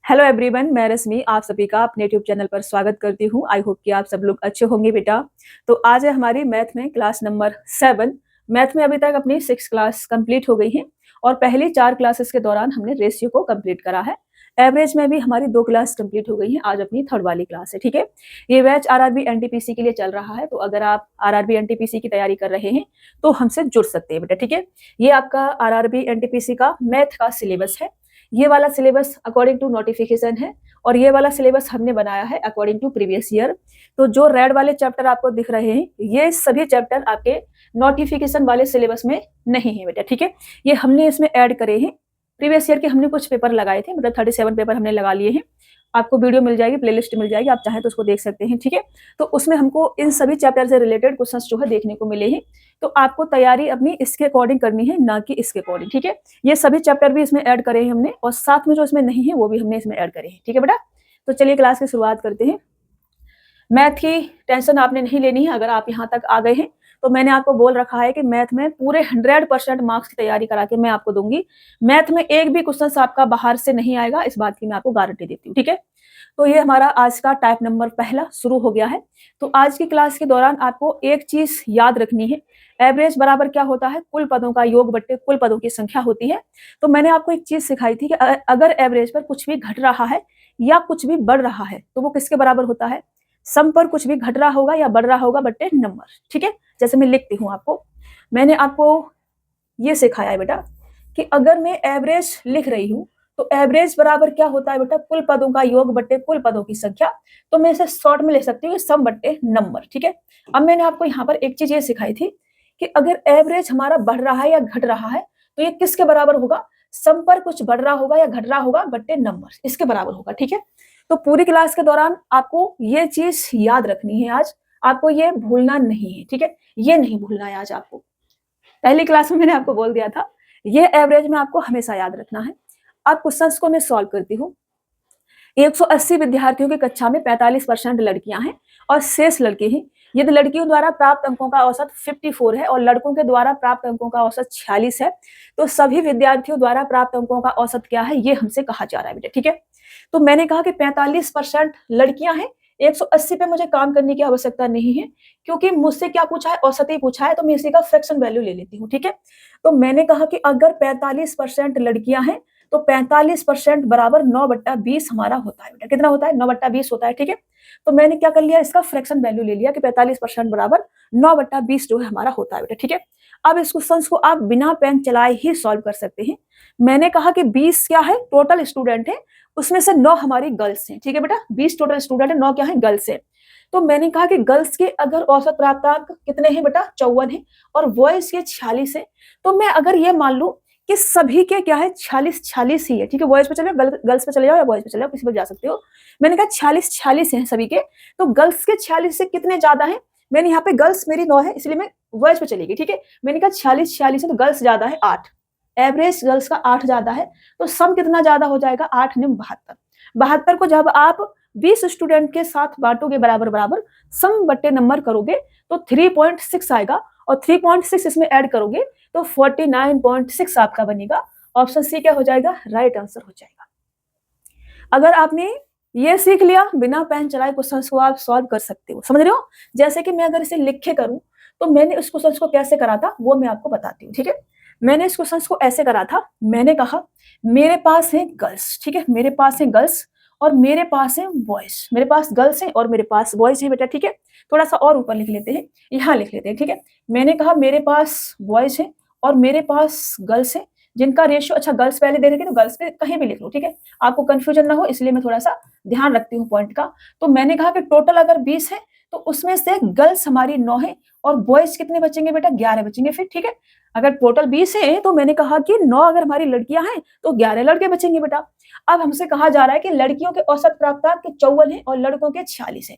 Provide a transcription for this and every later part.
Hello everyone, मैं रश्मि आप सभी का अपने यूट्यूब चैनल पर स्वागत करती हूँ। आई होप कि आप सब लोग अच्छे होंगे बेटा। तो आज है हमारी मैथ में क्लास नंबर 7। मैथ में अभी तक अपनी 6 क्लास कंप्लीट हो गई है और पहली 4 क्लासेस के दौरान हमने रेशियो को कंप्लीट करा है। एवरेज में भी हमारी 2 क्लास कंप्लीट हो गई है। आज अपनी थर्ड वाली क्लास है, ठीक है। ये बैच आरआरबी एनटीपीसी के लिए चल रहा है, तो अगर आप आरआरबी एनटीपीसी की तैयारी कर रहे हैं तो हमसे जुड़ सकते हैं बेटा, ठीक है। ये आपका आरआरबी एनटीपीसी का मैथ का सिलेबस है। ये वाला सिलेबस अकॉर्डिंग टू नोटिफिकेशन है और ये वाला सिलेबस हमने बनाया है अकॉर्डिंग टू प्रीवियस ईयर। तो जो रेड वाले चैप्टर आपको दिख रहे हैं, ये सभी चैप्टर आपके नोटिफिकेशन वाले सिलेबस में नहीं है बेटा, ठीक है। ये हमने इसमें ऐड करे हैं। प्रीवियस ईयर के हमने कुछ पेपर लगाए थे, मतलब 37 पेपर हमने लगा लिए हैं। आपको वीडियो मिल जाएगी, प्लेलिस्ट मिल जाएगी, आप चाहें तो उसको देख सकते हैं, ठीक है। तो उसमें हमको इन सभी चैप्टर से रिलेटेड क्वेश्चंस जो है देखने को मिले हैं। तो आपको तैयारी अपनी इसके अकॉर्डिंग करनी है, ना कि इसके अकॉर्डिंग, ठीक है। ये सभी चैप्टर भी इसमें ऐड करे हैं हमने और साथ में जो इसमें नहीं है वो भी हमने इसमें ऐड करे हैं, ठीक है बेटा। तो चलिए क्लास की शुरुआत करते हैं। मैथ की टेंशन आपने नहीं लेनी है। अगर आप यहाँ तक आ गए हैं तो मैंने आपको बोल रखा है कि मैथ में पूरे 100% मार्क्स की तैयारी करा के मैं आपको दूंगी। मैथ में एक भी क्वेश्चन आपका बाहर से नहीं आएगा, इस बात की मैं आपको गारंटी देती हूँ, ठीक है। तो ये हमारा आज का टाइप नंबर पहला शुरू हो गया है। तो आज की क्लास के दौरान आपको एक चीज याद रखनी है। एवरेज बराबर क्या होता है? कुल पदों का योग बट्टे कुल पदों की संख्या होती है। तो मैंने आपको एक चीज सिखाई थी कि अगर एवरेज पर कुछ भी घट रहा है या कुछ भी बढ़ रहा है तो वो किसके बराबर होता है? सम पर कुछ भी घट रहा होगा या बढ़ रहा होगा बट्टे नंबर, ठीक है। जैसे मैं लिखती हूँ आपको, मैंने आपको ये सिखाया है बेटा कि अगर मैं एवरेज लिख रही हूँ तो एवरेज बराबर क्या होता है बेटा? कुल पदों का योग बट्टे कुल पदों की संख्या। तो मैं इसे शॉर्ट में लिख सकती हूँ सम बट्टे नंबर, ठीक है। अब मैंने आपको यहाँ पर एक चीज ये सिखाई थी कि अगर एवरेज हमारा बढ़ रहा है या घट रहा है तो ये किसके बराबर होगा? सम पर कुछ बढ़ रहा होगा या घट रहा होगा बट्टे नंबर, इसके बराबर होगा, ठीक है। तो पूरी क्लास के दौरान आपको ये चीज याद रखनी है। आज आपको ये भूलना नहीं है, ठीक है। ये नहीं भूलना है आज आपको। पहली क्लास में मैंने आपको बोल दिया था, ये एवरेज में आपको हमेशा याद रखना है। अब क्वेश्चंस को मैं सॉल्व करती हूँ। 180 विद्यार्थियों की कक्षा में 45% लड़कियां हैं और शेष लड़के हैं। यदि लड़कियों द्वारा प्राप्त अंकों का औसत 54 है और लड़कों के द्वारा प्राप्त अंकों का औसत 46 है, तो सभी विद्यार्थियों द्वारा प्राप्त अंकों का औसत क्या है, ये हमसे कहा जा रहा है बेटा, ठीक है। तो मैंने कहा कि 45% लड़कियां हैं, 180 पे मुझे काम करने की आवश्यकता नहीं है, क्योंकि मुझसे क्या पूछा है? औसत ही पूछा है, तो मैं इसी का फ्रैक्शन वैल्यू ले लेती हूँ, ठीक है। तो मैंने कहा कि अगर 45% लड़कियां हैं तो 45% बराबर 9/20 हमारा होता है बेटा। कितना होता है? 9/20 होता है, ठीक है। तो मैंने क्या कर लिया? इसका फ्रैक्शन वैल्यू ले लिया कि 45% बराबर 9/20 जो है हमारा होता है बेटा, ठीक है। अब इस क्वेश्चन को आप बिना पेन चलाए ही सॉल्व कर सकते हैं। मैंने कहा कि 20 क्या है? टोटल स्टूडेंट है, उसमें से 9 हमारी गर्ल्स हैं, ठीक है बेटा। 20 टोटल स्टूडेंट है, 9 क्या है? गर्ल्स है। तो मैंने कहा कि गर्ल्स के अगर औसत प्राप्तांक कितने हैं बेटा? 54 है और बॉयज के 46 है। तो मैं अगर ये मान लूं कि सभी के क्या है? 46 ही है, ठीक है। बॉयज पे चले जाओ, गर्ल्स पे चले जाओ या बॉयज पे चले जाओ, किसी पर जा सकते हो। मैंने कहा 46 है सभी के, तो गर्ल्स के 46 से कितने ज्यादा है? मैंने यहाँ पे गर्ल्स मेरी 9 है, इसलिए मैं बॉयज पे चलेगी, ठीक है। मैंने कहा 46 है तो गर्ल्स ज्यादा है 8, एवरेज गर्ल्स का 8 ज्यादा है। तो सम कितना ज्यादा हो जाएगा? 8 9 72। 72 को जब आप 20 स्टूडेंट के साथ बांटोगे बराबर बराबर, सम बट्टे नंबर करोगे तो 3.6 आएगा और 3.6 इसमें ऐड करोगे तो 49.6 आपका बनेगा। ऑप्शन सी क्या हो जाएगा? राइट आंसर हो जाएगा। अगर आपने ये सीख लिया, बिना पेन चलाए क्वेश्चंस को आप सॉल्व कर सकते हो, समझ रहे हो। जैसे कि मैं अगर इसे लिख के करूं तो मैंने उस क्वेश्चन को कैसे करा था वो मैं आपको बताती हूँ, ठीक है। मैंने इस क्वेश्चन को ऐसे करा था। मैंने कहा मेरे पास है गर्ल्स, ठीक है, मेरे पास है गर्ल्स और मेरे पास है बॉयज। मेरे पास गर्ल्स है और मेरे पास बॉयज है बेटा, ठीक है। थोड़ा सा और ऊपर लिख लेते हैं, यहाँ लिख लेते हैं, ठीक है। मैंने कहा मेरे पास बॉयज है और मेरे पास गर्ल्स है, जिनका रेशियो, अच्छा गर्ल्स पहले दे रखे तो गर्ल्स पे कहीं भी लिख लो, ठीक है, आपको कंफ्यूजन ना हो, इसलिए मैं थोड़ा सा ध्यान रखती हूँ पॉइंट का। तो मैंने कहा कि टोटल अगर 20 है तो उसमें से गर्ल्स हमारी 9 है और बॉयज कितने बचेंगे बेटा? 11 बचेंगे फिर, ठीक है। अगर टोटल 20 है तो मैंने कहा कि 9 अगर हमारी लड़कियां हैं तो 11 लड़के बचेंगे बेटा। अब हमसे कहा जा रहा है कि लड़कियों के औसत प्राप्तांक 54 है और लड़कों के 46 है।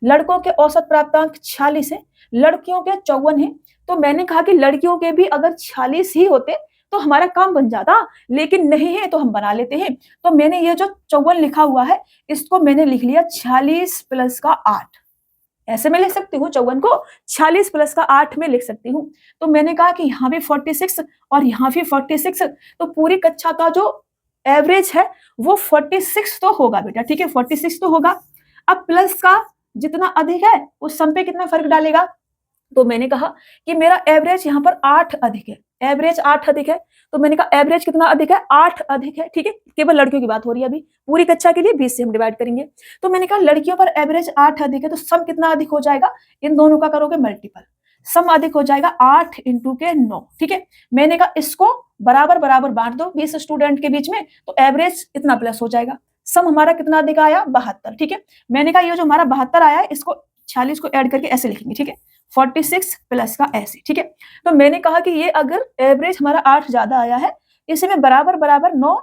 लड़कों के औसत प्राप्तांक 46 है, लड़कियों के 54 है। तो मैंने कहा कि लड़कियों के भी अगर 46 ही होते तो हमारा काम बन जाता, लेकिन नहीं है तो हम बना लेते हैं। तो मैंने ये जो 54 लिखा हुआ है इसको मैंने लिख लिया 46 प्लस का 8। ऐसे में लिख सकती हूँ 54 को 46 प्लस का 8 में लिख सकती हूँ। तो मैंने कहा कि यहाँ भी 46 और यहाँ भी 46, तो पूरी कक्षा का जो एवरेज है वो 46 तो होगा बेटा, ठीक है, 46 तो होगा। अब प्लस का जितना अधिक है उस सम पे कितना फर्क डालेगा, तो मैंने कहा कि मेरा एवरेज यहाँ पर 8 अधिक है, एवरेज 8 अधिक है, तो मैंने कहा एवरेज कितना अधिक है, 8 अधिक है, ठीक है, केवल लड़कियों की बात हो रही है अभी, पूरी कक्षा के लिए 20 से हम डिवाइड करेंगे। तो मैंने कहा लड़कियों पर एवरेज 8 अधिक है, तो सम कितना अधिक हो जाएगा, इन दोनों का करोगे मल्टीपल, सम अधिक हो जाएगा 8 इंटू के 9, ठीक है। मैंने कहा इसको बराबर बराबर बांट दो 20 स्टूडेंट के बीच में, तो एवरेज इतना प्लस हो जाएगा, सम हमारा कितना अधिक आया 72, ठीक है। मैंने कहा ये जो हमारा 72 आया है इसको 46 को ऐड करके ऐसे लिखेंगे, ठीक है, 46 प्लस का ऐसे, ठीक है। तो मैंने कहा कि ये अगर एवरेज हमारा 8 ज्यादा आया है, इसे मैं बराबर बराबर 9,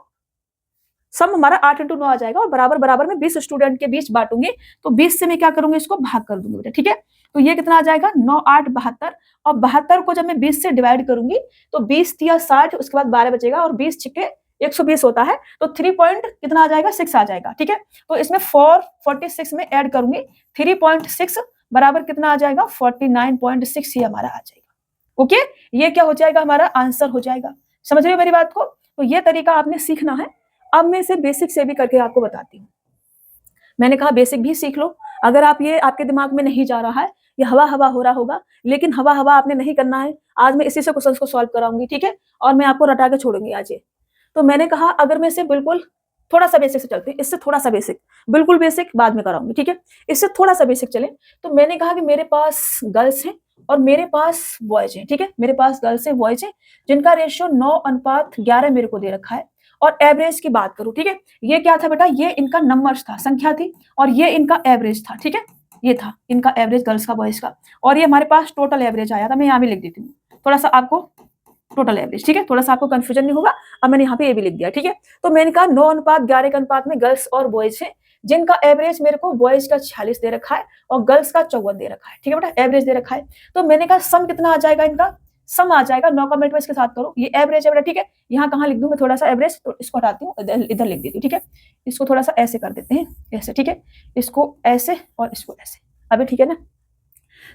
सम हमारा 8 इंटू 9 आ जाएगा, और बराबर बराबर में 20 स्टूडेंट के बीच बांटूंगी, तो 20 से मैं क्या करूंगी, इसको भाग कर दूंगी बेटा, ठीक है। तो ये कितना आ जाएगा 9 8 72, और 72 को जब मैं 20 से डिवाइड करूंगी तो 20 तिया 60, उसके बाद 12 बचेगा, और 20 छिक्के 120 होता है, तो 3 पॉइंट कितना आ जाएगा 6 आ जाएगा, ठीक है। तो इसमें 446 में ऐड करूंगी 3.6 बराबर कितना आ जाएगा 49.6 ही हमारा आ जाएगा। ओके, ये क्या हो जाएगा हमारा आंसर हो जाएगा। समझ रहे हो मेरी बात को? तो ये तरीका आपने सीखना है। अब मैं इसे बेसिक से भी करके आपको बताती हूँ। मैंने कहा बेसिक भी सीख लो, अगर आप ये आपके दिमाग में नहीं जा रहा है, ये हवा हवा हो रहा होगा, लेकिन हवा हवा आपने नहीं करना है। आज मैं इसी से क्वेश्चंस को सॉल्व कराऊंगी, ठीक है, और मैं आपको रटा के छोड़ूंगी आज ये। तो मैंने कहा अगर मैं इसे बिल्कुल थोड़ा सा बेसिक से चलते हैं, इससे थोड़ा सा बेसिक, बिल्कुल बेसिक बाद में कराऊंगी, ठीक है, इससे थोड़ा सा बेसिक चले। तो मैंने कहा कि मेरे पास गर्ल्स हैं और मेरे पास बॉयज हैं, ठीक है, मेरे पास गर्ल्स हैं बॉयज हैं जिनका रेशियो 9:11 मेरे को दे रखा है, और एवरेज की बात करूं, ठीक है, ये क्या था बेटा, ये इनका नंबर्स था, संख्या थी, और ये इनका एवरेज था, ठीक है, ये था इनका एवरेज गर्ल्स का बॉयज का, और ये हमारे पास टोटल एवरेज आया था। मैं यहाँ भी लिख देती हूँ थोड़ा सा आपको, टोटल एवरेज, ठीक है, थोड़ा सा आपको कंफ्यूजन नहीं होगा। अब मैंने यहाँ पे ये भी लिख दिया, ठीक है। तो मैंने कहा 9:11 के अनुपात में गर्ल्स और बॉयज है, जिनका एवरेज मेरे को बॉयज का 46 दे रखा है और गर्ल्स का 54 दे रखा है, ठीक है बेटा, एवरेज दे रखा है। तो मैंने कहा सम कितना आ जाएगा, इनका सम आ जाएगा 9 का मल्टीप्लाई इसके साथ करो, ये एवरेज है बेटा, ठीक है। यहाँ कहाँ लिख दूं मैं थोड़ा सा एवरेज, तो इसको हटाती हूँ, इधर लिख देती हूँ, ठीक है। इसको थोड़ा सा ऐसे कर देते हैं, ऐसे, ठीक है, इसको ऐसे और इसको ऐसे, अभी ठीक है ना।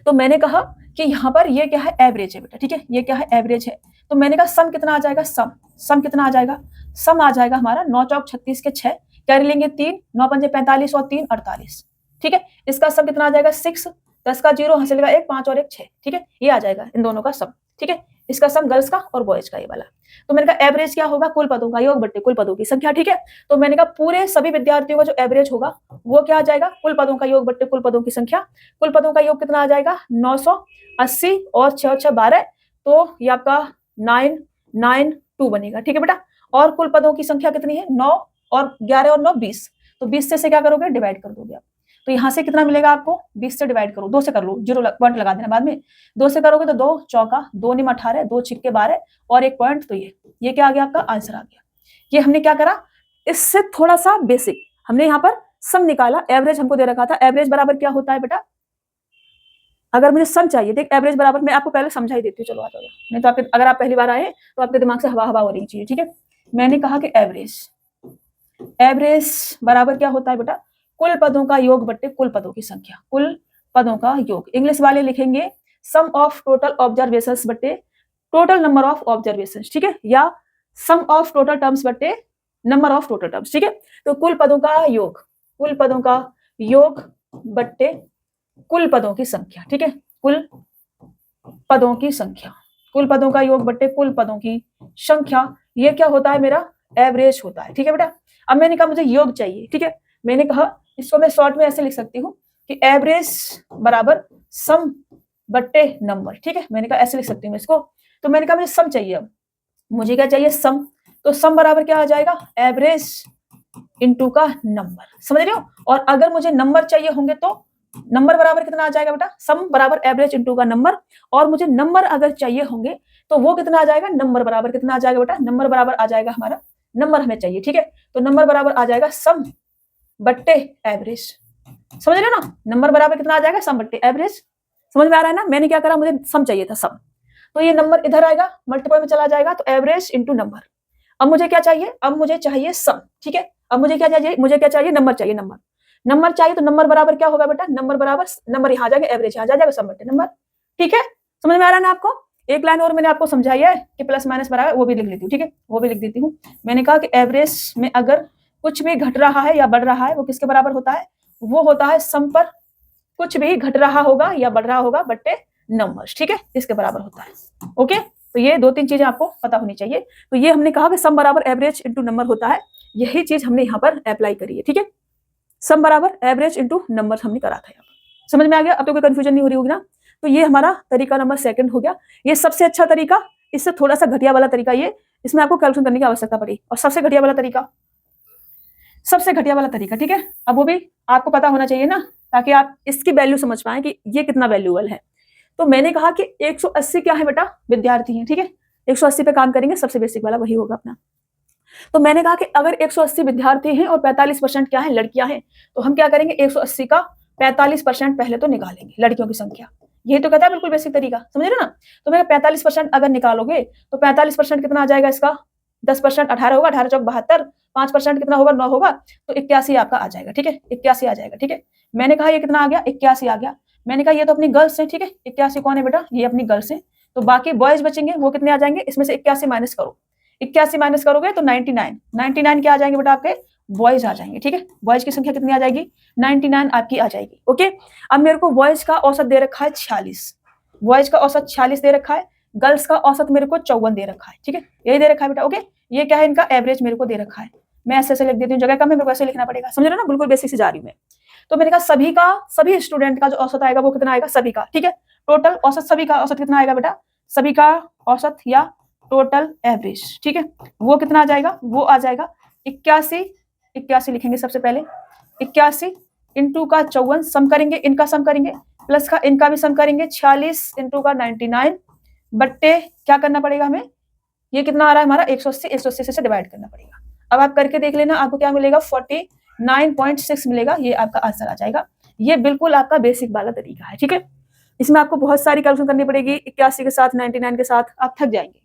तो मैंने कहा कि यहाँ पर ये क्या है, एवरेज है बेटा, ठीक है, ये क्या है, एवरेज है। तो मैंने कहा सम कितना आ जाएगा, सम कितना आ जाएगा, सम आ जाएगा हमारा 9 चौक 36 के 6, कैरी लेंगे 3, 9 पंजे 45 और 3 48, ठीक है। इसका सम कितना आ जाएगा 6, 10 का 0 हंसेगा 1, 5 और 1 6, ठीक है, ये आ जाएगा इन दोनों का सम, ठीक है। इसका सम गर्ल्स का और बॉयज का ये वाला। तो मैंने कहा एवरेज क्या होगा, कुल पदों का योग बट्टे कुल पदों की संख्या, ठीक है। तो मैंने कहा पूरे सभी विद्यार्थियों का जो एवरेज होगा वो क्या आ जाएगा, कुल पदों का योग बट्टे कुल पदों की संख्या। कुल पदों का योग कितना आ जाएगा 980 और 6 6 12, तो ये आपका 992 बनेगा, ठीक है बेटा। और कुल पदों की संख्या कितनी है 9 और 11 और 9 20, तो 20 से क्या करोगे, डिवाइड कर दोगे आप। तो यहाँ से कितना मिलेगा आपको, 20 से डिवाइड करो, 2 से कर लो, 0 पॉइंट लगा देना बाद में, 2 से करोगे तो 2 चौका 2 निम 18, 2 छिक्के 12 और 1 पॉइंट, तो ये क्या आ गया आपका आंसर आ गया। ये हमने क्या करा, इससे थोड़ा सा बेसिक हमने यहाँ पर सम निकाला, एवरेज हमको दे रखा था, एवरेज बराबर क्या होता है बेटा, अगर मुझे सम चाहिए, देख एवरेज बराबर, मैं आपको पहले समझा ही देती हूँ, चलो आ जाओ, नहीं तो आपके अगर आप पहली बार आए तो आपके दिमाग से हवा हवा हो रही चाहिए, ठीक है। मैंने कहा कि एवरेज बराबर क्या होता है बेटा, कुल पदों का योग बट्टे कुल पदों की संख्या, कुल पदों का योग। इंग्लिश वाले लिखेंगे सम ऑफ टोटल ऑब्जर्वेशंस बट्टे टोटल नंबर ऑफ ऑब्जर्वेशंस, ठीक है, या सम ऑफ टोटल टर्म्स बट्टे नंबर ऑफ टोटल टर्म्स, ठीक है। तो कुल पदों का योग, कुल पदों का योग बट्टे कुल पदों की संख्या, ठीक है, कुल पदों की संख्या, कुल पदों का योग बट्टे कुल पदों की संख्या, ये क्या होता है मेरा एवरेज होता है, ठीक है बेटा। अब मैंने कहा मुझे योग चाहिए, ठीक है, मैंने कहा इसको मैं शॉर्ट में ऐसे लिख सकती हूँ कि एवरेज बराबर सम बट्टे नंबर, ठीक है, मैंने कहा ऐसे लिख सकती हूँ इसको। तो मैंने कहा मुझे सम चाहिए, अब मुझे क्या चाहिए सम, तो सम बराबर क्या आ जाएगा एवरेज इंटू का नंबर, समझ रहे हो। और अगर मुझे नंबर चाहिए होंगे तो नंबर बराबर कितना आ जाएगा बेटा, सम बराबर एवरेज इंटू का नंबर, और मुझे नंबर अगर चाहिए होंगे तो वो कितना आ जाएगा, नंबर बराबर कितना आ जाएगा बेटा, नंबर बराबर आ जाएगा हमारा, नंबर हमें चाहिए, ठीक है, तो नंबर बराबर आ जाएगा सम बट्टे एवरेज, समझ रहे हो ना, नंबर बराबर कितना आ जाएगा सम बट्टे एवरेज, समझ में आ रहा है ना। मैंने क्या करा, मुझे सम चाहिए था सम, तो ये नंबर इधर आएगा मल्टीपल में चला जाएगा, तो एवरेज इंटू नंबर। अब मुझे क्या चाहिए, अब मुझे चाहिए सम, ठीक है, अब मुझे क्या चाहिए, मुझे क्या चाहिए, नंबर चाहिए, नंबर चाहिए, तो नंबर बराबर क्या होगा बेटा, नंबर बराबर नंबर यहाँ आ जाएगा, एवरेज यहाँ आ जाएगा, सम बट्टे नंबर, ठीक है, समझ में आ रहा है ना आपको। एक लाइन और मैंने आपको समझाई है कि प्लस माइनस बराबर, वो भी लिख लेती हूँ, ठीक है, वो भी लिख देती हूँ। मैंने कहा कि एवरेज में अगर कुछ भी घट रहा है या बढ़ रहा है, वो किसके बराबर होता है? वो होता है सम पर कुछ भी घट रहा होगा या बढ़ रहा होगा बट्टे नंबर्स, ठीक है, इसके बराबर होता है। ओके, तो ये 2-3 चीजें आपको पता होनी चाहिए। तो ये हमने कहा कि सम बराबर एवरेज इंटू नंबर होता है, यही चीज हमने यहाँ पर अप्लाई करी है, ठीक है। सम बराबर एवरेज इंटू नंबर हमने करा था, यहाँ पर समझ में आ गया? अब तो कोई कंफ्यूजन नहीं हो रही होगी ना। तो ये हमारा तरीका नंबर 2 हो गया। ये सबसे अच्छा तरीका, इससे थोड़ा सा घटिया वाला तरीका ये, इसमें आपको कैलकुलेशन करने की आवश्यकता पड़ी। और सबसे घटिया वाला तरीका, सबसे घटिया वाला तरीका, ठीक है। अब वो भी आपको पता होना चाहिए ना, ताकि आप इसकी वैल्यू समझ पाए कि ये कितना वैल्यूएबल है। तो मैंने कहा कि 180 क्या है बेटा? विद्यार्थी हैं, ठीक है। 180 पे काम करेंगे, सबसे बेसिक वाला वही होगा अपना। तो मैंने कहा कि अगर 180 विद्यार्थी हैं और 45% क्या है? लड़कियां हैं, तो हम क्या करेंगे? 180 का 45% पहले तो निकालेंगे, लड़कियों की संख्या। ये तो कहता है बिल्कुल बेसिक तरीका, समझ रहे हो ना। तो मैं 45% अगर निकालोगे तो 45% कितना आ जाएगा इसका? 10% 18 होगा, 18 चौक 72, 5% कितना होगा? 9 होगा, तो 81 आपका आ जाएगा, ठीक है, 81 आ जाएगा, ठीक है। मैंने कहा ये कितना आ गया? 81 आ गया। मैंने कहा ये तो अपनी गर्ल्स है, ठीक है, 81 कौन है बेटा? ये अपनी गर्ल्स है। तो बाकी बॉयज बचेंगे, वो कितने आ जाएंगे? इसमें से 81 माइनस करो, 81 माइनस करोगे तो 99, 99 क्या आ जाएंगे बेटा? आपके बॉयज आ जाएंगे, ठीक है। बॉयज की संख्या कितनी आ जाएगी? 99 आपकी आ जाएगी। ओके, अब मेरे को बॉयज का औसत दे रखा है 46, बॉयज का औसत 46 दे रखा है, गर्ल्स का औसत मेरे को 54 दे रखा है, ठीक है, यही दे रखा है बेटा। ओके, ये क्या है? इनका एवरेज मेरे को दे रखा है। मैं ऐसे लिख देती हूँ, जगह कम है, मेरे को ऐसे लिखना पड़ेगा, समझ रहे हो ना, बिल्कुल बेसिक से जा रही हूँ मैं। तो मैंने कहा सभी का, सभी स्टूडेंट का जो औसत आएगा वो कितना आएगा? सभी का, ठीक है, टोटल औसत, सभी का औसत कितना आएगा बेटा? सभी का औसत या टोटल एवरेज, ठीक है, वो कितना आ जाएगा? वो आ जाएगा 81, 81 लिखेंगे सबसे पहले, 81 इंटू का 54, सम करेंगे, इनका सम करेंगे, प्लस का इनका भी सम करेंगे, 46 इंटू का 99 बट्टे क्या करना पड़ेगा हमें? ये कितना आ रहा है हमारा? 180, 180 से डिवाइड करना पड़ेगा। अब आप करके देख लेना, आपको क्या मिलेगा? 49.6 मिलेगा, ये आपका आंसर आ जाएगा। ये बिल्कुल आपका बेसिक वाला तरीका है, ठीक है। इसमें आपको बहुत सारी कैलकुलेशन करनी पड़ेगी, 81 के साथ 99 के साथ आप थक जाएंगे।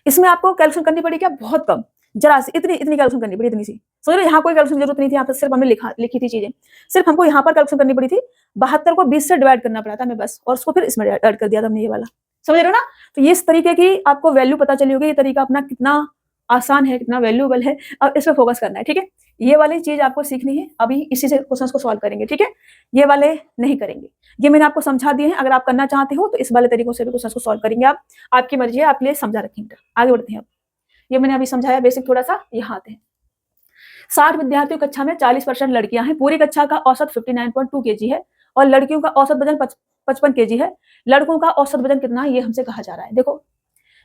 इसमें आपको कैलकुलेशन करनी पड़ेगी क्या? बहुत कम, जरा सी, इतनी इतनी कैलकुलेशन करनी पड़ी, इतनी सी। समझ रहे हो, यहाँ कोई कैलकुलेशन की जरूरत नहीं थी, यहाँ पर सिर्फ हमने लिखी थी चीजें, सिर्फ हमको यहाँ पर कैलकुलेशन करनी पड़ी थी। 72 को 20 से डिवाइड करना पड़ा था हमें बस, और उसको फिर इसमें ऐड कर दिया था हमने, ये वाला, समझ रहे हो ना। तो ये इस तरीके की आपको वैल्यू पता चली होगी, ये तरीका अपना कितना आसान है, कितना वैल्यूएबल है। अब इस पर फोकस करना है, ठीक है। ये वाली चीज आपको सीखनी है, अभी इसी से क्वेश्चन को सॉल्व करेंगे, ठीक है, ये वाले नहीं करेंगे। ये मैंने आपको समझा दिए हैं, अगर आप करना चाहते हो तो इस वाले तरीकों से भी क्वेश्चन को सॉल्व करेंगे आप, आपकी मर्जी है, आपके लिए समझा रखेंगे। आगे बढ़ते हैं। अब ये मैंने अभी समझाया बेसिक थोड़ा सा, यहाँ आते हैं। 60 विद्यार्थियों कक्षा में 40% लड़कियां हैं, पूरी कक्षा का औसत 59.2 kg है और लड़कियों का औसत वजन 55 kg है। लड़कों का औसत वजन कितना है ये हमसे कहा जा रहा है। देखो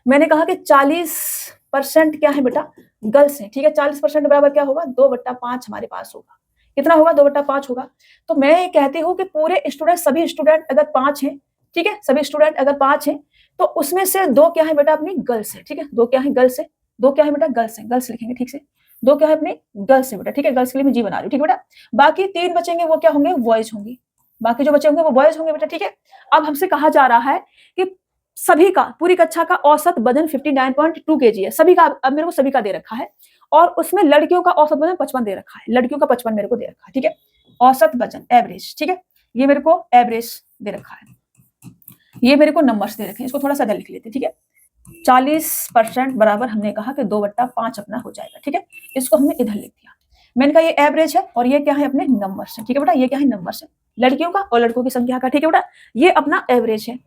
मैंने कहा कि 40% क्या है बेटा? गर्ल्स है, ठीक है। 40% बराबर क्या होगा? 2/5 हमारे पास होगा। कितना होगा? 2/5 होगा। तो मैं कहती हूँ कि पूरे स्टूडेंट, सभी स्टूडेंट अगर 5 हैं, ठीक है, सभी स्टूडेंट अगर 5 हैं तो उसमें से 2 क्या है बेटा? अपनी गर्ल्स है, ठीक है, 2 क्या है? गर्ल्स है। 2 क्या है बेटा? गर्ल्स है, गर्ल्स लिखेंगे ठीक से। 2 क्या है अपने? गर्ल्स है बेटा, ठीक है, गर्ल्स के लिए मैं जी बना रही हूँ, ठीक है बेटा। बाकी 3 बचेंगे, वो क्या होंगे? बॉयज होंगे। बाकी जो बचे होंगे वो बॉयज होंगे बेटा, ठीक है। अब हमसे कहा जा रहा है कि सभी का, पूरी कक्षा का औसत वजन 59.2 kg है, सभी का। अब मेरे को सभी का दे रखा है और उसमें लड़कियों का औसत वजन 55 दे रखा है, लड़कियों का 55 मेरे को दे रखा है, ठीक है, औसत वजन, एवरेज, ठीक है, ये मेरे को एवरेज दे रखा है। ये मेरे को नंबर्स दे रखे हैं, इसको थोड़ा सा लिख लेते हैं, ठीक है। 40% बराबर हमने कहा कि 2/5 अपना हो जाएगा, ठीक है, इसको हमने इधर लिख दिया। मैंने कहा ये एवरेज है और ये क्या है? अपने नंबर्स है, ठीक है बेटा, ये क्या है? नंबर्स है, लड़कियों का और लड़कों की संख्या का, ठीक है बेटा, ये अपना एवरेज है।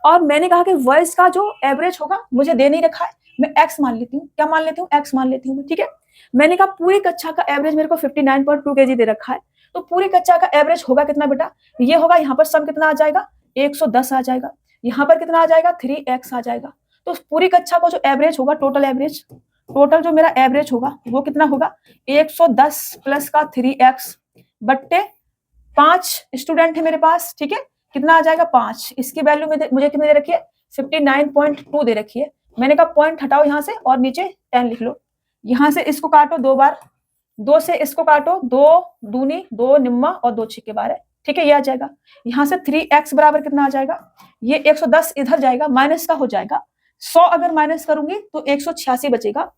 और मैंने कहा कि वॉइस का जो एवरेज होगा मुझे दे नहीं रखा है, मैं एक्स मान लेती हूँ। क्या मान लेती हूँ? एक्स मान लेती हूँ मैं, ठीक है। मैंने कहा पूरी कक्षा का एवरेज मेरे को 59.2 kg दे रखा है, तो पूरी कक्षा का एवरेज होगा कितना बेटा? ये होगा, यहाँ पर सम कितना आ जाएगा? 110 आ जाएगा, यहाँ पर कितना आ जाएगा? 3x आ जाएगा। तो पूरी कक्षा का जो एवरेज होगा, टोटल एवरेज, टोटल जो मेरा एवरेज होगा वो कितना होगा? 110 प्लस का 3x बट्टे 5 स्टूडेंट है मेरे पास, ठीक है, कितना आ जाएगा? 5। इसकी वैल्यू में मुझे कितने दे रखी है? 59.2 दे रखी है। मैंने कहा पॉइंट हटाओ यहाँ से और नीचे 10 लिख लो। यहाँ से इसको काटो 2 बार, 2 से इसको काटो, 2 दूनी 2 निम्मा और 2 छिक्के 12, ठीक है, ये आ जाएगा। यहाँ से 3x बराबर कितना आ जाएगा? ये 110 इधर जाएगा, माइनस का हो जाएगा। 100 अगर माइनस करूंगी तो 186 बचेगा,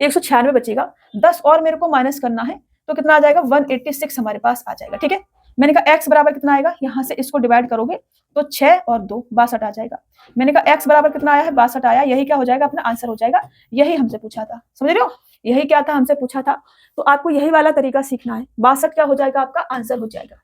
196 बचेगा। 10 और मेरे को माइनस करना है तो कितना आ जाएगा? 186 हमारे पास आ जाएगा, ठीक है। मैंने कहा x बराबर कितना आएगा, यहाँ से इसको डिवाइड करोगे तो 6 और 2 62 आ जाएगा। मैंने कहा x बराबर कितना आया है, 62 आया, यही क्या हो जाएगा, अपना आंसर हो जाएगा। यही हमसे पूछा था, समझ रहे हो, यही क्या था, हमसे पूछा था। तो आपको यही वाला तरीका सीखना है। 62 क्या हो जाएगा, आपका आंसर हो जाएगा।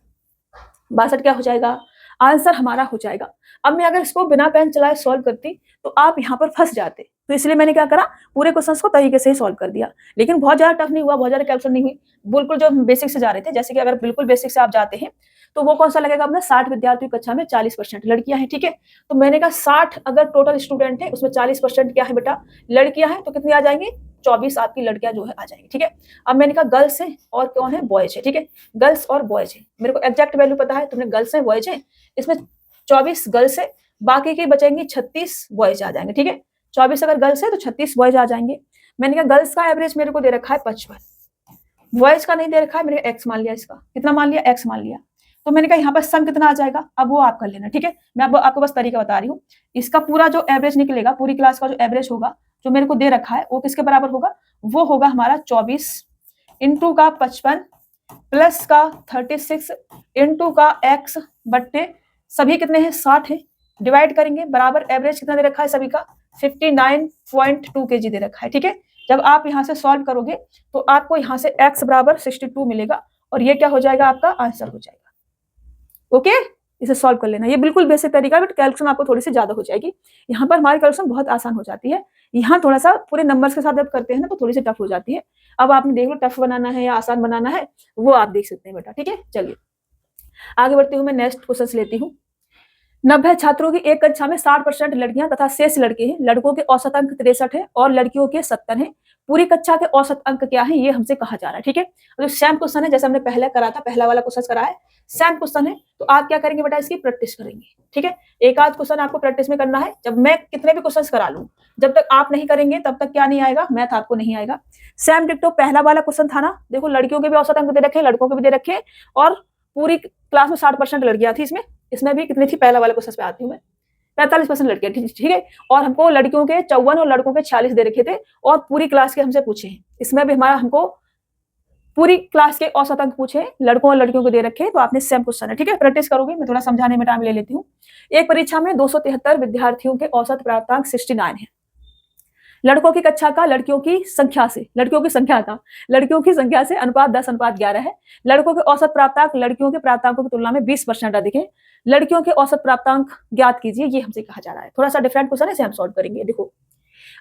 62 क्या हो जाएगा, आंसर हमारा हो जाएगा। अब मैं अगर इसको बिना पेन चलाए सॉल्व करती तो आप यहाँ पर फंस जाते, तो इसलिए मैंने क्या करा, पूरे क्वेश्चंस को तरीके से ही सॉल्व कर दिया। लेकिन बहुत ज्यादा टफ नहीं हुआ, बहुत ज्यादा कैलकुलेशन नहीं हुई, बिल्कुल जो बेसिक से जा रहे थे। जैसे कि अगर बिल्कुल बेसिक से आप जाते हैं तो वो कौन सा लगेगा अपना, 60 विद्यार्थी कक्षा में 40% लड़कियां हैं, ठीक है। तो मैंने कहा 60 अगर टोटल स्टूडेंट है उसमें 40% क्या है बेटा, लड़कियां हैं, तो कितनी आ जाएंगी, 24 आपकी लड़कियां जो है आ जाएंगी, ठीक है। अब मैंने कहा गर्ल्स है और कौन है, बॉयज है, ठीक है। गर्ल्स और बॉयज है, मेरे को एग्जैक्ट वैल्यू पता है, तुमने गर्ल्स है बॉयज है, इसमें 24 गर्ल्स है, बाकी की बचेंगी 36 बॉयज आ जाएंगे, ठीक है। 24 अगर गर्ल्स है तो 36 बॉयज आ जाएंगे। मैंने कहा गर्ल्स का एवरेज मेरे को दे रखा है 55, बॉयज का नहीं दे रखा है, मैंने एक्स मान लिया, इसका कितना मान लिया, एक्स मान लिया। तो मैंने कहा यहाँ पर सम कितना आ जाएगा, अब वो आप कर लेना, ठीक है। मैं अब आपको बस तरीका बता रही हूँ। इसका पूरा जो एवरेज निकलेगा, पूरी क्लास का जो एवरेज होगा, जो मेरे को दे रखा है, वो किसके बराबर होगा, वो होगा हमारा 24 इंटू का 55 प्लस का 36 इंटू का x बट्टे सभी कितने हैं, 60 है, डिवाइड करेंगे बराबर एवरेज कितना दे रखा है सभी का, 59.2 kg दे रखा है, ठीक है। जब आप यहाँ से सॉल्व करोगे तो आपको यहाँ से x बराबर 62 मिलेगा और ये क्या हो जाएगा, आपका आंसर हो जाएगा। ओके, इसे सॉल्व कर लेना, ये बिल्कुल बेसिक तरीका है, बट कैलकुलेशन आपको थोड़ी सी ज्यादा हो जाएगी। यहाँ पर हमारी कैलकुलेशन बहुत आसान हो जाती है, यहाँ थोड़ा सा पूरे नंबर्स के साथ जब करते हैं ना तो थोड़ी सी टफ हो जाती है। अब आपने देख लो टफ बनाना है या आसान बनाना है, वो आप देख सकते हैं बेटा, ठीक है। चलिए आगे बढ़ती हूँ, मैं नेक्स्ट क्वेश्चन लेती हूँ। 90 छात्रों की एक कक्षा में 60% लड़कियां तथा शेष लड़के हैं। लड़कों के औसत अंक 63 है और लड़कियों के 70 है। पूरी कक्षा के औसत अंक क्या है, ये हमसे कहा जा रहा है, ठीक है। तो सेम क्वेश्चन है जैसे हमने पहले करा था, पहला वाला क्वेश्चन करा है, सेम क्वेश्चन है। तो आप क्या करेंगे बेटा, इसकी प्रैक्टिस करेंगे, ठीक है। एक आध क्वेश्चन आपको प्रैक्टिस में करना है। जब मैं कितने भी क्वेश्चन करा लूं, जब तक आप नहीं करेंगे तब तक क्या नहीं आएगा, मैथ आपको नहीं आएगा। सेम डिक्टो पहला वाला क्वेश्चन था ना, देखो लड़कियों के भी औसत अंक दे रखे, लड़कों के भी दे रखे, और पूरी क्लास में 60% लड़कियां थी। इसमें भी कितनी थी, पहला वाले क्वेश्चन पे आती हूँ मैं, 45% लड़कियां, ठीक है। और हमको लड़कियों के 54 और लड़कों के 46 दे रखे थे, और पूरी क्लास के हमसे पूछे हैं। इसमें भी हमारा हमको पूरी क्लास के औसत अंक पूछे, लड़कों और लड़कियों को दे रखे, तो आपने सेम क्वेश्चन है, ठीक है। प्रैक्टिस करोगे, मैं थोड़ा समझाने में टाइम ले लेती हूँ। एक परीक्षा में 273 विद्यार्थियों के औसत प्राप्तांक 69 है। लड़कों की कक्षा का लड़कियों की संख्या से, लड़कियों की संख्या था, लड़कियों की संख्या से अनुपात 10:11 है। लड़कों के औसत प्राप्तांक लड़कियों के प्राप्तांकों की तुलना में 20% अधिक है। लड़कियों के औसत प्राप्तांक ज्ञात कीजिए, ये हमसे कहा जा रहा है। थोड़ा सा डिफरेंट क्वेश्चन है, इसे हम सॉल्व करेंगे। देखो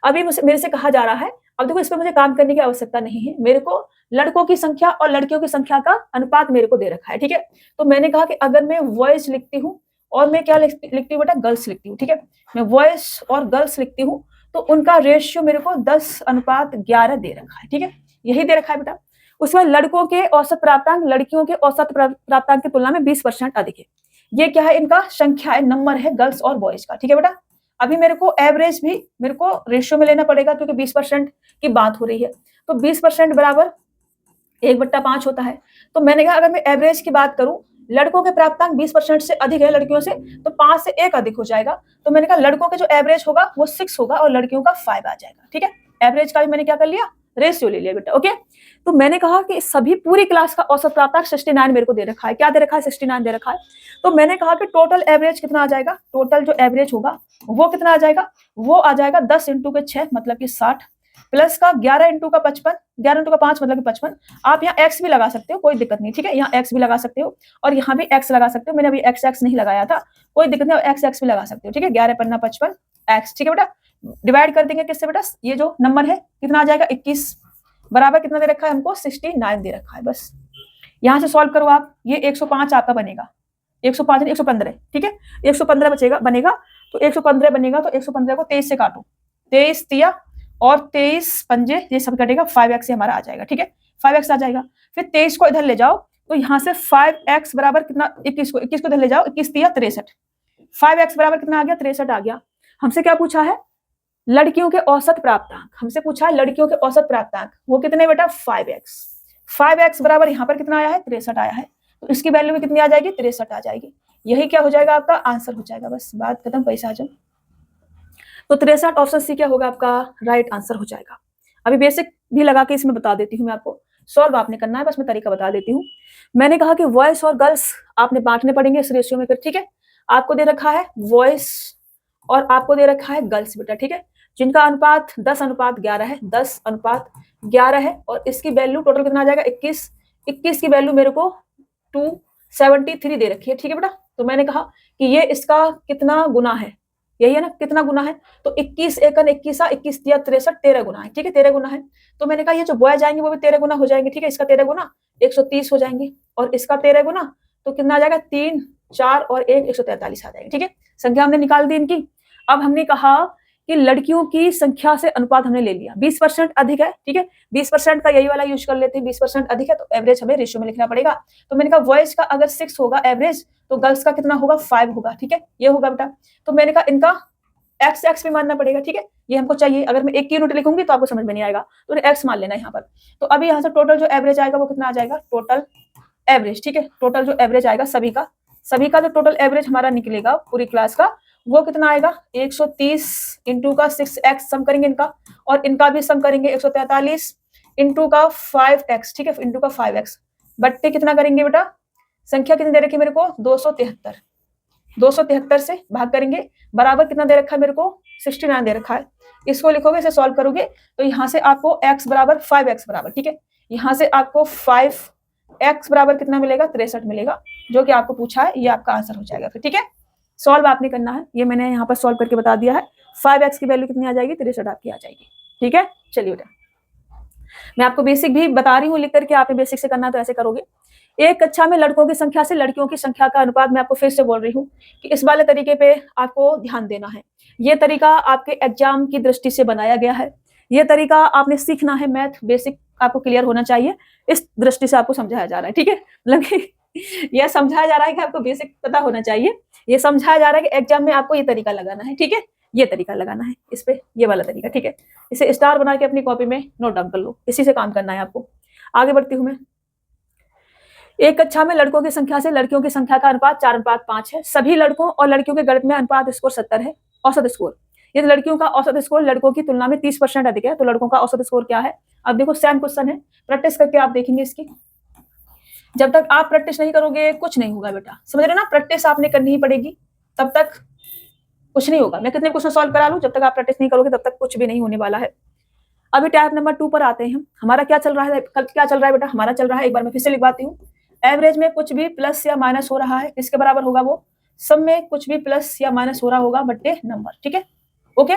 अभी मेरे से कहा जा रहा है, अब देखो इस पर मुझे काम करने की आवश्यकता नहीं है, मेरे को लड़कों की संख्या और लड़कियों की संख्या का अनुपात मेरे को दे रखा है, ठीक है। तो मैंने कहा कि अगर मैं वॉइस लिखती हूँ और मैं क्या लिखती हूँ बेटा, गर्ल्स लिखती हूँ, ठीक है। मैं वॉइस और गर्ल्स लिखती हूँ तो उनका रेशियो मेरे को 10:11 दे रखा है, ठीक है, यही दे रखा है बेटा। उसमें लड़कों के औसत प्राप्तांक लड़कियों के औसत प्राप्तांक की तुलना में 20% अधिक है। ये क्या है, इनका संख्या है, नंबर है गर्ल्स और बॉयज का, ठीक है बेटा। अभी मेरे को एवरेज भी मेरे को रेशियो में लेना पड़ेगा, क्योंकि 20% की बात हो रही है। तो 20% बराबर 1/5 होता है। तो मैंने कहा अगर मैं एवरेज की बात करूं, लड़कों के प्राप्तांक 20% से अधिक है लड़कियों से, तो 5 से 1 अधिक हो जाएगा। तो मैंने कहा लड़कों के जो एवरेज होगा वो 6 होगा और लड़कियों का 5 आ जाएगा, ठीक है। एवरेज का भी मैंने क्या कर लिया, रेशियो ले लिया बेटा, ओके। तो मैंने कहा कि सभी पूरी क्लास का औसत प्राप्तांक 69 मेरे को दे रखा है। क्या दे रखा है, 69 दे रखा है। तो मैंने कहा कि टोटल एवरेज कितना आ जाएगा, टोटल जो एवरेज होगा वो कितना आ जाएगा, वो आ जाएगा 10 इंटू के 6 मतलब कि 60 प्लस का 11 इंटू का 55, 11 इंटू का 5 मतलब कि 55। आप यहाँ एक्स भी लगा सकते हो, कोई दिक्कत नहीं, ठीक है। यहाँ एक्स भी लगा सकते हो और यहाँ भी एक्स लगा सकते हो। मैंने अभी एक्स नहीं लगाया था, कोई दिक्कत नहीं, एक्स भी लगा सकते हो, ठीक है। 11 पन्ना 55 एक्स, ठीक है बेटा। डिवाइड कर देंगे किससे बेटा, ये जो नंबर है कितना आ जाएगा 21 बराबर कितना दे रखा है हमको, 69 दे रखा है। बस यहाँ से सॉल्व करो आप, ये 105 आपका बनेगा, 105 115, ठीक है। 115 बचेगा बनेगा, तो 115 बनेगा, तो 115 को 23 से काटो, 23 तिया और 23 पंजे, ये सब कटेगा, 5x हमारा आ जाएगा, ठीक है। 5x आ जाएगा। फिर 23 को इधर ले जाओ, तो यहाँ से 5x बराबर कितना, 21 को इधर ले जाओ, 21 तिया 63, 5x बराबर कितना आ गया, 63 आ गया। हमसे क्या पूछा है, लड़कियों के औसत प्राप्तांक, हमसे पूछा है लड़कियों के औसत प्राप्तांक, वो कितने बेटा, 5x बराबर यहाँ पर कितना आया है, 63 आया है। तो इसकी वैल्यू भी कितनी आ जाएगी, 63 आ जाएगी। यही क्या हो जाएगा, आपका आंसर हो जाएगा। बस बात खत्म, पैसा आ जाओ। तो 63 ऑप्शन सी क्या होगा आपका, राइट आंसर हो जाएगा। अभी बेसिक भी लगा के इसमें बता देती हूँ मैं आपको। सॉल्व आपने करना है, बस मैं तरीका बता देती हूँ। मैंने कहा कि बॉयज और गर्ल्स आपने बांटने पड़ेंगे इस रेशियो में फिर, ठीक है। आपको दे रखा है बॉयज और आपको दे रखा है गर्ल्स बेटा, ठीक है, जिनका अनुपात 10:11 है, 10:11 है। और इसकी वैल्यू टोटल कितना आ जाएगा 21। 21 की वैल्यू मेरे को 273 दे रखी है, ठीक है बेटा। तो मैंने कहा कि ये इसका कितना गुना है, यही है ना, कितना गुना है। तो 21 एकन 21, 21 दिया 63, 13 गुना है, ठीक है, 13 गुना है। तो मैंने कहा ये जो बॉय जाएंगे वो भी 13 गुना हो जाएंगे, ठीक है। इसका 13 गुना 130 हो जाएंगे और इसका 13 गुना तो कितना आ जाएगा 3, 4 और 1 143 आ जाएंगे, ठीक है। संख्या हमने निकाल दी इनकी। अब हमने कहा कि लड़कियों की संख्या से अनुपात हमने ले लिया, 20% अधिक है, ठीक है। 20% का यही वाला यूज कर लेते हैं, 20% अधिक है तो एवरेज हमें रेशियो में लिखना पड़ेगा। तो मैंने कहा बॉयज का अगर 6 होगा एवरेज तो गर्ल्स का कितना होगा 5 होगा, ठीक है, ये होगा बेटा। तो मैंने कहा इनका एक्स भी मानना पड़ेगा, ठीक है, ये हमको चाहिए। अगर मैं एक की यूनिट लिखूंगी तो आपको समझ में नहीं आएगा, तो एक्स मान लेना यहाँ पर। तो अभी यहाँ से टोटल जो एवरेज आएगा वो कितना आ जाएगा, टोटल एवरेज, ठीक है, टोटल जो एवरेज आएगा सभी का जो टोटल एवरेज हमारा निकलेगा पूरी क्लास का वो कितना आएगा 130 इंटू का 6x सम करेंगे इनका, और इनका भी सम करेंगे 143 इंटू का 5x, ठीक है, इंटू का 5x बट्टे कितना करेंगे बेटा, संख्या कितनी दे रखी है मेरे को 273, 273 से भाग करेंगे, बराबर कितना दे रखा है मेरे को 69 दे रखा है। इसको लिखोगे, इसे सॉल्व करोगे तो यहाँ से आपको x बराबर 5x बराबर, ठीक है, यहाँ से आपको 5x बराबर कितना मिलेगा 63 मिलेगा, जो कि आपको पूछा है, ये आपका आंसर हो जाएगा फिर, ठीक है। सॉल्व आपने करना है, ये मैंने यहाँ पर सॉल्व करके बता दिया है। 5x की वैल्यू कितनी आ जाएगी 63 आपकी आ जाएगी, ठीक है। चलिए बेटा मैं आपको बेसिक भी बता रही हूँ लिख करके, आपने बेसिक से करना तो ऐसे करोगे। एक कक्षा में लड़कों की संख्या से लड़कियों की संख्या का अनुपात, मैं आपको फिर से बोल रही हूँ कि इस वाले तरीके पे आपको ध्यान देना है। ये तरीका आपके एग्जाम की दृष्टि से बनाया गया है, ये तरीका आपने सीखना है, मैथ बेसिक आपको क्लियर होना चाहिए, इस दृष्टि से आपको समझाया जा रहा है, ठीक है। मतलब यह समझाया जा रहा है कि आपको बेसिक पता होना चाहिए, ये समझाया जा रहा है कि एग्जाम में आपको ये तरीका लगाना है, ठीक है, ये तरीका लगाना है इस पे, ये वाला तरीका, ठीक है। इसे स्टार बना के अपनी कॉपी में नोट डाउन कर लो, इसी से काम करना है आपको। आगे बढ़ती हूँ मैं। एक कक्षा में लड़कों की संख्या से लड़कियों की संख्या का अनुपात 4:5 है। सभी लड़कों और लड़कियों के गणित में अनुपात स्कोर 70 है। औसत स्कोर, यदि लड़कियों का औसत स्कोर लड़कों की तुलना में 30% अधिक है तो लड़कों का औसत स्कोर क्या है। अब देखो सेम क्वेश्चन है, प्रैक्टिस करके आप देखेंगे इसकी। जब तक आप प्रैक्टिस नहीं करोगे कुछ नहीं होगा बेटा, समझ रहे ना, प्रैक्टिस आपने करनी ही पड़ेगी, तब तक कुछ नहीं होगा। मैं कितने क्वेश्चन सॉल्व करा लूं, जब तक आप प्रैक्टिस नहीं करोगे तब तक कुछ भी नहीं होने वाला है। अभी टाइप नंबर 2 पर आते हैं। हमारा क्या चल रहा है, कल क्या चल रहा है बेटा, हमारा चल रहा है, एक बार मैं फिर से लिखवाती हूँ। एवरेज में कुछ भी प्लस या माइनस हो रहा है, इसके बराबर होगा वो सब में कुछ भी प्लस या माइनस हो रहा होगा बट्टे नंबर, ठीक है, ओके,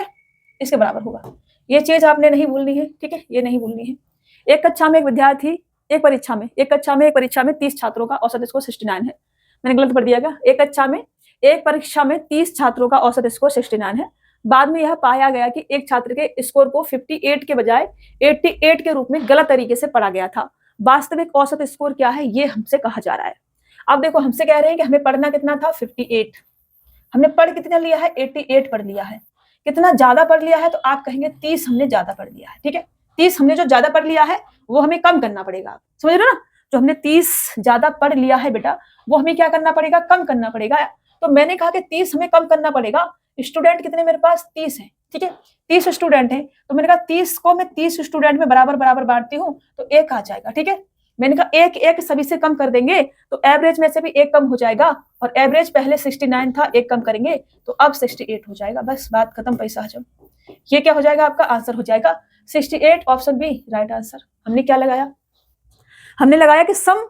इसके बराबर होगा। ये चीज आपने नहीं भूलनी है, ठीक है, ये नहीं भूलनी है। एक कक्षा में एक विद्यार्थी एक परीक्षा में 30 छात्रों का औसत स्कोर 69 है। मैंने गलत पढ़ दिया क्या, एक परीक्षा में 30 छात्रों का औसत स्कोर 69 है। बाद में यह पाया गया कि एक छात्र के स्कोर को 58 के बजाय 88 के रूप में गलत तरीके से पढ़ा गया था। वास्तविक औसत स्कोर क्या है ये हमसे कहा जा रहा है। अब देखो हमसे कह रहे हैं कि हमें पढ़ना कितना था 58, हमने पढ़ कितना लिया है 88 पढ़ लिया है। कितना ज्यादा पढ़ लिया है तो आप कहेंगे 30 हमने ज्यादा पढ़ लिया है, ठीक है। 30 हमने जो ज्यादा पढ़ लिया है वो हमें कम करना पड़ेगा, समझ रहे हो ना, जो हमने 30 ज्यादा पढ़ लिया है बेटा वो हमें क्या करना पड़ेगा, कम करना पड़ेगा। तो मैंने कहा कि 30 हमें कम करना पड़ेगा। स्टूडेंट कितने मेरे पास 30 है, ठीक है, 30 स्टूडेंट हैं, तो मैंने कहा 30 को मैं 30 स्टूडेंट में बराबर बराबर बांटती हूँ तो 1 आ जाएगा, ठीक है। मैंने कहा एक सभी से कम कर देंगे तो एवरेज में से भी 1 कम हो जाएगा, और एवरेज पहले 69 था, 1 कम करेंगे तो अब 68 हो जाएगा, बस बात खत्म, पैसा हजम। ये क्या हो जाएगा आपका आंसर हो जाएगा 68, ऑप्शन बी राइट आंसर। हमने क्या लगाया, हमने लगाया कि सम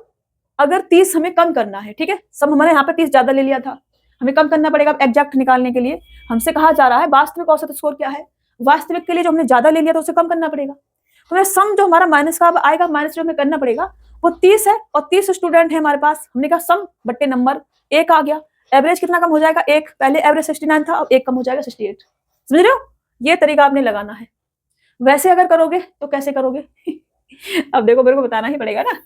अगर 30 हमें कम करना है, ठीक है, सम हमारे यहाँ पे 30 ज्यादा ले लिया था, हमें कम करना पड़ेगा एग्जैक्ट निकालने के लिए। हमसे कहा जा रहा है वास्तविक औसत स्कोर क्या है, वास्तविक के लिए जो हमने ज्यादा ले लिया था उसे कम करना पड़ेगा। तो सम जो हमारा माइनस का आएगा, माइनस जो हमें करना पड़ेगा वो 30 है और 30 स्टूडेंट है हमारे पास। हमने कहा सम बट्टे नंबर 1 आ गया, एवरेज कितना कम हो जाएगा 1, पहले एवरेज 69 था अब 1 कम हो जाएगा 68, समझ रहे हो, ये तरीका आपने लगाना है। वैसे अगर करोगे तो कैसे करोगे अब देखो मेरे को बताना ही पड़ेगा ना।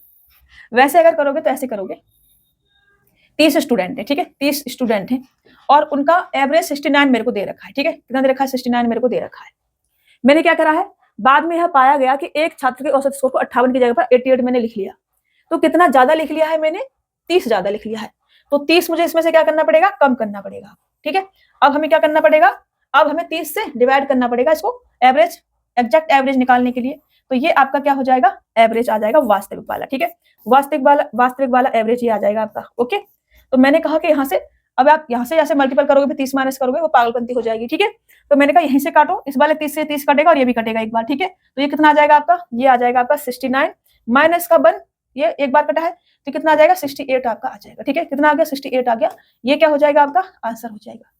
वैसे अगर करोगे तो ऐसे करोगे, 30 स्टूडेंट है, ठीक है, 30 स्टूडेंट हैं और उनका एवरेज 69 मेरे को दे रखा है, ठीक है, कितना दे रखा है 69 मेरे को दे रखा है। मैंने क्या करा है, बाद में यह पाया गया कि एक छात्र के औसत स्कोर को 58 की जगह पर 88 मैंने लिख लिया। तो कितना ज्यादा लिख लिया है मैंने, 30 ज्यादा लिख लिया है, तो 30 मुझे इसमें से क्या करना पड़ेगा, कम करना पड़ेगा, ठीक है। अब हमें क्या करना पड़ेगा, अब हमें 30 से डिवाइड करना पड़ेगा इसको, एवरेज एग्जैक्ट एवरेज निकालने के लिए। तो ये आपका क्या हो जाएगा, एवरेज आ जाएगा वास्तविक वाला। ठीक है, वास्तविक वाला एवरेज ये आ जाएगा आपका। ओके, तो मैंने कहा कि यहाँ से अब आप यहाँ से ऐसे मल्टीपल करोगे फिर 30 माइनस करोगे, वो पागलपंती हो जाएगी। ठीक है, तो मैंने कहा यहीं से काटो, इस वाले 30 से 30 कटेगा और ये भी कटेगा एक बार। ठीक है, तो ये कितना आ जाएगा आपका, ये आ जाएगा आपका 69 माइनस का 1, ये एक बार कटा है तो कितना आ जाएगा 68 आपका आ जाएगा। ठीक है, कितना आ गया 68 आ गया, ये क्या हो जाएगा आपका आंसर हो जाएगा,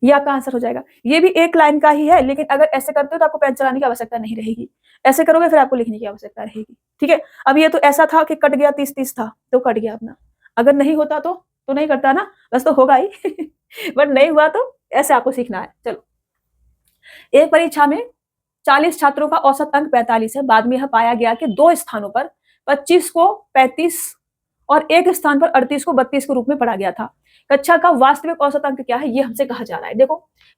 ये आपका आंसर हो जाएगा। ये भी एक लाइन का ही है, लेकिन अगर ऐसे करते हो तो आपको पेन चलाने की आवश्यकता नहीं रहेगी, ऐसे करोगे फिर आपको लिखने की आवश्यकता रहेगी। ठीक है, अब ये तो ऐसा था कि कट गया 30-30 था तो कट गया अपना, अगर नहीं होता तो नहीं करता ना, बस तो होगा ही बट नहीं हुआ तो ऐसे आपको सीखना है। चलो, एक परीक्षा में 40 छात्रों का औसत अंक 45 है। बाद में यह पाया गया कि 2 स्थानों पर 25 को 35 और एक स्थान पर 38 को 32 के रूप में पढ़ा गया था। कक्षा का वास्तविक औसत अंक क्या है, ये हमसे कहा जा रहा है। देखो,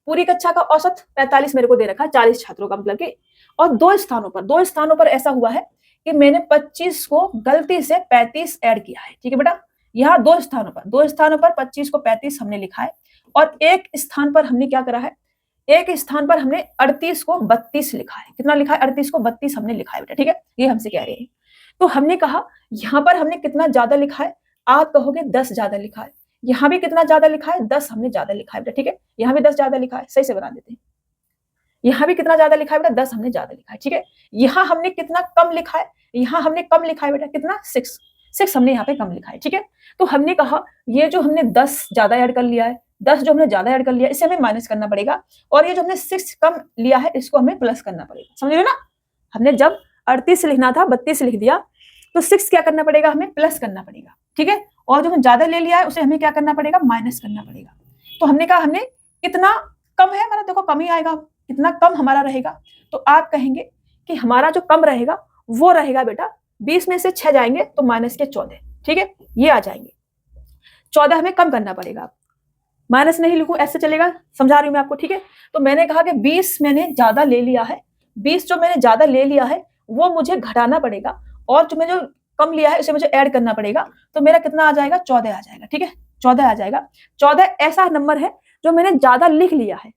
पूरी कक्षा का औसत 45 मेरे को दे रखा है, 40 छात्रों का मतलब कि, और 2 स्थानों पर ऐसा हुआ है कि मैंने 25 को गलती से 35 ऐड किया है। ठीक है बेटा, यहाँ 2 स्थानों पर 25 को 35 हमने लिखा है, और एक स्थान पर हमने क्या करा है, एक स्थान पर हमने 38 को 32 लिखा है। कितना लिखा है, 38 को 32 हमने लिखा है बेटा। ठीक है, ये हमसे कह रहे हैं। तो हमने कहा यहाँ पर हमने कितना ज्यादा लिखा है, आप कहोगे 10 ज्यादा लिखा है। यहाँ भी कितना ज्यादा लिखा है, 10 हमने ज्यादा लिखा है बेटा। ठीक है, यहाँ भी 10 ज्यादा लिखा है, सही से बना देते हैं। यहाँ भी कितना ज्यादा लिखा है बेटा, 10 हमने ज्यादा लिखा है। ठीक है, यहाँ हमने कितना कम लिखा है, यहाँ हमने कम लिखा है बेटा, कितना 6 हमने यहाँ पे कम लिखा है। ठीक है, तो हमने कहा ये जो हमने 10 ज्यादा ऐड कर लिया है, 10 जो हमने ज्यादा ऐड कर लिया, इसे हमें माइनस करना पड़ेगा, और ये जो हमने 6 कम लिया है इसको हमें प्लस करना पड़ेगा। समझ रहे ना, हमने जब 38 लिखना था 32 लिख दिया, तो 6 क्या करना पड़ेगा, हमें प्लस करना पड़ेगा। ठीक है, और जो हमने ज्यादा ले लिया है उसे हमें क्या करना पड़ेगा, माइनस करना पड़ेगा। तो हमने कहा हमने कितना कम है हमारा, देखो कम ही आएगा, कितना कम हमारा रहेगा, तो आप कहेंगे कि हमारा जो कम रहेगा वो रहेगा बेटा 20 में से 6 जाएंगे तो माइनस के 14। ठीक है, ये आ जाएंगे, 14 हमें कम करना पड़ेगा, माइनस नहीं लिखूं ऐसे चलेगा, समझा रही हूं मैं आपको। ठीक है, तो मैंने कहा कि 20 मैंने ज्यादा ले लिया है, 20 जो मैंने ज्यादा ले लिया है वो मुझे घटाना पड़ेगा, और जो मैंने जो कम लिया है उसे मुझे ऐड करना पड़ेगा, तो मेरा कितना आ जाएगा, 14 आ जाएगा। ठीक है, 14 आ जाएगा। 14 ऐसा नंबर है जो मैंने ज्यादा लिख लिया है,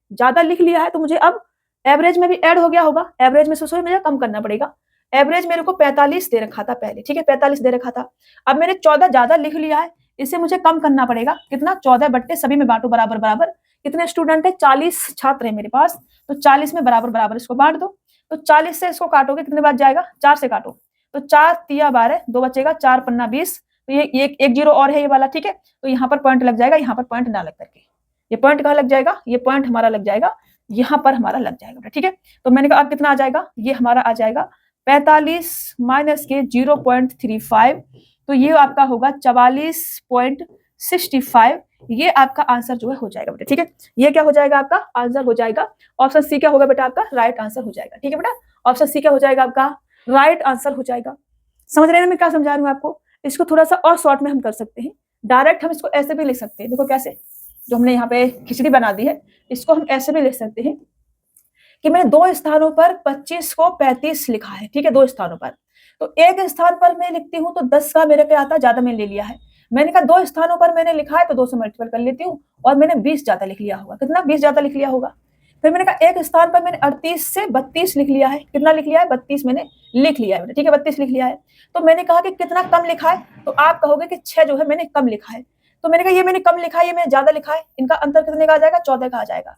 तो मुझे अब एवरेज में भी ऐड हो गया होगा, एवरेज में से मुझे कम करना पड़ेगा। एवरेज मेरे को 45 दे रखा था पहले। ठीक है, 45 दे रखा था, अब मैंने 14 ज्यादा लिख लिया है, इसे मुझे कम करना पड़ेगा। कितना, 14 बट्टे सभी में बांटो बराबर बराबर। कितने स्टूडेंट है, 40 छात्र है मेरे पास, तो 40 में बराबर बराबर इसको बांट दो। तो 40 से इसको काटोगे कितने बार जाएगा, 4 से काटो, तो 4 तिया 12, 2 बचेगा, 4 पन्ना 20, तो ये एक जीरो और है ये वाला। ठीक है, तो यहाँ पर पॉइंट लग जाएगा, यहाँ पर पॉइंट ना लग करके, ये पॉइंट कहाँ लग जाएगा, ये पॉइंट हमारा लग जाएगा यहाँ पर हमारा लग जाएगा। ठीक है, तो मैंने कहा अब कितना आ जाएगा, ये हमारा आ जाएगा 45 माइनस के 0.35, तो ये आपका होगा 44.65। ये आपका आंसर जो है हो जाएगा बेटा। ठीक है, ये क्या हो जाएगा, आपका आंसर हो जाएगा ऑप्शन सी। क्या होगा बेटा, आपका राइट आंसर हो जाएगा। ठीक है बेटा, ऑप्शन सी क्या हो जाएगा, आपका राइट आंसर हो जाएगा। समझ रहे हैं मैं क्या समझा रही हूँ आपको, इसको थोड़ा सा और शॉर्ट में हम कर सकते हैं, डायरेक्ट हम इसको ऐसे भी लिख सकते हैं। देखो कैसे, जो हमने यहाँ पे खिचड़ी बना दी है, इसको हम ऐसे भी लिख सकते हैं कि मैंने 2 स्थानों पर 25 को 35 लिखा है। ठीक है, 2 स्थानों पर, तो एक स्थान पर मैं लिखती हूँ तो 10 का मेरे पे आता, ज्यादा मैंने ले लिया है। मैंने कहा 2 स्थानों पर मैंने लिखा है तो 2 से मल्टीपल कर लेती हूँ, और मैंने 20 ज्यादा लिख लिया होगा। कितना, 20 ज्यादा लिख लिया होगा। फिर मैंने कहा एक स्थान पर मैंने 38 से 32 लिख लिया है। कितना लिख लिया है, 32 मैंने लिख लिया है। ठीक है, 32 लिख लिया है। तो मैंने कहा कि कितना कम लिखा है, तो आप कहोगे कि 6 जो है मैंने कम लिखा है। तो मैंने कहा ये मैंने कम लिखा है, ये मैंने ज्यादा लिखा है, इनका अंतर कितने का आ जाएगा, 14 का आ जाएगा।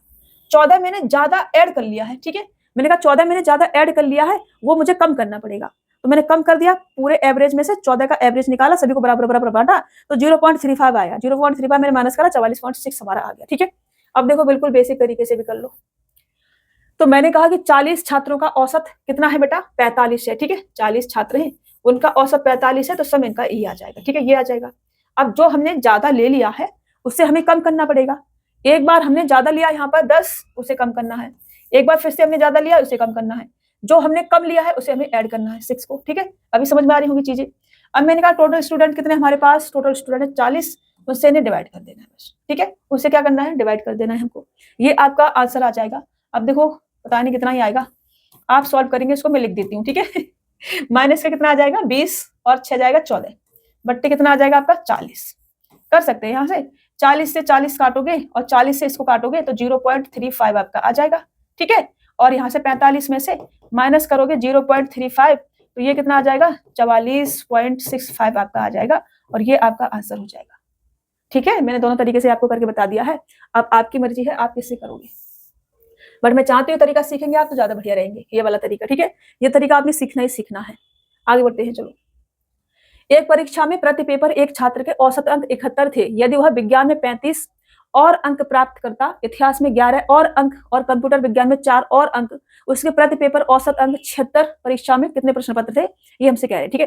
14 मैंने ज्यादा ऐड कर लिया है। ठीक है, मैंने कहा 14 मैंने ज्यादा ऐड कर लिया है, वो मुझे कम करना पड़ेगा, तो मैंने कम कर दिया, पूरे एवरेज में से 14 का एवरेज निकाला, सभी को बराबर बराबर बांटा, तो 0.35 आया। 0.35 मैंने माइनस करा, 44.6 हमारा आ गया। ठीक है, अब देखो बिल्कुल बेसिक तरीके से भी कर लो। तो मैंने कहा कि 40 छात्रों का औसत कितना है बेटा, 45 है। ठीक है, 40 छात्र हैं, उनका औसत 45 है, तो सब इनका ये आ जाएगा। ठीक है, ये आ जाएगा। अब जो हमने ज्यादा ले लिया है उससे हमें कम करना पड़ेगा। एक बार हमने ज्यादा लिया यहाँ पर 10, उसे कम करना है। एक बार फिर से हमने ज्यादा लिया, उसे कम करना है। जो हमने कम लिया है उसे हमें ऐड करना है 6 को। ठीक है, अभी समझ में आ रही होंगी चीजें। अब मैंने कहा टोटल स्टूडेंट कितने हमारे पास, टोटल स्टूडेंट है 40, उससे इन्हें डिवाइड कर देना है बस। ठीक है, उससे क्या करना है, डिवाइड कर देना है हमको, ये आपका आंसर आ जाएगा। अब देखो पता नहीं कितना ही आएगा, आप सॉल्व करेंगे, इसको मैं लिख देती हूँ। ठीक है, माइनस का कितना आ जाएगा 20, और 6 जाएगा 14, बट्टे कितना आ जाएगा आपका 40। कर सकते हैं यहाँ से 40 से 40 काटोगे और 40 से इसको काटोगे तो 0.35 आपका आ जाएगा। ठीक है, और यहाँ से 45 में से माइनस करोगे 0.35, तो ये कितना आ जाएगा 44.65 आपका आ जाएगा, और ये आपका आंसर हो जाएगा। ठीक है, मैंने दोनों तरीके से आपको करके बता दिया है। अब आपकी मर्जी है आप किससे करोगे, बट मैं चाहती हूँ तरीका सीखेंगे आप तो ज्यादा बढ़िया रहेंगे, ये वाला तरीका। ठीक है, ये तरीका आपने सीखना ही सीखना है। आगे बढ़ते हैं, चलो। एक परीक्षा में प्रति पेपर एक छात्र के औसत अंक 71 थे। यदि वह विज्ञान में 35 और अंक प्राप्त करता, इतिहास में 11 और अंक और कंप्यूटर विज्ञान में 4 और अंक, उसके प्रति पेपर औसत अंक 76, परीक्षा में कितने प्रश्न पत्र थे, ये हमसे कह रहे हैं। ठीक है,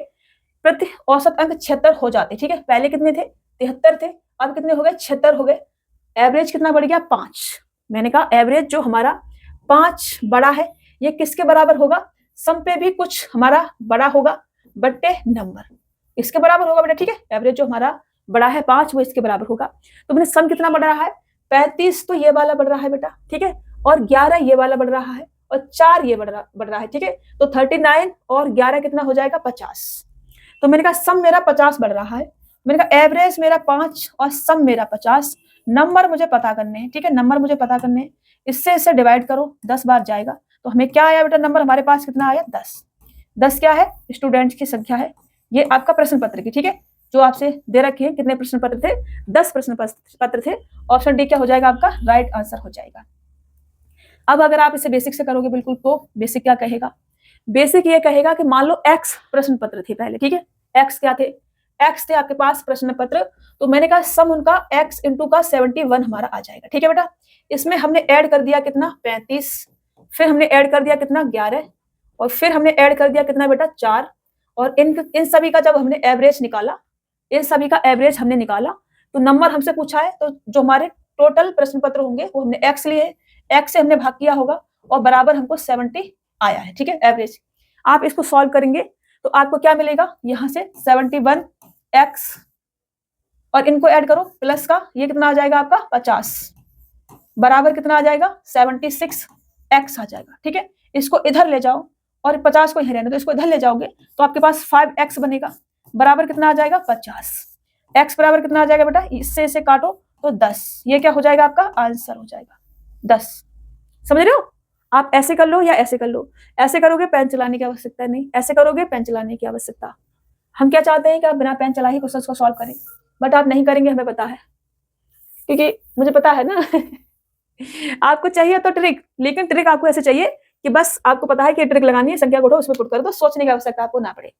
प्रति औसत अंक 76 हो जाते। ठीक है, पहले कितने थे 73 थे, अब कितने हो गए 76 हो गए। एवरेज कितना बढ़ गया 5। मैंने कहा एवरेज जो हमारा 5 बड़ा है, ये किसके बराबर होगा, सम पे भी कुछ हमारा बड़ा होगा बट्टे नंबर, इसके बराबर होगा बेटा। ठीक है, एवरेज जो हमारा बड़ा है 5 वो इसके बराबर होगा। तो मैंने सम कितना बढ़ रहा है 35, तो ये वाला बढ़ रहा है बेटा। ठीक है, और 11 ये वाला बढ़ रहा है, और 4 ये बढ़ रहा है। ठीक है, तो 39 और 11 कितना हो जाएगा 50। तो मैंने कहा सम मेरा 50 बढ़ रहा है, मैंने कहा एवरेज मेरा 5 और सम मेरा 50। नंबर मुझे पता करने हैं। ठीक है, नंबर मुझे पता करने हैं, इससे डिवाइड करो, 10 बार जाएगा, तो हमें क्या आया बेटा नंबर हमारे पास कितना आया 10। 10 क्या है स्टूडेंट की संख्या है, ये आपका प्रश्न पत्र की। ठीक है, जो आपसे दे रखे हैं कितने प्रश्न पत्र थे 10 प्रश्न पत्र थे। ऑप्शन डी क्या हो जाएगा आपका राइट आंसर हो जाएगा। अब अगर आप इसे बेसिक से करोगे बिल्कुल, तो बेसिक क्या कहेगा, बेसिक ये कहेगा कि मान लो x प्रश्न पत्र थे पहले। ठीक है, x क्या थे, x थे आपके पास प्रश्न पत्र, तो मैंने कहा सम उनका x इंटू का 71 हमारा आ जाएगा। ठीक है बेटा, इसमें हमने ऐड कर दिया कितना 35, फिर हमने ऐड कर दिया कितना 11, और फिर हमने ऐड कर दिया कितना बेटा 4, और इन सभी का जब हमने एवरेज निकाला, इन सभी का एवरेज हमने निकाला, तो नंबर हमसे पूछा है, तो जो हमारे टोटल प्रश्न पत्र होंगे वो हमने x लिए, x से हमने भाग किया होगा, और बराबर हमको 70 आया है। ठीक है, एवरेज। आप इसको सॉल्व करेंगे तो आपको क्या मिलेगा, यहाँ से 71x और इनको ऐड करो प्लस का, ये कितना आ जाएगा आपका 50, बराबर कितना आ जाएगा 76x आ जाएगा। ठीक है, इसको इधर ले जाओ और 50 को यहीं रहने दो, इसको इधर ले जाओगे तो आपके पास 5x बनेगा, बराबर कितना आ जाएगा 50। x बराबर कितना आ जाएगा बेटा, इससे इसे काटो तो 10, ये क्या हो जाएगा आपका आंसर हो जाएगा 10। समझ रहे हो, आप ऐसे कर लो या ऐसे कर लो, ऐसे करोगे पेन चलाने की आवश्यकता नहीं, ऐसे करोगे पेन चलाने की आवश्यकता। हम क्या चाहते हैं कि आप बिना पेन चला ही क्वेश्चन को सॉल्व करें, बट आप नहीं करेंगे हमें पता है, क्योंकि मुझे पता है ना आपको चाहिए तो ट्रिक, लेकिन ट्रिक आपको ऐसे चाहिए कि बस आपको पता है कि ट्रिक लगानी है, संख्या को उठो उसमें पुट कर दो, सोचने की आवश्यकता आपको ना पड़े।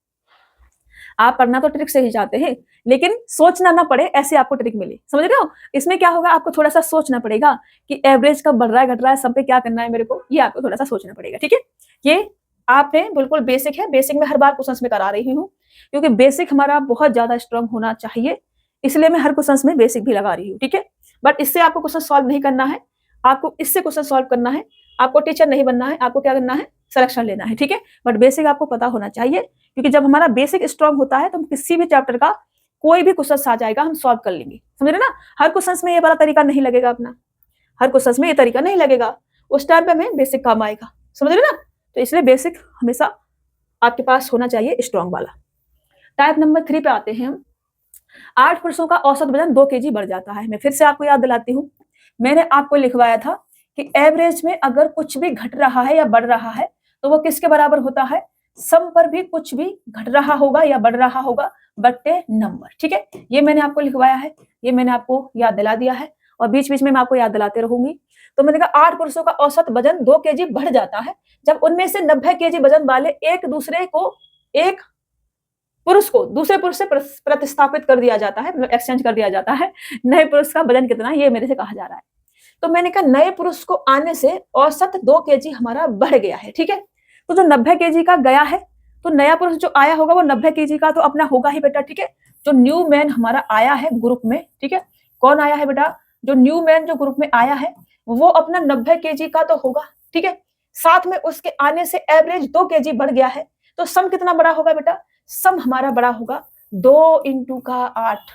आप पढ़ना तो ट्रिक से ही चाहते हैं, लेकिन सोचना ना पड़े, ऐसे आपको ट्रिक मिले। समझ रहे हो, इसमें क्या होगा आपको थोड़ा सा सोचना पड़ेगा कि एवरेज कब बढ़ रहा है घट रहा है, सब पे क्या करना है मेरे को, ये आपको थोड़ा सा सोचना पड़ेगा। ठीक है, ये आपने बिल्कुल बेसिक है, बेसिक में हर बार क्वेश्चन में करा रही हूँ, क्योंकि बेसिक हमारा बहुत ज्यादा स्ट्रांग होना चाहिए, इसलिए मैं हर क्वेश्चन में बेसिक भी लगा रही हूँ। ठीक है, बट इससे आपको क्वेश्चन सॉल्व नहीं करना है, आपको इससे क्वेश्चन सॉल्व करना है, आपको टीचर नहीं बनना है, आपको क्या करना है सिलेक्शन लेना है। ठीक है, बट बेसिक आपको पता होना चाहिए, क्योंकि जब हमारा बेसिक स्ट्रांग होता है तो हम किसी भी चैप्टर का कोई भी क्वेश्चन आ जाएगा हम सॉल्व कर लेंगे। समझ रहे ना, हर क्वेश्चन में ये वाला तरीका नहीं लगेगा अपना, हर क्वेश्चन में ये तरीका नहीं लगेगा, उस टाइम पे हमें बेसिक काम आएगा। समझ रहे ना, तो इसलिए बेसिक हमेशा आपके पास होना चाहिए स्ट्रांग वाला। टाइप नंबर 3 पे आते हैं हम। 8 पुरुषों का औसत वजन 2 kg बढ़ जाता है। मैं फिर से आपको याद दिलाती हूँ, मैंने आपको लिखवाया था कि एवरेज में अगर कुछ भी घट रहा है या बढ़ रहा है तो वो किसके बराबर होता है, सम पर भी कुछ भी घट रहा होगा या बढ़ रहा होगा बट्टे नंबर। ठीक है, ये मैंने आपको लिखवाया है, ये मैंने आपको याद दिला दिया है, और बीच बीच में मैं आपको याद दिलाते रहूंगी। तो मैंने कहा 8 पुरुषों का औसत वजन 2 kg बढ़ जाता है जब उनमें से 90 kg वजन वाले एक पुरुष को दूसरे पुरुष से प्रतिस्थापित कर दिया जाता है, मतलब एक्सचेंज कर दिया जाता है। नए पुरुष का वजन कितना, ये मेरे से कहा जा रहा है। तो मैंने कहा नए पुरुष को आने से औसत 2 kg हमारा बढ़ गया है। ठीक है, तो जो 90 kg का गया है, तो नया पुरुष जो आया होगा वो 90 kg का तो अपना होगा ही बेटा। ठीक है, जो न्यू मैन हमारा आया है ग्रुप में, ठीक है, कौन आया है बेटा, जो न्यू मैन जो ग्रुप में आया है वो अपना 90 kg का तो होगा। ठीक है, साथ में उसके आने से एवरेज 2 kg बढ़ गया है, तो सम कितना बड़ा होगा बेटा, सम हमारा बड़ा होगा 2 × का 8,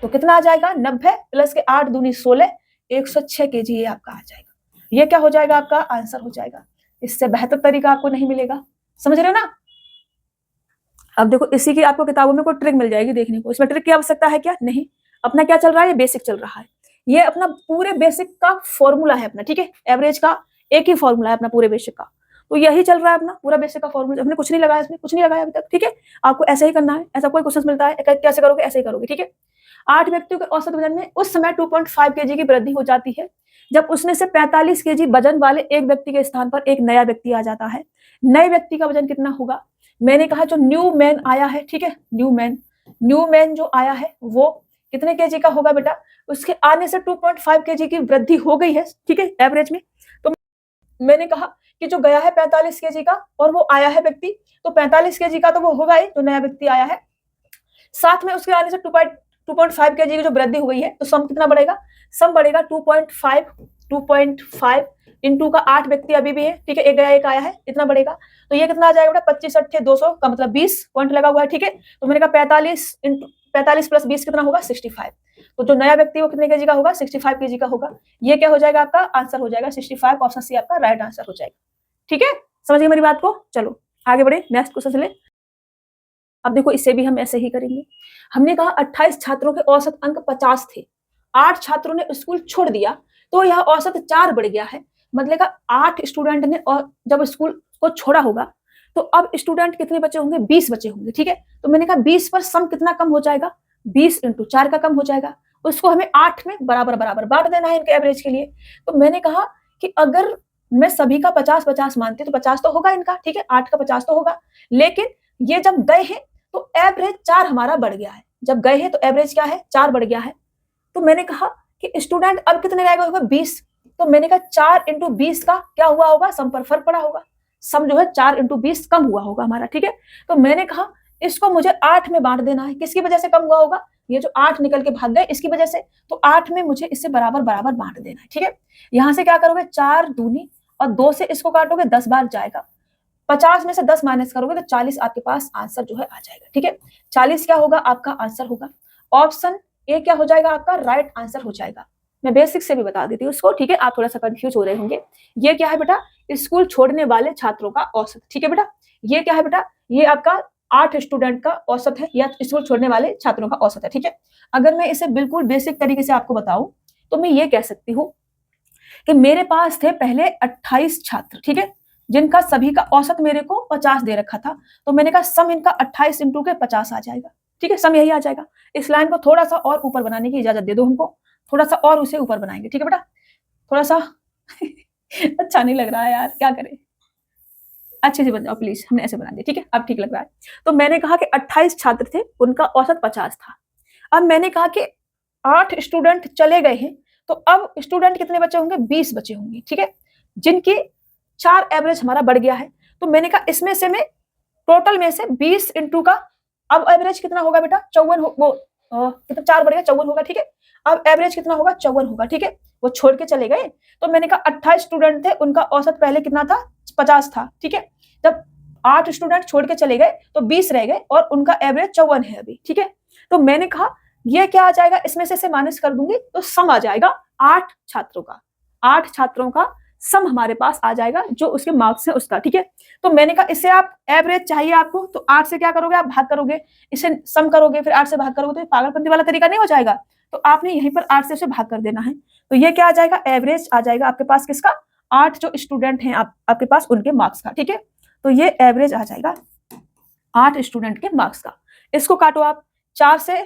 तो कितना आ जाएगा 90 प्लस के 8 दूनी 16, 106 kg ये आपका आ जाएगा। ये क्या हो जाएगा आपका आंसर हो जाएगा। इससे बेहतर तरीका आपको नहीं मिलेगा। समझ रहे हो ना। अब देखो इसी की आपको किताबों में कोई ट्रिक मिल जाएगी देखने को, इसमें ट्रिक की आवश्यकता है क्या, नहीं, अपना क्या चल रहा है, ये बेसिक चल रहा है, ये अपना पूरे बेसिक का फॉर्मूला है अपना। ठीक है, एवरेज का एक ही फॉर्मूला है अपना पूरे बेसिक का। तो यही चल रहा है अपना पूरा बेसिक का फॉर्मूला, हमने कुछ नहीं लगाया इसमें, कुछ नहीं लगाया अभी तक, ठीक है। आपको ऐसे ही करना है, ऐसा कोई क्वेश्चन मिलता है कैसे करोगे, ऐसे ही करोगे, ठीक है। 8 व्यक्तियों के औसत वजन में उस समय 2.5 केजी की वृद्धि हो जाती है जब उसमें से 45 केजी वजन वाले एक व्यक्ति के स्थान पर एक नया व्यक्ति आ जाता है। नए व्यक्ति का वजन कितना होगा? मैंने कहा जो न्यू मैन आया है, ठीक है, न्यू मैन जो आया है वो कितने केजी का होगा बेटा? उसके आने से 2.5 केजी की वृद्धि हो गई है, ठीक है, एवरेज में। तो मैंने कहा कि जो गया है 45 केजी का और वो आया है व्यक्ति, तो 45 केजी का तो वो होगा ही जो नया व्यक्ति आया है, साथ में उसके आने से 2.5 केजी की जो वृद्धि हुई है, तो सम कितना बढ़ेगा? सम बढ़ेगा 2.5 इंटू का 8 व्यक्ति अभी भी है, ठीक है, एक गया एक आया है, इतना बढ़ेगा। तो ये कितना आ जाएगा बेटा? 25 8 200 का मतलब 20 पॉइंट लगा हुआ है, ठीक है। तो मैंने कहा 45 प्लस 20 कितना होगा? 65। तो जो नया व्यक्ति वो कितने केजी का होगा? 65 केजी का होगा। ये क्या हो जाएगा? आपका आंसर हो जाएगा 65। ऑप्शन सी आपका राइट आंसर हो जाएगा, ठीक है। समझिए मेरी बात को। चलो आगे बढ़े, नेक्स्ट क्वेश्चन चले। अब देखो इससे भी हम ऐसे ही करेंगे। हमने कहा 28 छात्रों के औसत अंक 50 थे, 8 छात्रों ने स्कूल छोड़ दिया तो यह औसत 4 बढ़ गया है। मतलब 8 स्टूडेंट ने और जब स्कूल को छोड़ा होगा तो अब स्टूडेंट कितने बचे होंगे? 20 बचे होंगे, ठीक है। तो मैंने कहा 20 पर सम कितना कम हो जाएगा? 20 इंटू 4 का कम हो जाएगा। उसको हमें 8 में बराबर बराबर बांट देना है इनके एवरेज के लिए। तो मैंने कहा कि अगर मैं सभी का 50-50 मानती तो 50 तो होगा इनका, ठीक है, 8 का 50 तो होगा। लेकिन ये जब गए हैं तो एवरेज 4 हमारा बढ़ गया है। जब गए हैं तो एवरेज क्या है? 4 बढ़ गया है। तो मैंने कहा कि स्टूडेंट अब कितने रह गए होगा? 20। तो मैंने कहा 4 इंटू 20 का क्या हुआ होगा? सम पर फर्क पड़ा होगा। सम जो है 4 इंटू 20 कम हुआ होगा हमारा, ठीक है। तो मैंने कहा इसको मुझे 8 में बांट देना है। किसकी वजह से कम हुआ होगा? ये जो 8 निकल के भाग गए इसकी वजह से। तो 8 में मुझे इससे बराबर बराबर बांट देना है, ठीक है। यहां से क्या करोगे? 4 दूनी और 2 से इसको काटोगे 10 बार जाएगा। 50 में से 10 माइनस करोगे तो 40 आपके पास आंसर जो है आ जाएगा, ठीक है। 40 क्या होगा? आपका आंसर होगा। ऑप्शन ए क्या हो जाएगा? आपका राइट आंसर हो जाएगा। मैं बेसिक से भी बता देती हूँ उसको, ठीक है। आप थोड़ा सा कंफ्यूज हो रहे होंगे। ये क्या है बेटा? स्कूल छोड़ने वाले छात्रों का औसत, ठीक है बेटा। ये क्या है बेटा? ये आपका 8 स्टूडेंट का औसत है या स्कूल छोड़ने वाले छात्रों का औसत है, ठीक है। अगर मैं इसे बिल्कुल बेसिक तरीके से आपको बताऊं तो मैं ये कह सकती हूँ कि मेरे पास थे पहले 28 छात्र, ठीक है, जिनका सभी का औसत मेरे को 50 दे रखा था। तो मैंने कहा सम इनका 28 इंटू के 50 आ जाएगा, ठीक है, सम यही आ जाएगा। इस लाइन को थोड़ा सा और ऊपर बनाने की इजाजत दे दो हमको, थोड़ा सा और उसे ऊपर बनाएंगे, ठीक है बेटा। थोड़ा सा अच्छा नहीं लग रहा है यार, क्या करें, अच्छे से बन जाओ प्लीज। हमने ऐसे बना दिया, ठीक है, अब ठीक लग रहा है। तो मैंने कहा कि 28 छात्र थे, उनका औसत 50 था। अब मैंने कहा कि 8 स्टूडेंट चले गए हैं तो अब स्टूडेंट कितने बचे होंगे? 20 बचे होंगे, ठीक है, जिनकी 4 एवरेज हमारा बढ़ गया है। तो मैंने कहा इसमें से मैं टोटल में से 20 इंटू का अब एवरेज कितना होगा बेटा? 54 कितना? 4 बढ़ गया, 54 होगा, ठीक है। अब एवरेज कितना होगा? 54 होगा, ठीक है। वो छोड़ के चले गए तो मैंने कहा 28 स्टूडेंट थे, उनका औसत पहले कितना था? 50 था, ठीक है। जब 8 स्टूडेंट छोड़ के चले गए तो 20 रह गए और उनका एवरेज 54 है अभी, ठीक है। तो मैंने कहा ये क्या आ जाएगा? इसमें से माइनस कर दूंगी तो सम आ जाएगा 8 छात्रों का। 8 छात्रों का सम हमारे पास आ जाएगा जो उसके मार्क्स है उसका, ठीक है। तो मैंने कहा इससे आप एवरेज चाहिए आपको तो 8 से क्या करोगे? आप भाग करोगे, इसे सम करोगे, फिर 8 से भाग करोगे, तो ये पागलपंती वाला तरीका नहीं हो जाएगा। तो आपने यहीं पर 8 से उसे भाग कर देना है। तो ये क्या आ जाएगा? एवरेज आ जाएगा आपके पास किसका? 8 जो स्टूडेंट हैं आपके पास उनके मार्क्स का, ठीक है। तो ये एवरेज आ जाएगा 8 स्टूडेंट के मार्क्स का। इसको काटो आप 4 से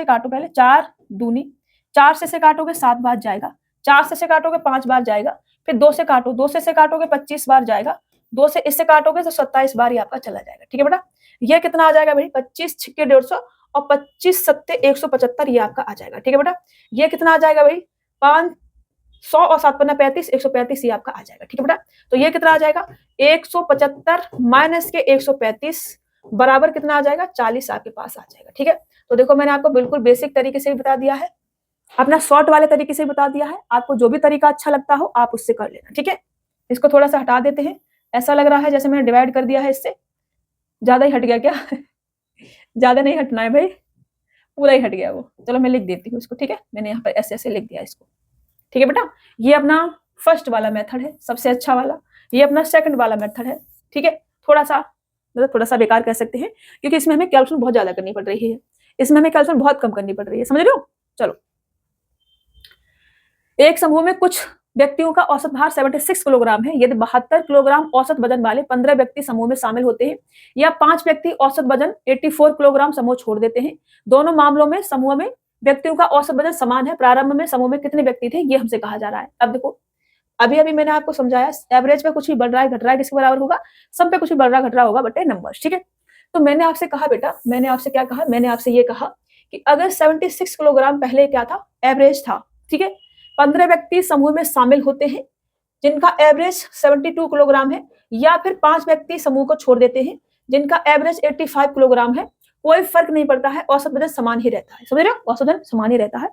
काटो पहले, 4 दूनी, 4 से काटोगे 7 बार जाएगा, 4 से काटोगे 5 बार जाएगा, फिर 2 से काटो, 2 से काटोगे 25 बार जाएगा, 2 से इससे काटोगे तो 27 बार ही आपका चला जाएगा, ठीक है बेटा। ये कितना आ जाएगा भाई? 25 छिक्के 150 और 25 सत्ते 175, ये आपका आ जाएगा, ठीक है बेटा। ये कितना आ जाएगा भाई? 500 और 7 पन्ना 35, 135 ये आपका आ जाएगा, ठीक है बेटा। तो ये कितना आ जाएगा? 175 माइनस के 135 बराबर कितना आ जाएगा? 40 आपके पास आ जाएगा, ठीक है। तो देखो मैंने आपको बिल्कुल बेसिक तरीके से बता दिया है, अपना शॉर्ट वाले तरीके से बता दिया है। आपको जो भी तरीका अच्छा लगता हो आप उससे कर लेना, ठीक है। इसको थोड़ा सा हटा देते हैं, ऐसा लग रहा है जैसे मैंने डिवाइड कर दिया है, इससे ज्यादा ही हट गया क्या? ज्यादा नहीं हटना है भाई, पूरा ही हट गया वो। चलो मैं लिख देती हूँ इसको, ठीक है, मैंने यहाँ पर ऐसे ऐसे लिख दिया इसको, ठीक है बेटा। ये अपना फर्स्ट वाला मेथड है, सबसे अच्छा वाला। ये अपना सेकंड वाला मेथड है, ठीक है। थोड़ा सा मतलब थोड़ा सा बेकार कह सकते हैं क्योंकि इसमें हमें कैलकुलेशन बहुत ज्यादा करनी पड़ रही है, इसमें हमें कैलकुलेशन बहुत कम करनी पड़ रही है, समझ रहे हो। चलो, एक समूह में कुछ व्यक्तियों का औसत भार 76 किलोग्राम है, यदि 72 किलोग्राम औसत वजन वाले 15 व्यक्ति समूह में शामिल होते हैं या 5 व्यक्ति औसत वजन 84 किलोग्राम समूह छोड़ देते हैं, दोनों मामलों में समूह में व्यक्तियों का औसत वजन समान है। प्रारंभ में समूह में कितने व्यक्ति थे, ये हमसे कहा जा रहा है। अब देखो, अभी मैंने आपको समझाया, एवरेज पे कुछ भी बढ़ रहा है घट रहा है किसके बराबर होगा, सम पे कुछ भी बढ़ रहा घट रहा होगा बटे नंबर्स, ठीक है। तो मैंने आपसे कहा बेटा, मैंने आपसे क्या कहा, मैंने आपसे ये कहा कि अगर 76 किलोग्राम पहले क्या था, एवरेज था, ठीक है। 15 व्यक्ति समूह में शामिल होते हैं जिनका एवरेज 72 किलोग्राम है, या फिर 5 व्यक्ति समूह को छोड़ देते हैं जिनका एवरेज 85 किलोग्राम है, कोई फर्क नहीं पड़ता है, औसत वजन समान ही रहता है। समझ रहे हो, औसत वजन समान ही रहता है।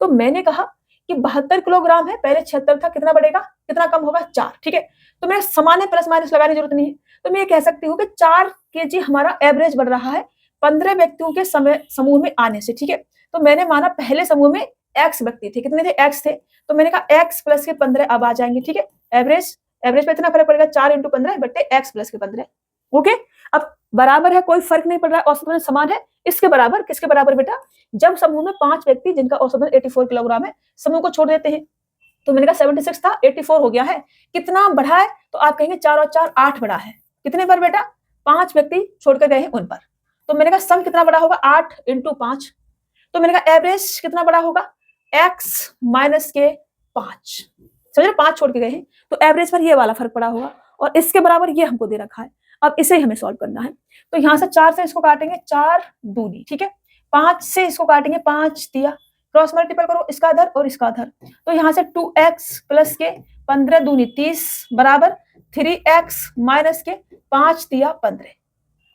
तो मैंने कहा कि 72 किलोग्राम है, पहले 76 था, कितना बढ़ेगा, कितना कम होगा, 4, ठीक है। तो मैं समान प्लस माइनस लगाने की जरूरत नहीं है, तो मैं ये कह सकती हूँ कि 4 केजी हमारा एवरेज बढ़ रहा है 15 व्यक्तियों के समूह में आने से, ठीक है। तो मैंने माना पहले समूह में x व्यक्ति थे, कितने थे, x थे, तो मैंने कहा x प्लस के 15 अब आ जाएंगे, ठीक है। एवरेज पे इतना फर्क पड़ेगा, 4 × 15 बटे x प्लस के 15, ओके। अब बराबर है, कोई फर्क नहीं पड़ रहा है, औसत वजन समान है, इसके बराबर, किसके बराबर बेटा, जब समूह में 5 व्यक्ति जिनका औसत वजन 84 किलोग्राम है समूह को छोड़ देते हैं। तो मैंने कहा 76 था, 84 हो गया है, कितना बढ़ा है, तो आप कहेंगे 4 और 4 8 बढ़ा है, कितने पर बेटा, 5 व्यक्ति छोड़कर गए हैं उन पर। तो मैंने कहा सम कितना बड़ा होगा, 8 × 5, तो मैंने कहा एवरेज कितना बड़ा होगा, x माइनस के 5, समझ रहे, 5 छोड़ के गए हैं, तो एवरेज पर ये वाला फर्क पड़ा होगा, और इसके बराबर ये हमको दे रखा है। अब इसे हमें सॉल्व करना है, तो यहां से 4 से इसको काटेंगे, 4 दूनी, ठीक है, 5 से इसको काटेंगे, 5 दिया, क्रॉस मल्टीपल करो इसका इधर और इसका इधर, तो यहां से 2x प्लस के 15 दूनी 30 बराबर 3x माइनस के 5 दिया 15,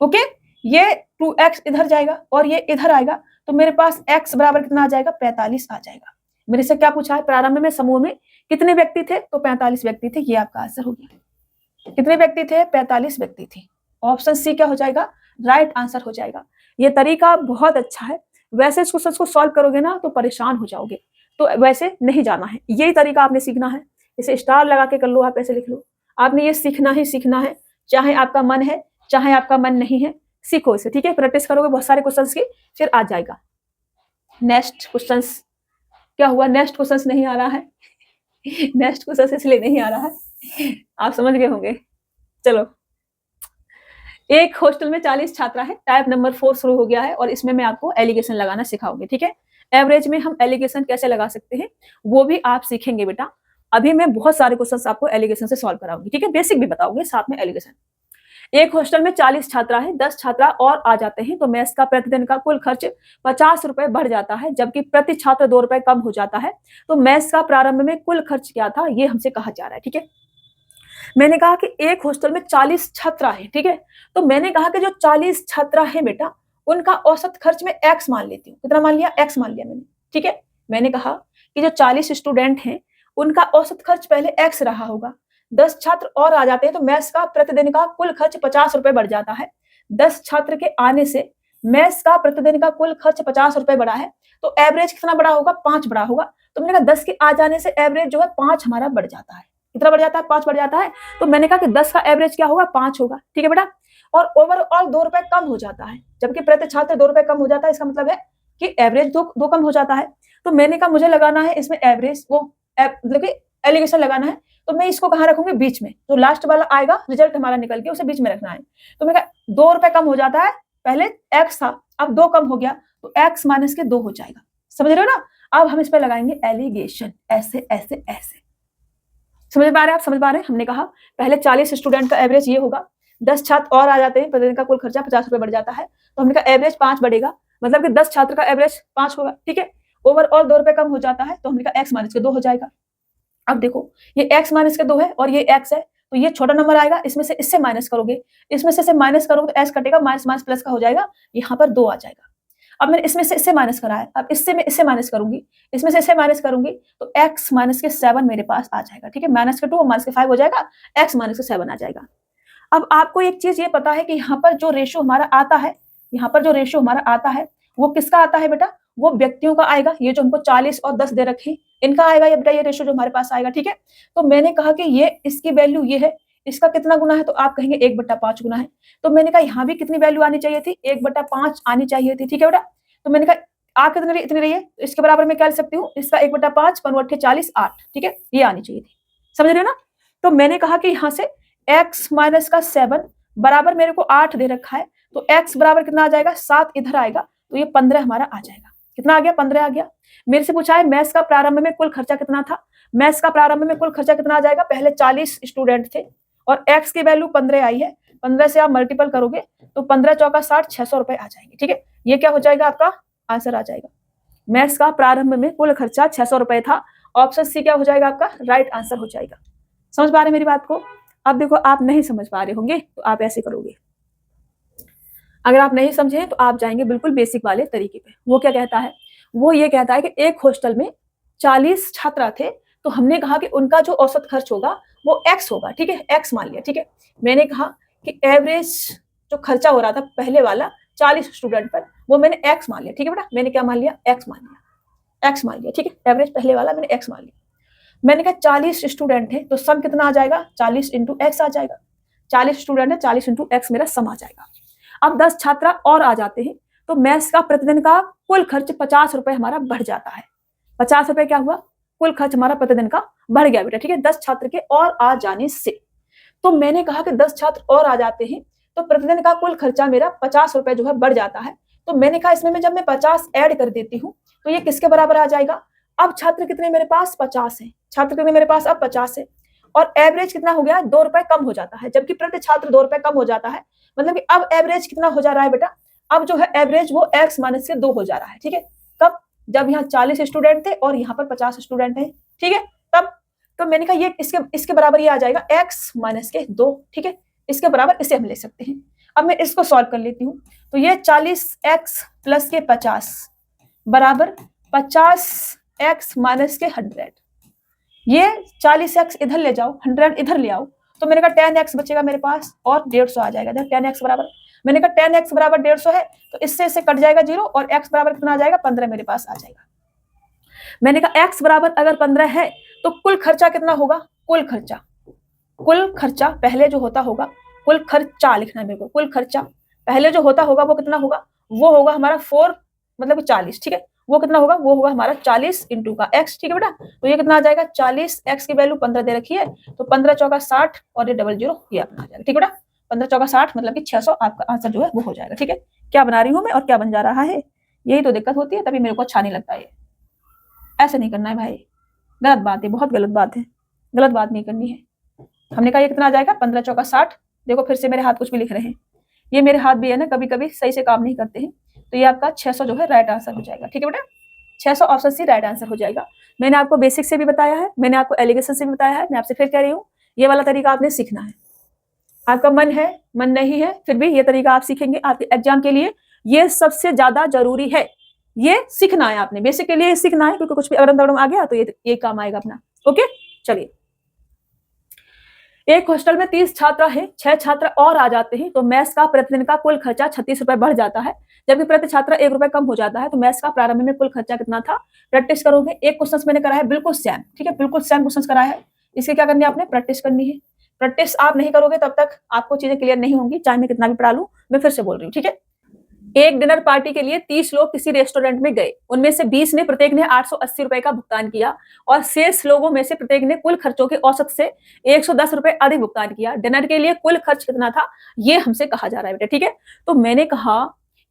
ओके। ये 2x इधर जाएगा और ये इधर आएगा, तो मेरे पास x बराबर कितना आ जाएगा, 45 आ जाएगा। मेरे से क्या पूछा है, प्रारंभ में समूह में कितने व्यक्ति थे, तो 45 व्यक्ति थे, ये आपका आंसर हो गया। कितने व्यक्ति थे, 45 व्यक्ति थे। ऑप्शन सी क्या हो जाएगा, राइट आंसर हो जाएगा। ये तरीका बहुत अच्छा है, वैसे इसको सच को सॉल्व करोगे ना तो परेशान हो जाओगे, तो वैसे नहीं जाना है, यही तरीका आपने सीखना है। इसे स्टार लगा के कर लो, आप ऐसे लिख लो, आपने ये सीखना ही सीखना है, चाहे आपका मन है चाहे आपका मन नहीं है, सीखो इसे, ठीक है। प्रैक्टिस करोगे बहुत सारे क्वेश्चंस की, फिर आ जाएगा। नेक्स्ट क्वेश्चंस क्या हुआ, नेक्स्ट क्वेश्चंस नहीं आ रहा है नेक्स्ट क्वेश्चन इसलिए नहीं आ रहा है, आप समझ गए होंगे। चलो, एक हॉस्टल में 40 छात्रा है, टाइप नंबर 4 शुरू हो गया है, और इसमें मैं आपको एलिगेशन लगाना सिखाऊंगी, ठीक है। एवरेज में हम एलिगेशन कैसे लगा सकते हैं वो भी आप सीखेंगे बेटा। अभी मैं बहुत सारे क्वेश्चन आपको एलिगेशन से सॉल्व कराऊंगी, ठीक है, बेसिक भी बताऊंगी साथ में एलिगेशन। एक हॉस्टल में 40 छात्रा है, 10 छात्रा और आ जाते हैं, तो मेस का प्रतिदिन का कुल खर्च 50 रुपए बढ़ जाता है, जबकि प्रति छात्र 2 रुपए कम हो जाता है। तो मेस का प्रारंभ में कुल खर्च क्या था, ये हमसे कहा जा रहा है, ठीक है। मैंने कहा कि एक हॉस्टल में 40 छात्रा है, ठीक है, तो मैंने कहा कि जो 40 छात्रा है बेटा, उनका औसत खर्च में x मान लेती हूँ। कितना मान लिया, x मान लिया मैंने, ठीक है। मैंने कहा कि जो 40 स्टूडेंट हैं उनका औसत खर्च पहले x रहा होगा, 10 छात्र और आ जाते हैं, तो मेस का प्रतिदिन का कुल खर्च 50 रुपए बढ़ जाता है। 10 छात्र के आने से मेस का प्रतिदिन का कुल खर्च 50 रुपए बढ़ा है, तो एवरेज कितना बड़ा होगा, 5 बड़ा होगा। तो मैंने कहा 10 के आ जाने से एवरेज जो है 5 हमारा बढ़ जाता है। कितना बढ़ जाता है, 5 बढ़ जाता है। तो मैंने कहा कि 10 का एवरेज क्या होगा, 5 होगा, ठीक है बेटा। और ओवरऑल 2 रुपए कम हो जाता है, जबकि प्रति छात्र 2 रुपए कम हो जाता है, इसका मतलब है कि एवरेज दो कम हो जाता है। तो मैंने कहा मुझे लगाना है इसमें एवरेज, वो मतलब कि एलिगेशन लगाना है, तो मैं इसको कहाँ रखूंगी, बीच में। जो लास्ट वाला आएगा रिजल्ट हमारा निकल के, उसे बीच में रखना है। तो मैंने कहा 2 रुपए कम हो जाता है, पहले x था, अब 2 कम हो गया, तो x माइनस के 2 हो जाएगा। समझ रहे हो ना। अब हम इस पर लगाएंगे एलिगेशन, ऐसे ऐसे ऐसे। समझ पा रहे हैं आप, समझ पा रहे हैं। हमने कहा पहले 40 स्टूडेंट का एवरेज ये होगा, 10 छात्र और आ जाते हैं, प्रतिदिन का कुल खर्चा 50 रुपए बढ़ जाता है, तो हमने कहा एवरेज 5 बढ़ेगा, मतलब कि 10 छात्र का एवरेज 5 होगा, ठीक है। ओवरऑल 2 रुपए कम हो जाता है, तो हमने कहा x माइनस के 2 हो जाएगा। अब देखो ये x माइनस के 2 है और ये x है, तो ये छोटा नंबर आएगा, इसमें से इससे माइनस करोगे, इसमें से माइनस करोगे तो s कटेगा, माइनस माइनस प्लस का हो जाएगा, यहाँ पर 2 आ जाएगा। अब मैंने इसमें से इससे माइनस करा है, अब इससे मैं इससे माइनस करूंगी, इसमें से इससे माइनस करूंगी, तो x माइनस के 7 मेरे पास आ जाएगा, ठीक है। माइनस के 2 और माइनस के 5 हो जाएगा, x माइनस के 7 आ जाएगा। अब आपको एक चीज ये पता है कि यहाँ पर जो रेशियो हमारा आता है, यहाँ पर जो रेशियो हमारा आता है वो किसका आता है बेटा, वो व्यक्तियों का आएगा। ये जो हमको 40 और 10 दे रखे हैं, इनका आएगा ये बेटा, ये रेशियो जो हमारे पास आएगा, ठीक है। तो मैंने कहा कि ये इसकी वैल्यू ये है, इसका कितना गुना है, तो आप कहेंगे 1/5 गुना है। तो मैंने कहा यहाँ भी कितनी वैल्यू आनी चाहिए थी, 1/5 आनी चाहिए थी, ठीक है बेटा। तो मैंने कहा आ कितनी इतनी रही है, तो इसके बराबर मैं क्या लिख सकती हूँ, इसका 1/5 5 40 8, ठीक है, ये आनी चाहिए थी। समझ रहे हो ना। तो मैंने कहा कि यहाँ से x माइनस का 7 बराबर मेरे को 8 दे रखा है, तो x बराबर कितना आ जाएगा, 7 इधर आएगा, तो ये 15 हमारा आ जाएगा। कितना आ गया, 15 आ गया। मेरे से पूछा है मैथ्स का प्रारंभ में कुल खर्चा कितना था। मैथ्स का प्रारंभ में कुल खर्चा कितना आ जाएगा, पहले 40 स्टूडेंट थे और x की वैल्यू 15 आई है, 15 से आप मल्टीपल करोगे तो 15 चौका 60, 600 रुपए आ जाएंगे। ठीक है, ये क्या हो जाएगा, आपका आंसर आ जाएगा। मैथ्स का प्रारंभ में कुल खर्चा 600 रुपए था। ऑप्शन सी क्या हो जाएगा, आपका राइट आंसर हो जाएगा। समझ पा रहे मेरी बात को। अब देखो, आप नहीं समझ पा रहे होंगे तो आप ऐसे करोगे, अगर आप नहीं समझे तो आप जाएंगे बिल्कुल बेसिक वाले तरीके पे। वो क्या कहता है, वो ये कहता है कि एक हॉस्टल में 40 छात्र थे, तो हमने कहा कि उनका जो औसत खर्च होगा वो x होगा। ठीक है, x मान लिया। ठीक है, मैंने कहा कि एवरेज जो खर्चा हो रहा था पहले वाला 40 स्टूडेंट पर, वो मैंने x मान लिया। ठीक है बेटा, मैंने क्या मान लिया, x मान लिया, x मान लिया। ठीक है, एवरेज पहले वाला मैंने x मान लिया। मैंने कहा 40 स्टूडेंट है तो सम कितना आ जाएगा, 40 इंटू एक्स आ जाएगा। 40 स्टूडेंट है, 40 इंटू एक्स मेरा सम आ जाएगा। अब 10 छात्र और आ जाते हैं, तो मैथ्स का प्रतिदिन का कुल खर्च 50 रुपए हमारा बढ़ जाता है। 50 रुपए क्या हुआ, कुल खर्च हमारा प्रतिदिन का बढ़ गया बेटा। ठीक है, 10 छात्र के और आ जाने से, तो मैंने कहा कि 10 छात्र और आ जाते हैं तो प्रतिदिन का कुल खर्चा मेरा 50 रुपए जो है बढ़ जाता है। तो मैंने कहा इसमें जब मैं 50 ऐड कर देती हूँ तो ये किसके बराबर आ जाएगा। अब छात्र कितने मेरे पास, 50 है। छात्र कितने मेरे पास, अब 50 है। और एवरेज कितना हो गया, 2 रुपए कम हो जाता है, जबकि प्रति छात्र 2 रुपए कम हो जाता है। मतलब कि अब एवरेज कितना हो जा रहा है बेटा, अब जो है एवरेज वो x माइनस के 2 हो जा रहा है। ठीक है, कब, जब यहाँ 40 स्टूडेंट थे और यहाँ पर 50 स्टूडेंट है। ठीक है, तब तो मैंने कहा ये इसके बराबर ये आ जाएगा x माइनस के 2। ठीक है, इसके बराबर इसे हम ले सकते हैं। अब मैं इसको सॉल्व कर लेती हूँ, तो ये 40x प्लस के 50 बराबर 50x माइनस के 100। ये 40x इधर ले जाओ, 100 इधर ले आओ, तो मैंने कहा 10x बचेगा मेरे पास और 150 आ जाएगा। 10x बराबर, मैंने कहा 10x बराबर 150 है, तो इससे कट जाएगा 0 और x बराबर कितना आ जाएगा, 15 मेरे पास आ जाएगा। मैंने कहा x बराबर अगर 15 है तो कुल खर्चा कितना होगा, कुल खर्चा पहले जो होता होगा, कुल खर्चा लिखना है मेरे को, कुल खर्चा पहले जो होता होगा वो कितना होगा, वो होगा हमारा 4 मतलब 40। ठीक है, वो कितना होगा, वो होगा हमारा 40 इंटू का x। ठीक है बेटा, तो ये कितना आ जाएगा, 40, x की वैल्यू 15 दे रखी है, तो 15 चौका 60 और ये 00 ये अपना आ जाएगा। ठीक है बेटा, 15 चौका 60 मतलब कि 600 आपका आंसर जो है वो हो जाएगा। ठीक है, क्या बना रही हूँ मैं और क्या बन जा रहा है, यही तो दिक्कत होती है, तभी मेरे को अच्छा नहीं लगता है। ऐसे नहीं करना है भाई, गलत बात है, बहुत गलत बात है, गलत बात नहीं करनी है। हमने कहा ये कितना आ जाएगा, 15 चौका 60। देखो फिर से मेरे हाथ कुछ भी लिख रहे हैं, ये मेरे हाथ भी है ना कभी कभी सही से काम नहीं करते हैं, तो ये आपका 600 जो है राइट आंसर हो जाएगा। ठीक है बेटा, 600 ऑप्शन सी राइट आंसर हो जाएगा। मैंने आपको बेसिक से भी बताया है, मैंने आपको एलिगेशन से भी बताया है, मैं आपसे फिर कह रही हूँ ये वाला तरीका आपने सीखना है। आपका मन है, मन नहीं है, फिर भी ये तरीका आप सीखेंगे, आपके एग्जाम के लिए ये सबसे ज्यादा जरूरी है। ये सीखना है आपने, बेसिक के लिए सीखना है, क्योंकि कुछ भी अगड़म दगड़म आ गया तो ये काम आएगा अपना। ओके, चलिए। एक हॉस्टल में 30 छात्र हैं, 6 छात्र और आ जाते हैं, तो मैथ्स का प्रतिदिन का कुल खर्चा 36 रुपए बढ़ जाता है, जबकि प्रति छात्र 1 रुपए कम हो जाता है। तो मैथ्स का प्रारंभ में कुल खर्चा कितना था, प्रैक्टिस करोगे। एक क्वेश्चन मैंने करा है बिल्कुल सेम। ठीक है, बिल्कुल सेम क्वेश्चन करा है, इसके क्या करनी है आपने, प्रैक्टिस करनी है। प्रैक्टिस आप नहीं करोगे तब तक आपको चीजें क्लियर नहीं होंगी, चाहे मैं कितना भी पढ़ा लूं। मैं फिर से बोल रही हूँ, ठीक है। एक डिनर पार्टी के लिए 30 लोग किसी रेस्टोरेंट में गए, उनमें से 20 ने प्रत्येक ने 880 रुपए का भुगतान किया और शेष लोगों में से प्रत्येक ने कुल खर्चों के औसत से 110 रुपए अधिक भुगतान किया। डिनर के लिए कुल खर्च कितना था, ये हमसे कहा जा रहा है बेटा। ठीक है, तो मैंने कहा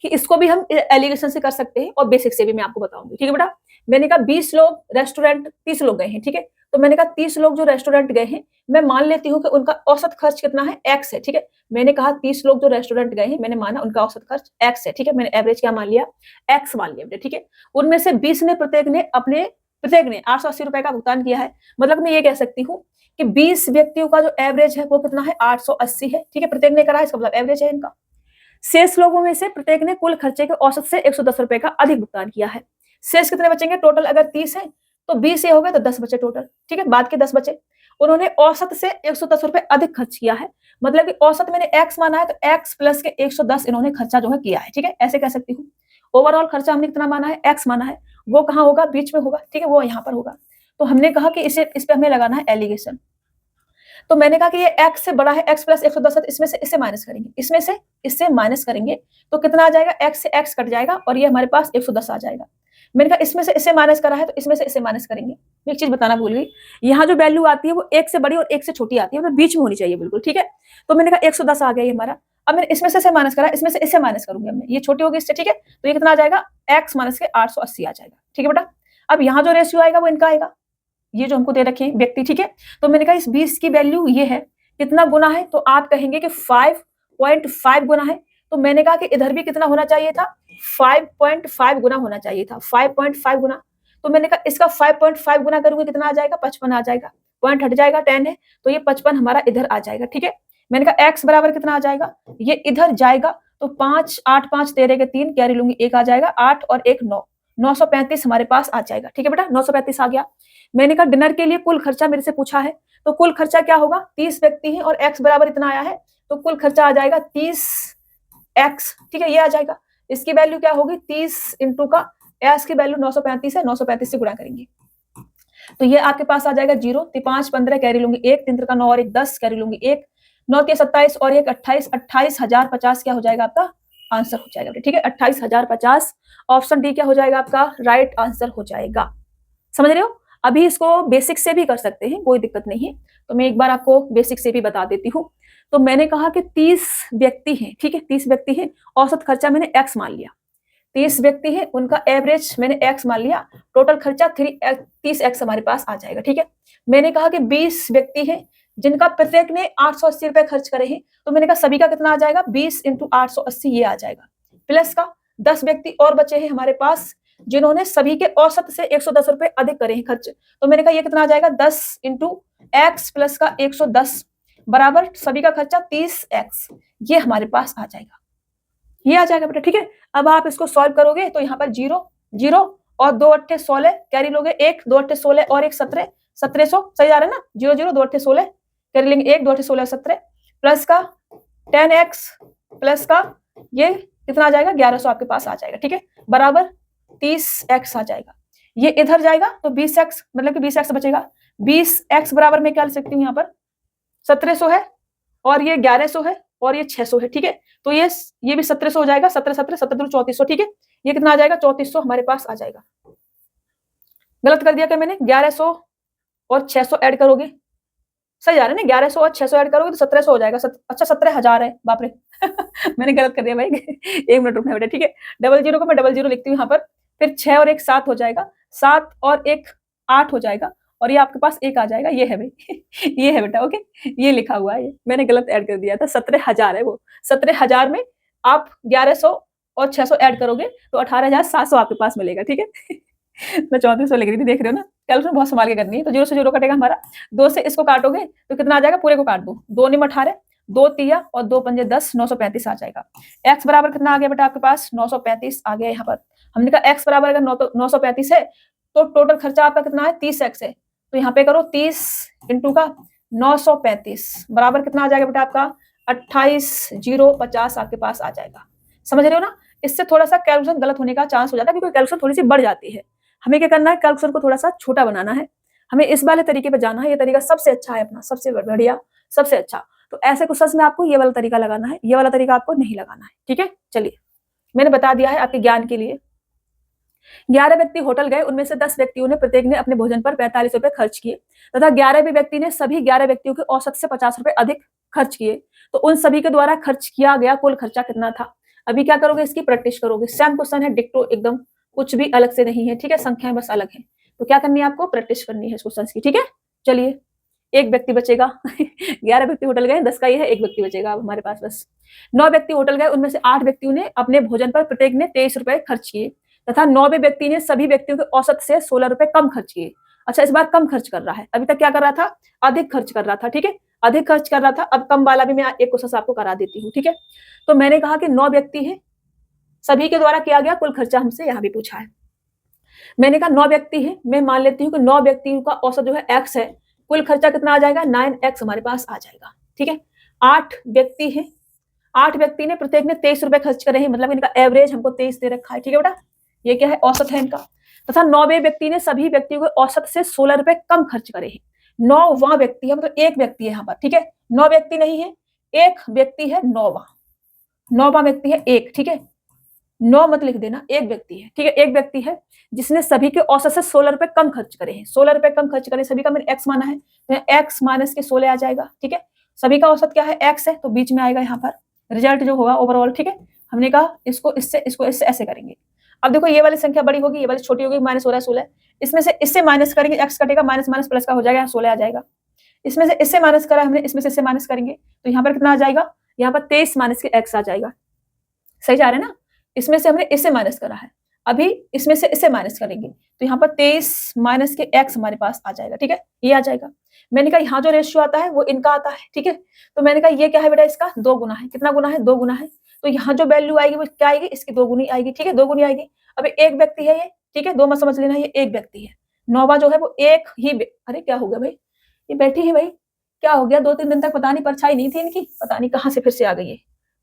कि इसको भी हम एलिगेशन से कर सकते हैं और बेसिक से भी मैं आपको बताऊंगी। ठीक है बेटा, मैंने कहा 20 लोग रेस्टोरेंट, 30 लोग गए हैं। ठीक है, तो मैंने कहा 30 लोग जो रेस्टोरेंट गए हैं, मैं मान लेती हूँ कि उनका औसत खर्च कितना है, x है। ठीक है, मैंने कहा 30 लोग जो रेस्टोरेंट गए हैं, मैंने माना उनका औसत खर्च x है। ठीक है, मैंने एवरेज क्या मान लिया, x मान लिया। ठीक है, उनमें से 20 ने प्रत्येक ने 880 रुपए का भुगतान किया है। मतलब मैं ये कह सकती हूँ कि 20 व्यक्तियों का जो एवरेज है वो कितना है, 880 है। ठीक है, प्रत्येक ने करा है, इसका मतलब एवरेज है इनका। शेष लोगों में से प्रत्येक ने कुल खर्चे के औसत से 110 रुपए का अधिक भुगतान किया है। शेष कितने बचेंगे, टोटल अगर 30 है तो 20 ये हो गए तो 10 बचे टोटल। ठीक है, बाद के 10 बचे। उन्होंने औसत से 110 रुपए अधिक खर्च किया है, मतलब कि औसत मैंने x माना है तो x प्लस के 110 इन्होंने खर्चा जो है किया है। ठीक है, ऐसे कह सकती हूँ। ओवरऑल खर्चा हमने कितना माना है, x माना है, वो कहाँ होगा, बीच में होगा। ठीक है, वो यहाँ पर होगा। तो हमने कहा कि इस पे हमें लगाना है एलिगेशन। तो मैंने कहा कि ये x से बड़ा है, x प्लस 110 है, तो इसमें से इससे माइनस करेंगे, इसमें से इससे माइनस करेंगे तो कितना आ जाएगा, x से x कट जाएगा और ये हमारे पास 110 आ जाएगा। मैंने कहा इसमें से इससे माइनस करा है तो इसमें से इससे माइनस करेंगे। मैं एक चीज बताना भूल गई, यहाँ जो वैल्यू आती है वो 1 से बड़ी और 1 से छोटी आती है, मतलब बीच में होनी चाहिए बिल्कुल, ठीक है। तो मैंने कहा 110 आ गया ये हमारा। अब मैंने इसमें से माइनस करा, इसमें से इससे माइनस करूंगी मैं, ये छोटी होगी इससे, ठीक है। तो ये कितना आ जाएगा, x माइनस के 880 आ जाएगा, ठीक है बेटा। अब यहाँ जो रेशियो आएगा वो इनका आएगा, ये जो हमको दे रखे हैं व्यक्ति, ठीक है। तो मैंने कहा इस 20 की वैल्यू ये है, कितना गुना है, तो आप कहेंगे कि 5.5 गुना है। तो मैंने कहा कि इधर भी कितना होना चाहिए था, 5.5 गुना होना चाहिए था, 5.5 गुना। तो मैंने कहा इसका 5.5 गुना करूंगी कितना आ जाएगा, 55 आ जाएगा, पॉइंट हट जाएगा 10 है, तो ये 55 हमारा इधर आ जाएगा, ठीक है। मैंने कहा x बराबर कितना आ जाएगा, ये इधर जाएगा तो 5 8 5 13 के 3 कैरी लूंगी, 1 आ जाएगा, 8 और 1 9, 935 हमारे पास आ जाएगा, ठीक है बेटा। 935 आ गया। मैंने कहा डिनर के लिए कुल खर्चा मेरे से पूछा है, तो कुल खर्चा क्या होगा, 30 व्यक्ति हैं और x बराबर इतना आया है, तो कुल खर्चा आ जाएगा 30x, ठीक है, ये आ जाएगा। इसकी वैल्यू क्या होगी, 30 इंटू का s की वैल्यू 935 है, 935 से गुणा करेंगे तो ये आपके पास आ जाएगा 0, 5 15 कैरी लूंगी 1, 3 का 9 और 1 10 कैरी लूंगी 1, 9 के 27 और 1 28, 28,050 क्या हो जाएगा आपका आंसर हो जाएगा, ठीक है। 28,050 ऑप्शन डी क्या हो जाएगा आपका राइट आंसर हो जाएगा। समझ रहे हो। अभी इसको बेसिक से भी कर सकते हैं, कोई दिक्कत नहीं है, तो मैं एक बार आपको बेसिक से भी बता देती हूँ। तो मैंने कहा कि 30 व्यक्ति हैं, ठीक है, 30 व्यक्ति हैं, औसत खर्चा मैंने x मान लिया, 30 व्यक्ति हैं, उनका एवरेज मैंने x मान लिया, टोटल खर्चा 30x हमारे पास आ जाएगा, ठीक है। मैंने कहा कि 20 व्यक्ति हैं जिनका प्रत्येक ने 880 रुपए खर्च करे हैं, तो मैंने कहा सभी का कितना आ जाएगा, 20 इंटू 880 ये आ जाएगा, प्लस का 10 व्यक्ति और बचे हैं हमारे पास जिन्होंने सभी के औसत से 110 रुपए अधिक करे हैं खर्च, तो मैंने कहा ये कितना आ जाएगा, 10 इंटू एक्स प्लस का 110 बराबर सभी का खर्चा 30x, ये हमारे पास आ जाएगा, ये आ जाएगा बेटा, ठीक है। अब आप इसको सॉल्व करोगे तो यहाँ पर 0 0 और 2 8 16 कैरी लोगे, 1 2 8 16 और 1 17, 1700 सही आ रहा है ना, 0 0 2 8 16 कैरी लेंगे, 1 2 8 16 17 प्लस का 10x प्लस का ये कितना आ जाएगा 1100 आपके पास आ जाएगा, ठीक है, बराबर 30x आ जाएगा। ये इधर जाएगा तो 20x, मतलब कि 20x बचेगा, 20x बराबर में क्या लिख सकती हूँ, यहाँ पर 1700 है और ये 1100 है और ये 600 है, ठीक है। तो ये भी 1700 हो जाएगा, 17 17 17 3400, ठीक है। ये कितना आ जाएगा 3400 हमारे पास आ जाएगा। गलत कर दिया क्या मैंने, 1100 और 600 ऐड करोगे, सही जा रहा है ना, 1100 और 600 ऐड करोगे तो 1700 हो जाएगा। अच्छा 17,000 है, बाप रे मैंने गलत कर दिया भाई 1 मिनट रुकना बेटा, ठीक है। 00 को मैं 00 लिखती हूँ यहाँ पर, फिर 6 और 1 7 हो जाएगा, 7 और 1 8 हो जाएगा और ये आपके पास 1 आ जाएगा, ये है भाई ये है बेटा, ओके, ये लिखा हुआ है, ये मैंने गलत ऐड कर दिया था, 17,000 है वो, 17,000 में आप 1100 और 600 ऐड करोगे तो 18,700 आपके पास मिलेगा, ठीक है मैं 3400 लिख रही थी, देख रहे हो ना, कैलकुलेशन बहुत संभाल के करनी है। तो 0 से 0 कटेगा हमारा, 2 से इसको काटोगे तो कितना आ जाएगा, पूरे को काट दो, 2 निम 18, 2 तिया और 2 पंजे 10, 935 आ जाएगा। x बराबर कितना आ गया बेटा आपके पास, 935 आ गया यहाँ पर। हमने कहा x बराबर अगर 935 है तो टोटल खर्चा आपका कितना है, 30x है, तो यहाँ पे करो 30 इंटू का 935 बराबर कितना आ जाएगा बेटा आपका 28,050 आपके पास आ जाएगा। समझ रहे हो ना। इससे थोड़ा सा कैलकुलेशन गलत होने का चांस हो जाता है, क्योंकि कैलकुलेशन थोड़ी सी बढ़ जाती है। हमें क्या करना है, कैलकुलेशन को थोड़ा सा छोटा बनाना है, हमें इस वाले तरीके पे जाना है, ये तरीका सबसे अच्छा है अपना, सबसे बढ़िया, सबसे अच्छा। तो ऐसे क्वेश्चंस में आपको ये वाला तरीका लगाना है, ये वाला तरीका आपको नहीं लगाना है, ठीक है। चलिए मैंने बता दिया है आपके ज्ञान के लिए। 11 व्यक्ति होटल गए, उनमें से 10 व्यक्तियों ने प्रत्येक ने अपने भोजन पर 45 रुपए खर्च किए तथा 11वें व्यक्ति ने सभी 11 व्यक्तियों के औसत से 50 रुपए अधिक खर्च किए, तो उन सभी के द्वारा खर्च किया गया कुल खर्चा कितना था। अभी क्या करोगे, इसकी प्रैक्टिस करोगे, सेम क्वेश्चन है, डिक्टो एकदम, कुछ भी अलग से नहीं है, ठीक है, संख्याएं बस अलग है। तो क्या करनी है आपको, प्रैक्टिस करनी है इस क्वेश्चन की, ठीक है। चलिए एक व्यक्ति बचेगा 11 व्यक्ति होटल गए, 10 का ये है, एक व्यक्ति बचेगा अब हमारे पास बस। 9 व्यक्ति होटल गए, उनमें से 8 व्यक्तियों ने अपने भोजन पर प्रत्येक ने 23 रुपए खर्च किए तथा 9वें व्यक्ति ने सभी व्यक्तियों के औसत से 16 रुपए कम खर्च किए। अच्छा, इस बार कम खर्च कर रहा है, अभी तक क्या कर रहा था, अधिक खर्च कर रहा था, ठीक है, अधिक खर्च कर रहा था। अब कम वाला भी मैं एक क्वेश्चन आपको करा देती हूँ, ठीक है। तो मैंने कहा कि 9 व्यक्ति है, सभी के द्वारा किया गया कुल खर्चा हमसे यहाँ भी पूछा है। मैंने कहा 9 व्यक्ति है, मैं मान लेती हूँ कि 9 व्यक्तियों का औसत जो है x है, कुल खर्चा कितना आ जाएगा, 9x हमारे पास आ जाएगा, ठीक है। 8 व्यक्ति है, 8 व्यक्ति ने प्रत्येक ने 23 रुपए खर्च करे हैं, मतलब इनका एवरेज हमको 23 दे रखा है, ठीक है बेटा, ये क्या है, औसत है इनका। तथा 9वें व्यक्ति ने सभी व्यक्तियों के औसत से 16 रुपए कम खर्च करे हैं, 9वां व्यक्ति है, मतलब एक व्यक्ति है यहाँ पर, ठीक है। 9 व्यक्ति नहीं है, एक व्यक्ति है 9वां व्यक्ति है एक, ठीक है। 9 मत लिख देना, एक व्यक्ति है, ठीक है। एक व्यक्ति है जिसने सभी के औसत से 16 रुपए कम खर्च करे हैं। 16 रुपए कम खर्च करे, सभी का मैंने एक्स माना है, तो एक्स माइनस के 16 आ जाएगा, ठीक है। सभी का औसत क्या है, एक्स है, तो बीच में आएगा यहाँ पर रिजल्ट जो होगा ओवरऑल, ठीक है। हमने कहा इसको इससे ऐसे करेंगे। अब देखो ये वाली संख्या बड़ी होगी, ये वाली छोटी होगी, माइनस हो रहा है 16, इसमें से इससे माइनस करेंगे, एक्स कटेगा, माइनस माइनस प्लस का हो जाएगा, 16 आ जाएगा। इसमें से इससे माइनस करा हमने, इसमें से इससे माइनस करेंगे, तो यहाँ पर कितना आ जाएगा, यहाँ पर 23 माइनस के एक्स आ जाएगा। सही जा रहा है ना। इसमें से हमने इससे माइनस करा है, अभी इसमें से इससे माइनस करेंगे, तो यहाँ पर 23 माइनस के एक्स हमारे पास आ जाएगा, ठीक है। ये आ जाएगा। मैंने कहा यहाँ जो रेशियो आता है वो इनका आता है, ठीक है। तो मैंने कहा ये क्या है बेटा, इसका 2 गुना है। कितना गुना है, 2 गुना है। तो यहाँ जो वैल्यू आएगी वो क्या आएगी, इसकी 2 गुनी आएगी, ठीक है, 2 गुनी आएगी। अब एक व्यक्ति है ये, ठीक है, 2 मत समझ लेना, ये एक व्यक्ति है। 9वां जो है वो एक ही, अरे क्या हो गया भाई, ये बैठी है भाई, क्या हो गया, 2-3 दिन तक पता नहीं परछाई नहीं थी इनकी, पता नहीं कहाँ से फिर से आ गई है।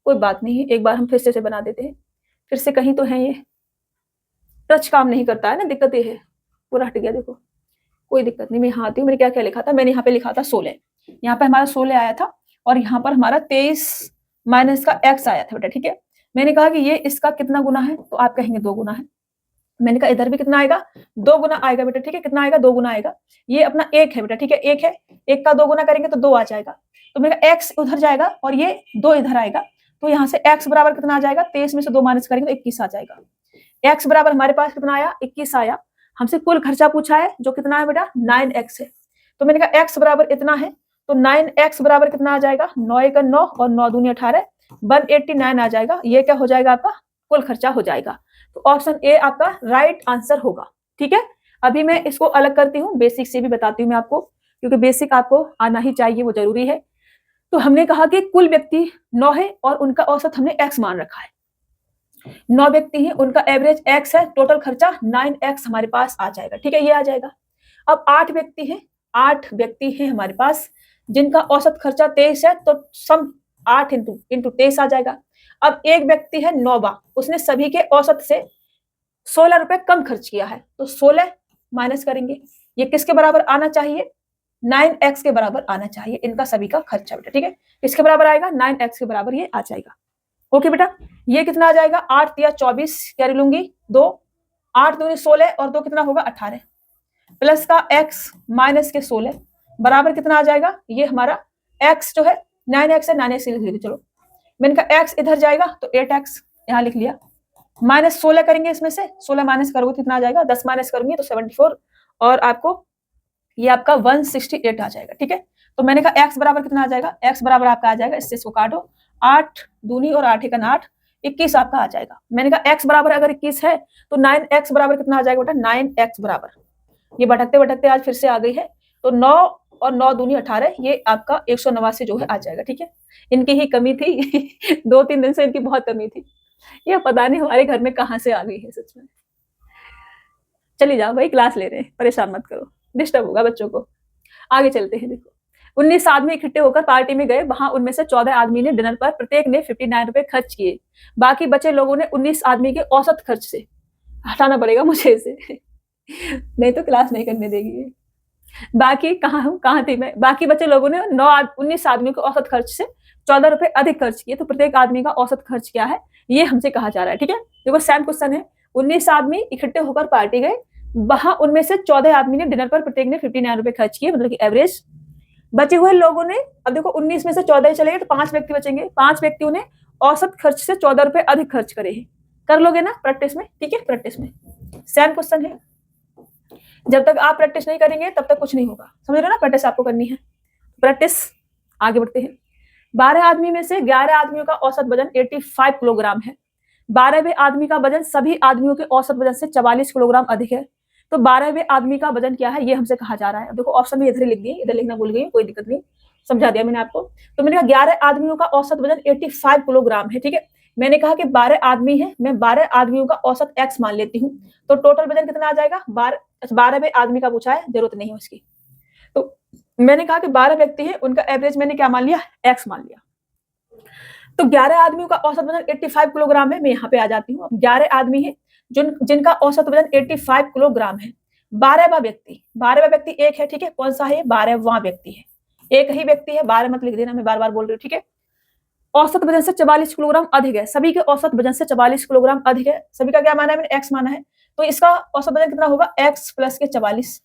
कोई बात नहीं है, एक बार हम फिर से बना देते हैं, फिर से कहीं तो है ये, टच काम नहीं करता है ना, दिक्कत ये है। पूरा हट गया, देखो कोई दिक्कत नहीं, मैं यहाँ आती हूँ। मैंने क्या क्या लिखा था, मैंने यहाँ पे लिखा था 16, यहाँ पे हमारा 16 आया था, और यहाँ पर हमारा 23 माइनस का एक्स आया था बेटा, ठीक है। मैंने कहा कि ये इसका कितना गुना है, तो आप कहेंगे 2 गुना है। मैंने कहा इधर भी कितना आएगा, 2 गुना आएगा बेटा, ठीक है। कितना आएगा, 2 गुना आएगा। ये अपना एक है बेटा, ठीक है, एक है, एक का 2 गुना करेंगे तो 2 आ जाएगा। तो मेरा एक्स उधर जाएगा और ये 2 इधर आएगा, तो यहाँ से एक्स बराबर कितना आ जाएगा, 23 में से 2 माइनस करेंगे तो 21 आ जाएगा। एक्स बराबर हमारे पास कितना आया, 21 आया। हमसे कुल खर्चा पूछा है, जो कितना है बेटा, 9x है। तो मैंने कहा एक्स बराबर इतना है, तो 9x बराबर कितना आ जाएगा, 9 एक 9 और 9 दूनी 18, 189 आ जाएगा। ये क्या हो जाएगा, आपका कुल खर्चा हो जाएगा। तो ऑप्शन ए आपका राइट आंसर होगा, ठीक है। अभी मैं इसको अलग करती हूँ, बेसिक से भी बताती हूँ मैं आपको, क्योंकि बेसिक आपको आना ही चाहिए, वो जरूरी है। तो हमने कहा कि कुल व्यक्ति 9 है और उनका औसत हमने x मान रखा है। 9 व्यक्ति हैं, उनका एवरेज x है, टोटल खर्चा 9x हमारे पास आ जाएगा, ठीक है, ये आ जाएगा। अब 8 व्यक्ति हैं, 8 व्यक्ति हैं हमारे पास, जिनका औसत खर्चा 23 है, तो सम 8 इंटू 23 आ जाएगा। अब एक व्यक्ति है 9वां, उसने सभी के औसत से 16 रुपए कम खर्च किया है, तो 16 माइनस करेंगे। ये किसके बराबर आना चाहिए, 9x के बराबर आना चाहिए इनका सभी का खर्चा बेटा, ठीक है। किसके बराबर आएगा, 9x के बराबर ये आ जाएगा। ओके बेटा, ये कितना आ जाएगा, 8 या 24 कैरी लूंगी, 2, 8 दूनी 16 और 2 कितना होगा, 18, प्लस का x माइनस के 16 बराबर कितना आ जाएगा, ये हमारा x जो है 9x है, 9x लिख लीजिए। चलो मैंने कहा x इधर जाएगा तो 8x यहाँ लिख लिया, माइनस 16 करेंगे, इसमें से 16 माइनस करोगे कितना आ जाएगा, 10 माइनस करूंगी तो 74, और आपको ये आपका 168 आ जाएगा, ठीक है। तो मैंने कहा x बराबर कितना आ जाएगा, x बराबर आपका आ जाएगा, इससे इसको काटो, 8 दूनी और 8 एक 8, 21 आपका आ जाएगा। मैंने कहा x बराबर अगर 21 है तो 9x बराबर कितना आ जाएगा बेटा, 9x बराबर, ये भटकते भटकते आज फिर से आ गई है, तो 9 और 9 दूनी 18, ये आपका 189 जो है आ जाएगा, ठीक है। इनकी ही कमी थी 2-3 दिन से इनकी बहुत कमी थी, ये पता नहीं हमारे घर में कहाँ से आ गई है सच में। चली जाओ भाई, क्लास ले रहे हैं, परेशान मत करो, डिस्टर्ब होगा बच्चों को। आगे चलते हैं। देखो 19 आदमी इकट्ठे होकर पार्टी में गए, वहां उनमें से 14 आदमी ने डिनर पर प्रत्येक ने 59 रुपए खर्च किए। बाकी बचे लोगों ने 19 आदमी के औसत खर्च से, हटाना पड़ेगा मुझे इसे नहीं तो क्लास नहीं करने देगी। बाकी कहाँ थी मैं, बाकी बचे लोगों ने 19 आदमियों के औसत खर्च से 14 रुपए अधिक खर्च किए, तो प्रत्येक आदमी का औसत खर्च क्या है ये हमसे कहा जा रहा है, ठीक है। देखो सेम क्वेश्चन है, 19 आदमी इकट्ठे होकर पार्टी गए, वहां उनमें से 14 आदमी ने डिनर पर प्रत्येक ने 59 रुपए खर्च किए, मतलब कि एवरेज। बचे हुए लोगों ने, अब देखो 19 में से 14 चले गए तो 5 व्यक्ति बचेंगे, 5 व्यक्तियों ने औसत खर्च से 14 रुपए अधिक खर्च करे हैं। कर लोगे ना प्रैक्टिस में, ठीक है, प्रैक्टिस में सेम क्वेश्चन है। जब तक आप प्रैक्टिस नहीं करेंगे तब तक कुछ नहीं होगा, समझ रहे हो ना, प्रैक्टिस आपको करनी है, प्रैक्टिस। आगे बढ़ते हैं। 12 आदमी में से 11 आदमियों का औसत वजन 85 किलोग्राम है। 12वें आदमी का वजन सभी आदमियों के औसत वजन से 44 किलोग्राम अधिक है, तो 12वें आदमी का वजन क्या है ये हमसे कहा जा रहा है। देखो ऑप्शन में इधर लिख दिए, इधर लिखना भूल गई, कोई दिक्कत नहीं, समझा दिया मैंने आपको। तो मैंने कहा 11 आदमियों का औसत वजन 85 किलोग्राम है, ठीक है। मैंने कहा कि 12 आदमी है, मैं 12 आदमियों का औसत x मान लेती हूँ, तो टोटल वजन कितना आ जाएगा, 12वें आदमी का पूछा है, जरूरत नहीं है उसकी। तो मैंने कहा कि 12 व्यक्ति है, उनका एवरेज मैंने क्या मान लिया, x मान लिया। तो 11 आदमियों का औसत वजन 85 किलोग्राम है, मैं यहाँ पे आ जाती हूँ। 11 आदमी है जिनका औसत वजन 85 किलोग्राम है, 12वां व्यक्ति एक है, ठीक है। कौन सा है? 12वां व्यक्ति है, एक ही व्यक्ति है, 12 मत लिख देना, मैं बार बार बोल रही हूँ, ठीक है। औसत वजन से 44 किलोग्राम अधिक है, सभी के औसत वजन से 44 किलोग्राम अधिक है। सभी का क्या माना है? मैंने एक्स माना है, तो इसका औसत वजन कितना होगा? एक्स प्लस के 44,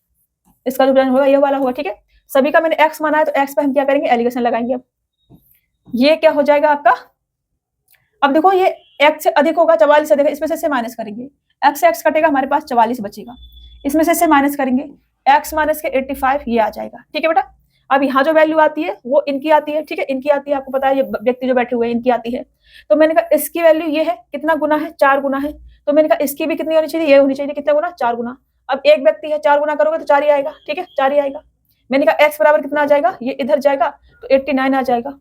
इसका जो वजन होगा ये वाला होगा, ठीक है। सभी का मैंने एक्स माना है, तो एक्स पे हम क्या करेंगे? एलिगेशन लगाएंगे। अब ये क्या हो जाएगा आपका? अब देखो ये एक्स से अधिक होगा, 44 अधिक है, इसमें से माइनस करेंगे, एक्स से एक्स कटेगा, हमारे पास 44 बचेगा, इसमें से माइनस करेंगे, एक्स माइनस के 85 ये आ जाएगा, ठीक है बेटा। अब यहाँ जो वैल्यू आती है वो इनकी आती है, ठीक है, इनकी आती है, आपको पता है ये व्यक्ति जो बैठे हुए हैं इनकी आती है। तो मैंने कहा इसकी वैल्यू ये है, कितना गुना है? 4 गुना है। तो मैंने कहा इसकी भी कितनी होनी चाहिए? ये होनी चाहिए, कितना गुना? 4 गुना। अब एक व्यक्ति है, 4 गुना करोगे तो 4 ही आएगा, ठीक है, 4 ही आएगा। मैंने कहा एक्स बराबर कितना आ जाएगा? ये इधर जाएगा तो 89 आ जाएगा।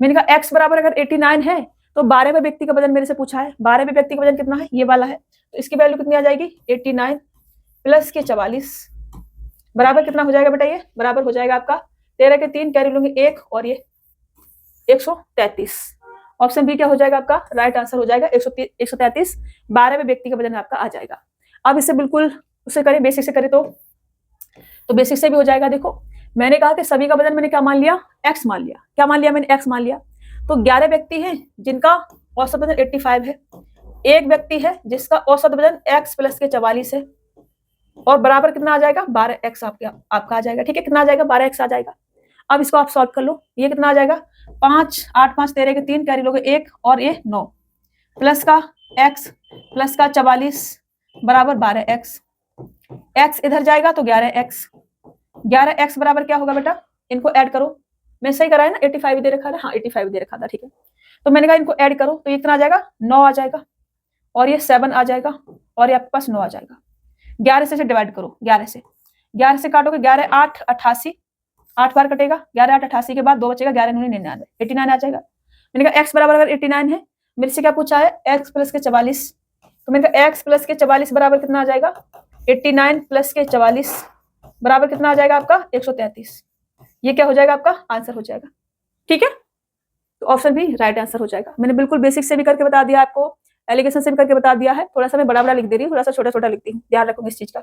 मैंने कहा एक्स बराबर अगर 89 है तो 12वें व्यक्ति का वजन मेरे से पूछा है, 12वें व्यक्ति का वजन कितना है? ये वाला है, तो इसकी वैल्यू कितनी आ जाएगी? 89 प्लस के 44 बराबर कितना हो जाएगा बेटा? ये बराबर हो जाएगा आपका 13 के 3 कैरी लूंगी 1 और ये 133। ऑप्शन बी क्या हो जाएगा आपका? राइट आंसर हो जाएगा 133, 12वें व्यक्ति का वजन आपका आ जाएगा। अब इसे बिल्कुल उससे करें, बेसिक से करें तो बेसिक से भी हो जाएगा। देखो मैंने कहा कि सभी का वजन मैंने क्या मान लिया? एक्स मान लिया। क्या मान लिया मैंने? एक्स मान लिया। तो 11 व्यक्ति हैं जिनका औसत वजन 85 है, एक व्यक्ति है जिसका औसत वजन एक्स प्लस के 44 है, और बराबर कितना आ जाएगा? 12x आपका आ जाएगा, ठीक है। कितना आ जाएगा? 12x आ जाएगा। अब इसको आप सॉल्व कर लो, ये कितना आ जाएगा? 5 8 5 13 के 3 कैरी लोगे 1 और ये 9 प्लस का x प्लस का 44 बराबर 12x, x इधर जाएगा तो 11x, 11x बराबर क्या होगा बेटा? इनको ऐड करो, मैं सही कराया ना? 85 दे रखा था, हाँ 85 दे रखा था, ठीक है। तो मैंने कहा इनको ऐड करो, तो ये कितना आ जाएगा? 9 आ जाएगा, और ये 7 आ जाएगा, और ये आपके पास 9 आ जाएगा। 11 से डिवाइड करो, 11 से काटोगे, 11 8 88, 8 बार कटेगा, 11 8 88 के बाद 2 बचेगा, 11 9 99, 89 आ जाएगा। मैंने कहा x बराबर अगर 89 है, मेरे से क्या पूछा है? x प्लस के 44, तो मैंने कहा x प्लस के 44 बराबर कितना आ जाएगा? 89 प्लस के 44 बराबर कितना आ जाएगा आपका? 133। ये क्या हो जाएगा? आपका आंसर हो जाएगा, ठीक है। तो ऑप्शन बी राइट आंसर हो जाएगा। मैंने बिल्कुल बेसिक से भी करके बता दिया आपको, एलिगेशन से भी करके बता दिया है। थोड़ा सा मैं बड़ा बड़ा लिख दे रही हूँ, थोड़ा सा छोटा छोटा लिखती हूँ, ध्यान रखूंगी इस चीज का।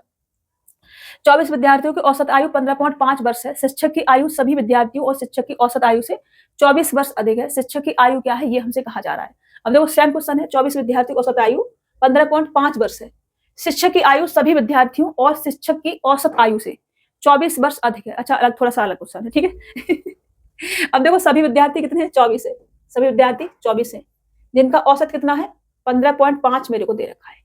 24 विद्यार्थियों की औसत आयु 15.5 वर्ष है। शिक्षक की आयु सभी विद्यार्थियों और शिक्षक की औसत आयु से 24 वर्ष अधिक है। शिक्षक की आयु क्या है? ये हमसे कहा जा रहा है। अब देखो सेम क्वेश्चन है, 24 विद्यार्थियों की औसत आयु 15.5 वर्ष है। शिक्षक की आयु सभी विद्यार्थियों और शिक्षक की औसत आयु से 24 वर्ष अधिक है। अच्छा अलग, थोड़ा सा अलग क्वेश्चन है, ठीक है। अब देखो सभी विद्यार्थी कितने हैं? 24 है, सभी विद्यार्थी 24 है, जिनका औसत कितना है? 15.5 मेरे को दे रखा है।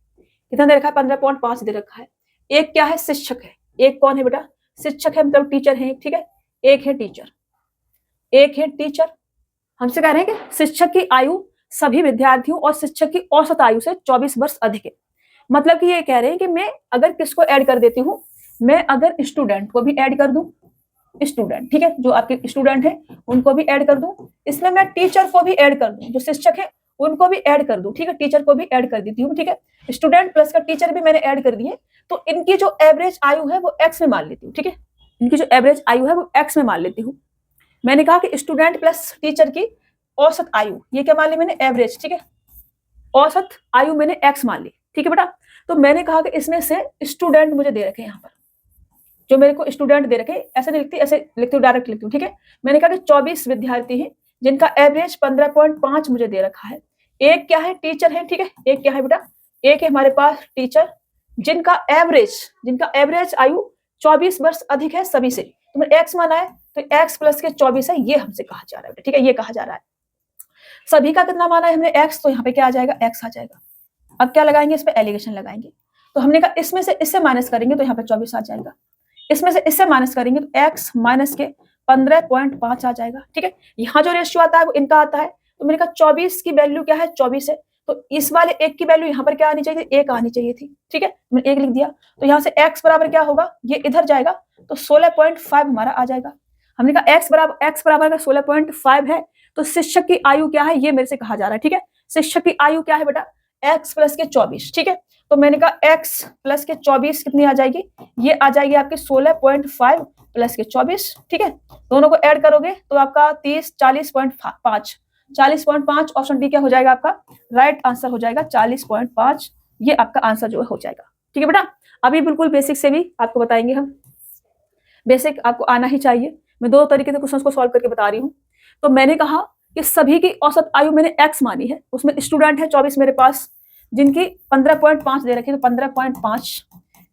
कितना दे रखा है? 15.5 दे रखा है। एक क्या है? शिक्षक है। एक कौन है बेटा? शिक्षक है, मतलब टीचर है, ठीक है। एक है टीचर, एक है टीचर। हमसे कह रहे हैं कि शिक्षक की आयु सभी विद्यार्थियों और शिक्षक की औसत आयु से 24 वर्ष अधिक है। मतलब कि ये कह रहे हैं कि मैं अगर किसको ऐड कर देती हूँ, मैं अगर स्टूडेंट को भी ऐड कर दूं, स्टूडेंट, ठीक है, जो आपके स्टूडेंट है उनको भी ऐड कर दूं, इसमें मैं टीचर को भी ऐड कर दूं, जो शिक्षक है उनको भी ऐड कर दूं, ठीक है, टीचर को भी ऐड कर देती हूँ, ठीक है। स्टूडेंट प्लस का टीचर भी मैंने ऐड कर दिए, तो इनकी जो एवरेज आयु है वो एक्स में मान लेती हूँ, ठीक है। इनकी जो एवरेज आयु है वो एक्स में मान लेती हूँ। मैंने कहा कि स्टूडेंट प्लस टीचर की औसत आयु, ये क्या मान ली मैंने? एवरेज, ठीक है। औसत आयु मैंने एक्स मान ली, ठीक है बेटा। तो मैंने कहा कि इसमें से स्टूडेंट मुझे दे रखे यहाँ पर, जो मेरे को स्टूडेंट दे रखे, ऐसे नहीं लिखती, ऐसे लिखती हूँ, डायरेक्ट लिखती हूँ, ठीक है। मैंने कहा कि 24 विद्यार्थी हैं जिनका एवरेज 15.5 मुझे दे रखा है। एक क्या है? टीचर है, ठीक है। एक क्या है बेटा? एक है हमारे पास टीचर, जिनका एवरेज आयु 24 वर्ष अधिक है सभी से। तो मैंने एक्स माना है, तो एक्स प्लस के 24 है, ये हमसे कहा जा रहा है, ठीक है, ये कहा जा रहा है। सभी का कितना माना है हमने? एक्स, तो यहाँ पे क्या आ जाएगा? एक्स आ जाएगा। अब क्या लगाएंगे? इस पे एलिगेशन लगाएंगे। तो हमने कहा इसमें से इससे माइनस करेंगे तो यहाँ पे 24 आ जाएगा, इसमें से इससे माइनस करेंगे तो x माइनस के 15.5 आ जाएगा, ठीक है। यहाँ जो रेशियो आता है वो इनका आता है। तो मैंने कहा 24 की वैल्यू क्या है? 24 है, तो इस वाले एक की वैल्यू यहाँ पर क्या आनी चाहिए? 1 आनी चाहिए थी, ठीक है। मैंने 1 लिख दिया, तो यहाँ से x बराबर क्या होगा? ये इधर जाएगा तो 16.5 हमारा आ जाएगा। हमने कहा x बराबर अगर 16.5 है तो शिक्षक की आयु क्या है? ये मेरे से कहा जा रहा है, ठीक है। शिक्षक की आयु क्या है बेटा? x प्लस के 24, ठीक है। तो मैंने कहा x प्लस के 24 कितनी आ जाएगी? ये आ जाएगी आपके 16.5 प्लस के 24, ठीक है। दोनों को ऐड करोगे तो आपका 40.5, 40.5। ऑप्शन डी क्या हो जाएगा आपका? राइट आंसर हो जाएगा 40.5। ये आपका आंसर जो है हो जाएगा, ठीक है बेटा। अभी बिल्कुल बेसिक से भी आपको बताएंगे हम, बेसिक आपको आना ही चाहिए। मैं 2 तरीके से क्वेश्चंस को सॉल्व करके बता रही हूँ। तो मैंने कहा कि सभी की औसत आयु मैंने x मानी है, उसमें स्टूडेंट है 24 मेरे पास, जिनकी 15.5 दे रखी है, तो 15.5।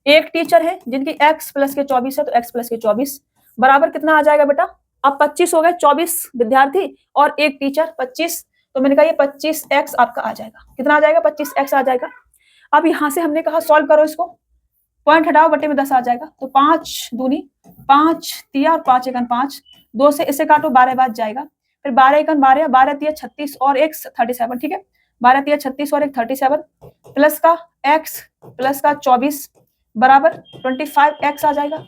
एक टीचर है जिनकी x प्लस के 24 है, तो x प्लस के 24 बराबर कितना आ जाएगा बेटा? अब 25 हो गए, 24 विद्यार्थी और एक टीचर 25, तो मैंने कहा ये 25x आपका आ जाएगा। कितना आ जाएगा? 25x आ जाएगा। अब यहां से हमने कहा सॉल्व करो इसको, पॉइंट हटाओ, बटे में 10 आ जाएगा। तो 5 दूनी 5 तिया और 5 एकन 5, 2 से इसे काटो, 12 बाद जाएगा। फिर 12 एकन 12, 12 तिया 36 और एक 37, ठीक है। 12 तिया 36 और एक 37 प्लस का x प्लस का 24 बराबर 25x आ जाएगा।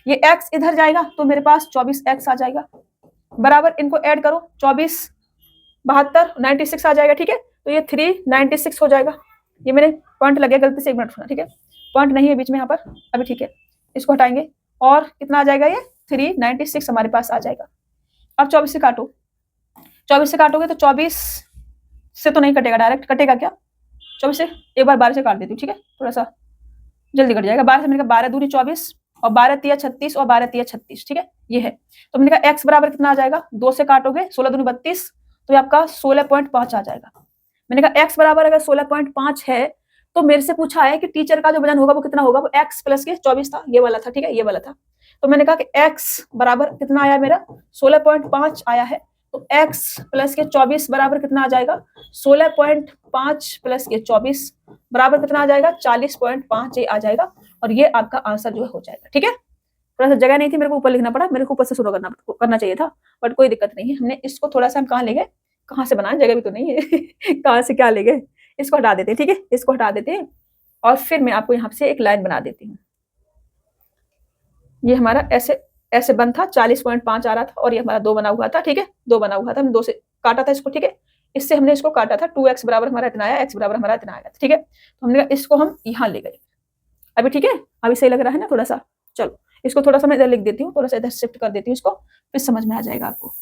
ये x इधर जाएगा तो मेरे पास 24x आ जाएगा बराबर, इनको ऐड करो, 24 72 96 आ जाएगा, ठीक है। तो ये 396 हो जाएगा। ये मैंने पॉइंट लगे गलती से, 1 मिनट होना, ठीक है, पॉइंट नहीं है बीच में यहाँ पर अभी, ठीक है। इसको हटाएंगे और कितना आ जाएगा? ये 396 हमारे पास आ जाएगा। अब 24 से काटो, 24 से काटोगे तो 24 से तो नहीं कटेगा, डायरेक्ट कटेगा क्या? 24 से एक बार 12 से काट देती हूँ, ठीक है, थोड़ा सा जल्दी कट जाएगा। 12 से मैंने कहा 12 दूनी 24 और 12 तिया 36 और 12 तिया 36, ठीक है, ये है। तो मैंने कहा x बराबर कितना आ जाएगा? 2 से काटोगे 16 दूनी 32, तो ये आपका 16.5 आ जाएगा। मैंने कहा x बराबर अगर 16.5 है तो मेरे से पूछा है कि टीचर का जो वजन होगा वो कितना होगा? वो x प्लस के 24 था, ये वाला था, ठीक है, ये वाला था। तो मैंने कहा कि x बराबर कितना आया मेरा? 16.5 आया है। तो x प्लस के 24 बराबर कितना आ जाएगा? 16.5 प्लस के 24 बराबर कितना आ जाएगा? 40.5 ये आ जाएगा। और ये आपका आंसर जो है हो जाएगा, ठीक है। थोड़ा सा जगह नहीं थी, मेरे को ऊपर लिखना पड़ा, मेरे को ऊपर से शुरू करना चाहिए था, बट कोई दिक्कत नहीं है। हमने इसको थोड़ा सा हम कहाँ ले गए, कहाँ से बनाए, जगह भी तो नहीं है कहाँ से क्या ले गए, इसको हटा देते हैं, ठीक है, इसको हटा देते हैं। और फिर मैं आपको यहाँ से एक लाइन बना देती हूँ। ये हमारा ऐसे ऐसे बन था, 40.5 आ रहा था, और ये हमारा 2 बना हुआ था, ठीक है, 2 बना हुआ था, हमने 2 से काटा था इसको, ठीक है। इससे हमने इसको काटा था, 2x बराबर हमारा इतना आया, x बराबर हमारा इतना आया, ठीक है। तो हमने कहा इसको हम यहाँ ले गए अभी, ठीक है, अभी सही लग रहा है ना थोड़ा सा। चलो इसको थोड़ा सा मैं इधर लिख देती हूँ, थोड़ा सा इधर शिफ्ट कर देती हूँ इसको, फिर समझ में आ जाएगा आपको।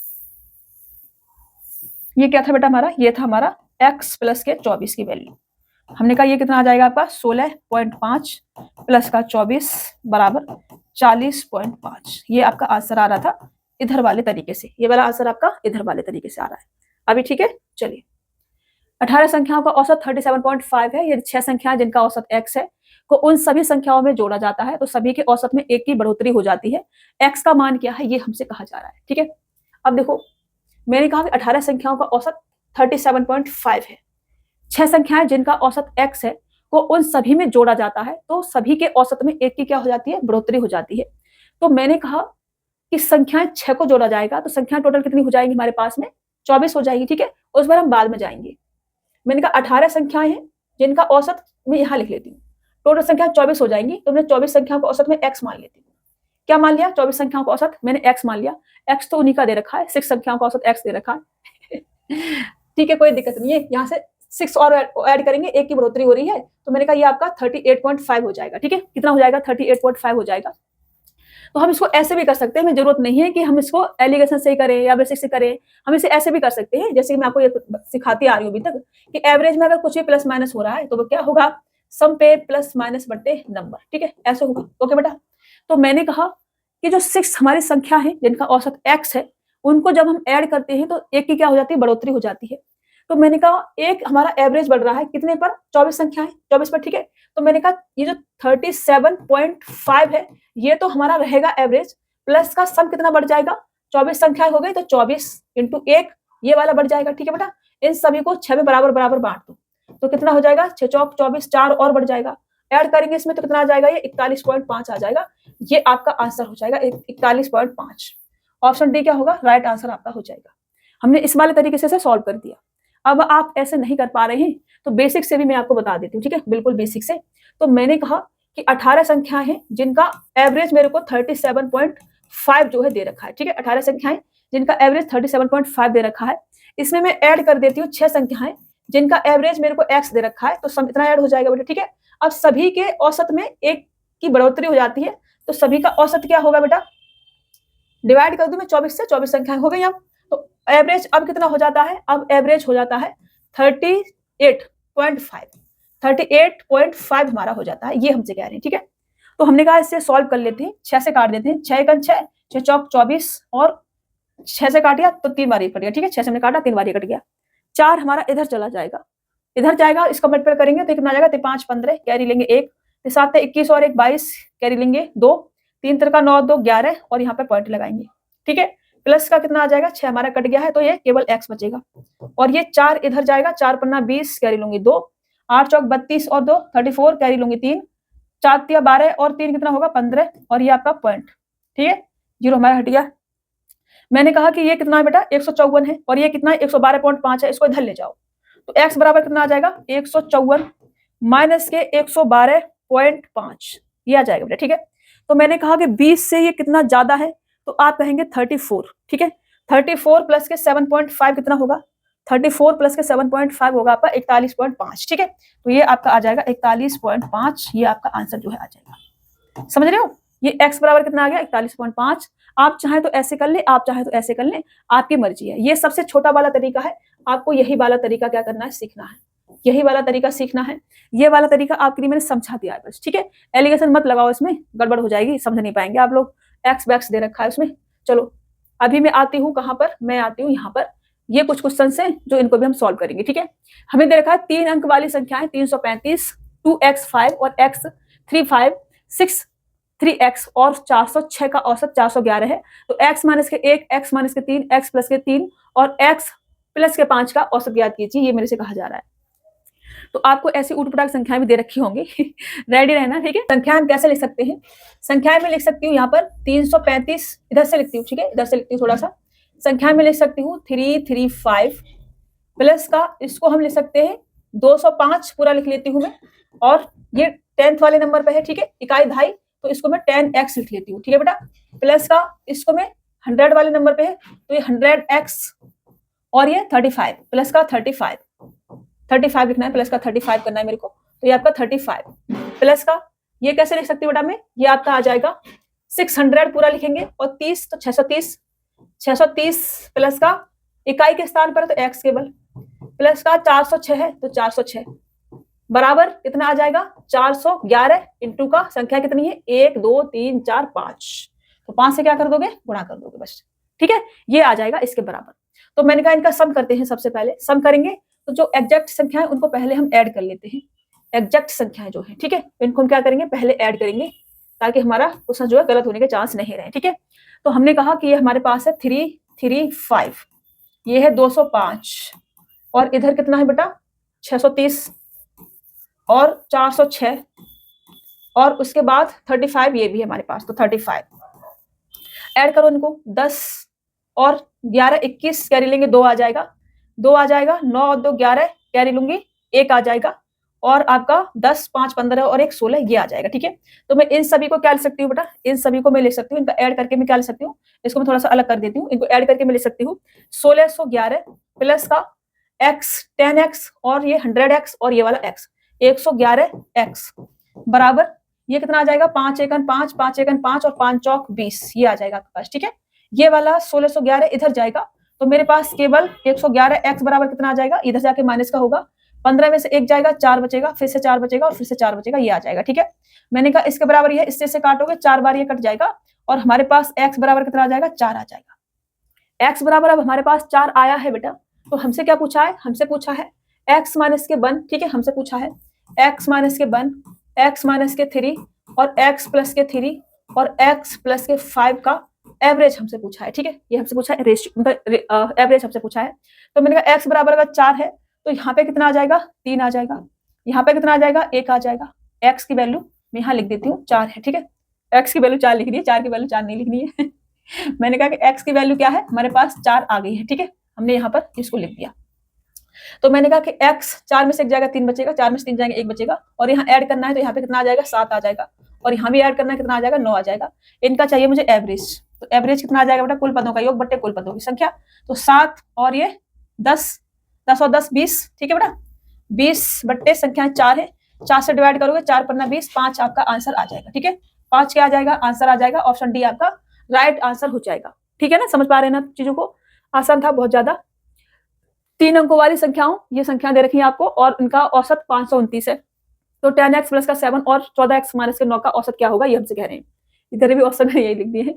ये क्या था बेटा हमारा? ये था हमारा x प्लस के 24 की वैल्यू। हमने कहा ये कितना आ जाएगा आपका? 16.5 प्लस का 24 बराबर 40.5। ये आपका आंसर आ रहा था इधर वाले तरीके से, ये वाला आंसर आपका इधर वाले तरीके से आ रहा है अभी, ठीक है। चलिए 18 संख्याओं का औसत 37.5 है। ये 6 संख्याएं जिनका औसत x है को उन सभी संख्याओं में जोड़ा जाता है तो सभी के औसत में 1 की बढ़ोतरी हो जाती है। x का मान क्या है ये हमसे कहा जा रहा है, ठीक है। अब देखो मैंने कहा कि 18 संख्याओं का औसत 37.5 है। 6 संख्याएं जिनका औसत x है को उन सभी में जोड़ा जाता है तो सभी के औसत में 1 की क्या हो जाती है? बढ़ोतरी हो जाती है। तो मैंने कहा कि संख्याएं 6 को जोड़ा जाएगा तो संख्याएं टोटल कितनी हो जाएंगी हमारे पास में? 24 हो जाएगी, ठीक है। उस बार हम बाद में जाएंगे। मैंने कहा 18 संख्याएं हैं जिनका औसत मैं यहाँ लिख लेती हूँ, टोटल संख्या 24 हो जाएंगी, तो मैं 24 संख्याओं का औसत में x मान लेती हूँ। क्या मान लिया? 24 संख्याओं का औसत मैंने x मान लिया। x तो उन्हीं का दे रखा है, 6 संख्याओं का औसत x दे रखा है ठीक है, कोई दिक्कत नहीं है। यहाँ से 6 और ऐड करेंगे, 1 की बढ़ोतरी हो रही है, तो मैंने कहा ये आपका 38.5 हो जाएगा, ठीक है। कितना हो जाएगा? 38.5 हो जाएगा। तो हम इसको ऐसे भी कर सकते हैं, हमें जरूरत नहीं है कि हम इसको एलिगेशन से करें या बेसिक से करें, हम इसे ऐसे भी कर सकते हैं। जैसे कि मैं आपको ये सिखाती आ रही हूँ अभी तक कि एवरेज में अगर कुछ भी प्लस माइनस हो रहा है तो वो क्या होगा? सम पे प्लस माइनस बट्टे नंबर, ठीक है, ऐसे होगा। ओके बेटा, तो मैंने कहा कि जो 6 हमारी संख्या है जिनका औसत x है उनको जब हम ऐड करते हैं तो 1 की क्या हो जाती है? बढ़ोतरी हो जाती है। तो मैंने कहा एक हमारा एवरेज बढ़ रहा है कितने पर? 24 संख्याएं, 24 पर, ठीक है। तो मैंने कहा ये जो 37.5 है ये तो हमारा रहेगा एवरेज, प्लस का सम कितना बढ़ जाएगा? 24 संख्याएं हो गई तो 24 इंटू 1 ये वाला बढ़ जाएगा, ठीक है बेटा। इन सभी को 6 में बराबर बराबर बांट दो तो कितना हो जाएगा? 6 चौक 24, 4 और बढ़ जाएगा, ऐड करेंगे इसमें तो कितना आ जाएगा? ये 41.5 आ जाएगा। ये आपका आंसर हो जाएगा 41.5। ऑप्शन डी क्या होगा? राइट आंसर आपका हो जाएगा। हमने इस वाले तरीके से सॉल्व कर दिया। अब आप ऐसे नहीं कर पा रहे हैं तो बेसिक से भी मैं आपको बता देती हूँ, ठीक है, बिल्कुल बेसिक से। तो मैंने कहा कि 18 संख्याएं हैं जिनका एवरेज मेरे को 37.5 जो है दे रखा है, ठीक है। 18 संख्याएं जिनका एवरेज 37.5 दे रखा है, इसमें मैं ऐड कर देती हूँ 6 संख्याएं जिनका एवरेज मेरे को x दे रखा है, तो सम इतना ऐड हो जाएगा बेटा, ठीक है। अब सभी के औसत में 1 की बढ़ोतरी हो जाती है तो सभी का औसत क्या होगा बेटा? डिवाइड कर दूं मैं 24 से, 24 संख्याएं हो गई। अब तो एवरेज अब कितना हो जाता है? अब एवरेज हो जाता है 38.5 हमारा हो जाता है, ये हमसे कह रहे हैं, ठीक है। तो हमने कहा इससे सॉल्व कर लेते हैं, 6 से काट देते हैं, 6 एकन 6, 6 चौक 24 और 6 से काट दिया तो 3 बार ये कट गया, ठीक है, 6 से हमने काटा 3 बार ये कट गया। 4 हमारा इधर चला जाएगा, इधर जाएगा, इसका मल्टीप्लाई करेंगे तो कितना आ जाएगा, 5 15 कैरी लेंगे 1, 7 21 और 1 22 कैरी लेंगे 2, 3 3 का 9 2 11 और यहाँ पे पॉइंट लगाएंगे, ठीक है। प्लस का कितना आ जाएगा, 6 हमारा कट गया है तो ये केवल x बचेगा और ये 4 इधर जाएगा, 4 पन्ना 20 कैरी लूंगी 2, 8 चौक 32 और 2 34 कैरी लूंगी 3, 4 तिया 12 और 3 कितना होगा 15 और ये आपका पॉइंट, ठीक है, 0 हमारा हट गया। मैंने कहा कि ये कितना है बेटा 154 है और ये कितना है 112.5 है, इसको इधर ले जाओ तो x बराबर कितना आ जाएगा 154 माइनस के 112.5 ये आ जाएगा बेटा, ठीक है। तो मैंने कहा कि 20 से ये कितना ज्यादा है तो आप कहेंगे 34, ठीक है। 34 प्लस के 7.5 कितना होगा, 34 प्लस के 7.5 होगा आपका 41.5, ठीक है। तो ये आपका आ जाएगा 41.5, ये आपका आंसर जो है आ जाएगा, समझ रहे हो। ये x बराबर कितना आ गया 41.5। आप चाहे तो ऐसे कर ले, आप चाहे तो ऐसे कर ले, आपकी मर्जी है। ये सबसे छोटा वाला तरीका है, आपको यही वाला तरीका क्या करना है, सीखना है, यही वाला तरीका सीखना है। ये वाला तरीका आपके लिए मैंने समझा दिया है बस, ठीक है। एलिगेशन मत लगाओ, इसमें गड़बड़ हो जाएगी, समझ नहीं पाएंगे आप लोग, एक्स बैक्स दे रखा है उसमें। चलो अभी मैं आती हूँ कहाँ पर, मैं आती हूँ यहाँ पर। ये कुछ क्वेश्चन हैं जो इनको भी हम सॉल्व करेंगे, ठीक है। हमें दे रखा है 3 अंक वाली संख्याएं 335, 2x5 और x35, 6 3x और 406 का औसत 411 है। तो x माइनस के 1, x माइनस के 3, x प्लस के 3 और x प्लस के 5 का औसत ज्ञात कीजिए, ये मेरे से कहा जा रहा है। तो आपको ऐसी उठपटांग संख्याएं भी दे रखी होंगी रेडी रहना, ठीक है। संख्याएं हम कैसे लिख सकते हैं, संख्याएं में लिख सकती हूँ यहाँ पर 335, इधर से लिखती हूँ, ठीक है, इधर से लिखती हूँ थोड़ा सा। संख्या में लिख सकती हूँ 335 प्लस का इसको हम लिख सकते हैं 205 पूरा लिख लेती हूँ मैं, और ये 10th वाले नंबर पे है, ठीक है, इकाई ढाई, तो इसको मैं 10x लिख लेती हूँ, ठीक है बेटा। प्लस का इसको मैं 100 वाले नंबर पे है तो ये 100x और ये 35 प्लस का 35 लिखना है, प्लस का 35 करना है मेरे को, तो ये आपका 35 प्लस का ये कैसे लिख सकती हूँ बेटा मैं, ये आपका आ जाएगा 600 पूरा लिखेंगे और 30 तो 630 प्लस का इकाई के स्थान पर तो x केवल, प्लस का 406 है तो 406 बराबर कितना आ जाएगा 411 इंटू का संख्या कितनी है 1 2 3 4 5, तो 5 से क्या कर दोगे, गुणा कर दोगे बस, ठीक है, ये आ जाएगा इसके बराबर। तो मैंने कहा इनका सम करते हैं, सबसे पहले सम करेंगे तो जो एग्जैक्ट संख्या है उनको पहले हम ऐड कर लेते हैं, एग्जैक्ट संख्याएं जो है, ठीक है, इनको हम क्या करेंगे पहले ऐड करेंगे ताकि हमारा क्वेश्चन जो है गलत होने के चांस नहीं रहे, ठीक है। तो हमने कहा कि ये हमारे पास है 335, ये है 205 और इधर कितना है बेटा 630 और 406 और उसके बाद 35 ये भी है हमारे पास, तो 35 ऐड करो इनको, 10 और 11 21 कैरी लेंगे 2 आ जाएगा, 2 आ जाएगा, 9 और 2 11 कैरी लूंगी 1 आ जाएगा और आपका 10 5 15 और 1 16 ये आ जाएगा, ठीक है। तो मैं इन सभी को क्या लिख सकती हूँ बेटा, इन सभी को मैं लिख सकती हूँ, इनका ऐड करके मैं क्या लिख सकती हूँ, इसको मैं थोड़ा सा अलग कर देती हूँ, इनको ऐड करके मैं लिख सकती हूँ 1611 प्लस का x 10x और ये 100x और ये वाला x 111x बराबर ये कितना आ जाएगा 5 एकन 5 5 एकन 5 और 5 चौक 20, ये आ जाएगा आपके पास, ठीक है। ये वाला 1611 इधर जाएगा तो मेरे पास केवल 111x बराबर कितना आ जाएगा, इधर जाके माइनस का होगा, 15 में से 1 जाएगा 4 बचेगा, फिर से 4 बचेगा और फिर से 4 बचेगा, ये आ जाएगा, ठीक है। मैंने कहा इसके बराबर ये, इससे काटोगे 4 बार ये कट जाएगा और हमारे पास x बराबर कितना आ जाएगा 4 आ जाएगा। x बराबर अब हमारे पास 4 आया है बेटा, तो हमसे क्या पूछा है, हमसे पूछा है x माइनस के 1, ठीक है, हमसे पूछा है x माइनस के 1, x माइनस के 3 और x प्लस के 3 और x प्लस के 5 का एवरेज हमसे पूछा है, ठीक है, ये हमसे पूछा है रेशियो, एवरेज हमसे पूछा है। तो मैंने कहा x बराबर अगर 4 है तो यहाँ पे कितना आ जाएगा 3 आ जाएगा, यहाँ पे कितना आ जाएगा 1 आ जाएगा, x की वैल्यू मैं यहाँ लिख देती हूँ 4 है, ठीक है, x की वैल्यू 4 लिखनी है, 4 की वैल्यू 4 नहीं लिखनी है मैंने कहा कि x की वैल्यू क्या है हमारे पास 4 आ गई है, ठीक है, हमने यहाँ पर इसको लिख दिया। तो मैंने कहा कि x 4 में से 1 जाएगा 3 बचेगा, 4 में से 3 जाएंगे 1 बचेगा और यहाँ ऐड करना है तो यहाँ पे कितना आ जाएगा 7 आ जाएगा और यहाँ भी ऐड करना है कितना आ जाएगा 9 आ जाएगा। इनका चाहिए मुझे एवरेज, तो एवरेज कितना आ जाएगा बेटा कुल पदों का योग बट्टे कुल पदों की संख्या, तो 7 और ये 10 10 और 10 20, ठीक है बेटा, 20 बट्टे संख्या 4 है, 4 से डिवाइड करोगे 4 पन्ना 20, 5 आपका आंसर आ जाएगा, ठीक है, 5 क्या आ जाएगा आंसर आ जाएगा, ऑप्शन डी आपका राइट आंसर हो जाएगा, ठीक है ना। समझ पा रहे हैं ना चीजों को, आसान था बहुत ज्यादा। 3 अंकों वाली संख्याओं, ये संख्या दे रखी है आपको और इनका औसत 529 है, तो 10x प्लस का 7 और 14x माइनस के 9 का औसत क्या होगा, ये हमसे कह रहे हैं। इधर भी ऑप्शन है, यही लिख दिए हैं।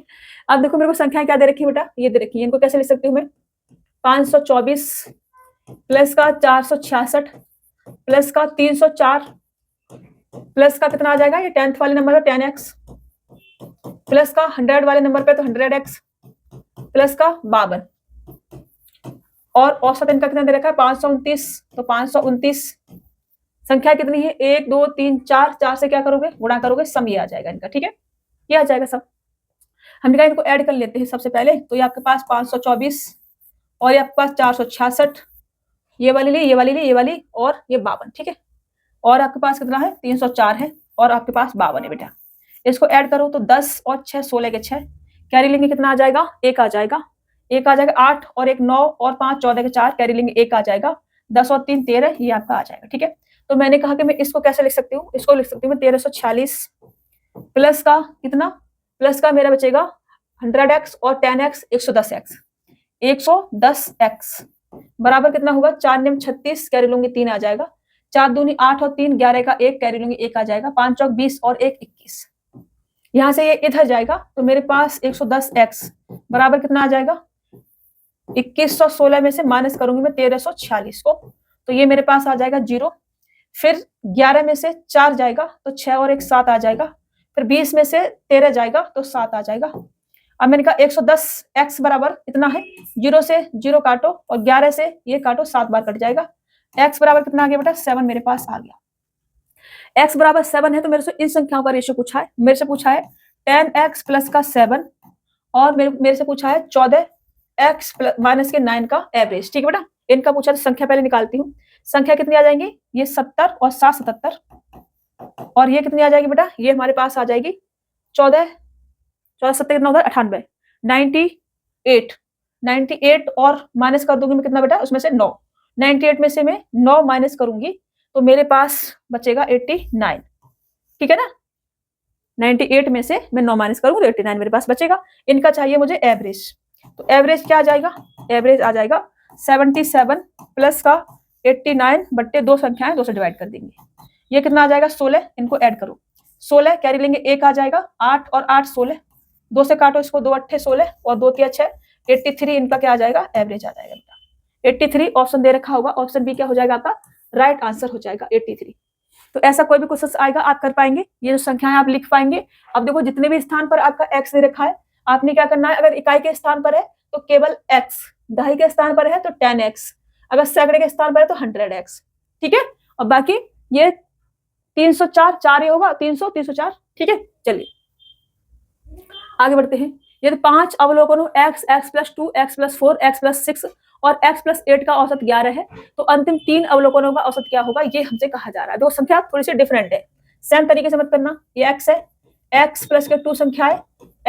अब देखो मेरे को संख्याएं क्या दे रखी है बेटा, ये दे रखी है। इनको कैसे लिख सकती हूँ मैं, 524 प्लस का 466 प्लस का 304 प्लस का कितना आ जाएगा, ये 10th वाले नंबर पे 10x प्लस का 100 वाले नंबर पे तो 100x प्लस का 52 और औसत इनका कितना दे रखा है 529, तो 529 संख्या कितनी है 1 2 3 4, 4 से क्या करोगे गुणा करोगे, सम ये आ जाएगा इनका। ठीक है, ये आ जाएगा सब। हमने कहा इनको ऐड कर लेते हैं सबसे पहले। तो ये आपके पास 524 और ये आपके पास 466, ये वाली ली, ये वाली ली, ये वाली और ये 52। ठीक है, और आपके पास कितना है 304 है और आपके पास 52 है बेटा। इसको ऐड करो तो 10 और 6 16 के 6, कैरी लेंगे कितना आ जाएगा 1 आ जाएगा, 1 आ जाएगा 8 और 1 9 और 5 14 के 4, कैरी लेंगे 1 आ जाएगा, 10 और 3 13, ये आपका आ जाएगा। ठीक है, तो मैंने कहा कि मैं इसको कैसे लिख सकती हूँ, इसको लिख सकती हूँ मैं 1346 प्लस का कितना, प्लस का मेरा बचेगा 100x और 10x 110x 110x बराबर कितना होगा 4 9 36, कैरी लूंगी 3 आ जाएगा, 4 दूनी 8 और 3 11 का 1, कैरी लूंगी 1 आ जाएगा, 5 चौक 20 और 1 21। यहां से ये इधर जाएगा तो मेरे पास 110x बराबर कितना आ जाएगा 2116 में से माइनस करूंगी मैं 1346 को, तो ये मेरे पास आ जाएगा 0। फिर 11 में से 4 जाएगा तो 6 और 1 7 आ जाएगा, फिर 20 में से 13 जाएगा तो 7 आ जाएगा। अब मैंने कहा 110x बराबर इतना है, 0 से 0 काटो और 11 से ये काटो, 7 बार कट जाएगा। x बराबर कितना आ गया बेटा 7 मेरे पास आ गया। x बराबर 7 है तो मेरे से इन संख्याओं का रेशियो पूछा है, मेरे से पूछा है 10x प्लस का 7 और मेरे से पूछा है 14x माइनस के 9 का एवरेज। ठीक है बेटा, इनका पूछा तो संख्या पहले निकालती हूँ। संख्या कितनी आ जाएंगी, ये 70 और 7 77 और ये कितनी आ जाएगी बेटा, ये हमारे पास आ जाएगी 14 70 कितना होता है 98 98 और माइनस कर दूंगी मैं कितना बेटा, उसमें से 9, 98 में से मैं 9 माइनस करूंगी तो मेरे पास बचेगा 89। ठीक है ना, 98 में से मैं 9 माइनस करूंगी तो 89 मेरे पास बचेगा। इनका चाहिए मुझे एवरेज, तो एवरेज क्या आ जाएगा, एवरेज आ जाएगा 77 प्लस का 89 बट्टे 2 संख्याएं 2 से डिवाइड कर देंगे, ये कितना आ जाएगा 16। इनको ऐड करो 16, कैरी लेंगे 1 आ जाएगा, 8 और 8 16, 2 से काटो इसको, 2 8 16 और 2 3 6 83, इनका क्या आ जाएगा एवरेज आ जाएगा बेटा 83। ऑप्शन दे रखा होगा, ऑप्शन बी क्या हो जाएगा आपका राइट आंसर हो जाएगा 83। तो ऐसा कोई भी क्वेश्चन आएगा आप कर पाएंगे, ये जो संख्याएं आप लिख पाएंगे। अब देखो जितने भी स्थान पर आपका x दे रखा है, आपने क्या करना है, अगर इकाई के स्थान पर है तो केवल x, दहाई के स्थान पर है तो 10x, अगर सैकड़े के स्थान पर है तो 100x। ठीक है, और बाकी ये 304 4 ही होगा, 300 304। ठीक है, चलिए आगे बढ़ते हैं। यदि 5 अवलोकनों x x plus 2 x plus 4 x plus 6 और x प्लस 8 का औसत 11 है तो अंतिम 3 अवलोकनों का औसत क्या होगा, ये हमसे कहा जा रहा है। दो संख्या थोड़ी सी डिफरेंट है, सेम तरीके से मत करना। ये x है, x प्लस के 2 संख्या है,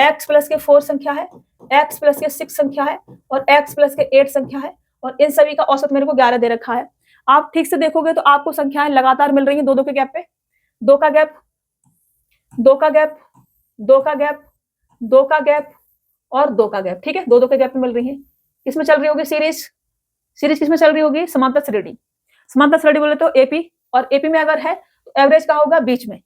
x प्लस के 4 संख्या है, x प्लस के 6 संख्या है और x प्लस के 8 संख्या है और इन सभी का औसत मेरे को 11 दे रखा है। आप ठीक से देखोगे तो आपको संख्याएं लगातार मिल रही है, 2 2 के गैप पे, 2 का गैप 2 का गैप 2 का गैप 2 का गैप और 2 का गैप। ठीक है, 2 2 के गैप में मिल रही है। किसमें चल रही होगी सीरीज, सीरीज किसमें चल रही होगी, समांतर श्रेणी। समांतर श्रेणी बोले तो एपी, और एपी में अगर है तो एवरेज का होगा बीच में,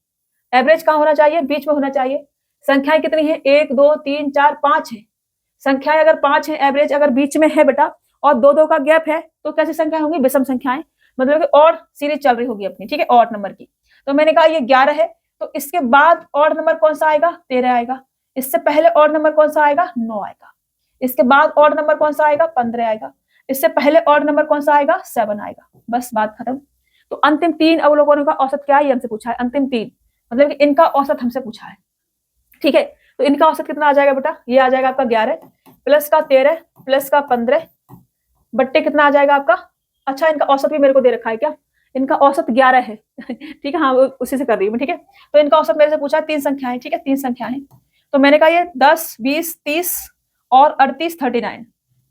एवरेज कहाँ होना चाहिए, बीच में होना चाहिए। संख्याएं कितनी है 1 2 3 4 5 है, संख्याएं अगर 5 है, एवरेज अगर बीच में है बेटा और 2 2 का गैप है तो कैसी संख्याएं होंगी, विषम संख्याएं, मतलब कि और सीरीज चल रही होगी अपनी। ठीक है, और नंबर की। तो मैंने कहा ये 11 है तो इसके बाद और नंबर कौन सा आएगा 13 आएगा, इससे पहले और नंबर कौन सा आएगा 9 आएगा, इसके बाद और नंबर कौन सा आएगा 15 आएगा, इससे पहले और नंबर कौन सा आएगा 7 आएगा। बस बात खत्म। तो अंतिम 3 अवलोकनों का औसत क्या है, ये हमसे पूछा है। अंतिम 3 मतलब कि इनका औसत हमसे पूछा है। ठीक है, तो इनका औसत कितना आ जाएगा बेटा, ये आ जाएगा आपका 11 प्लस का 13 प्लस का 15 बट्टे कितना आ जाएगा आपका, अच्छा इनका औसत भी मेरे को दे रखा है क्या, इनका औसत 11 है। ठीक है, हाँ उसी से कर रही हूँ मैं। ठीक है, तो इनका औसत मेरे से पूछा है 3 संख्याएं। ठीक है, 3 संख्याएं, तो मैंने कहा ये 10 20 30 और 38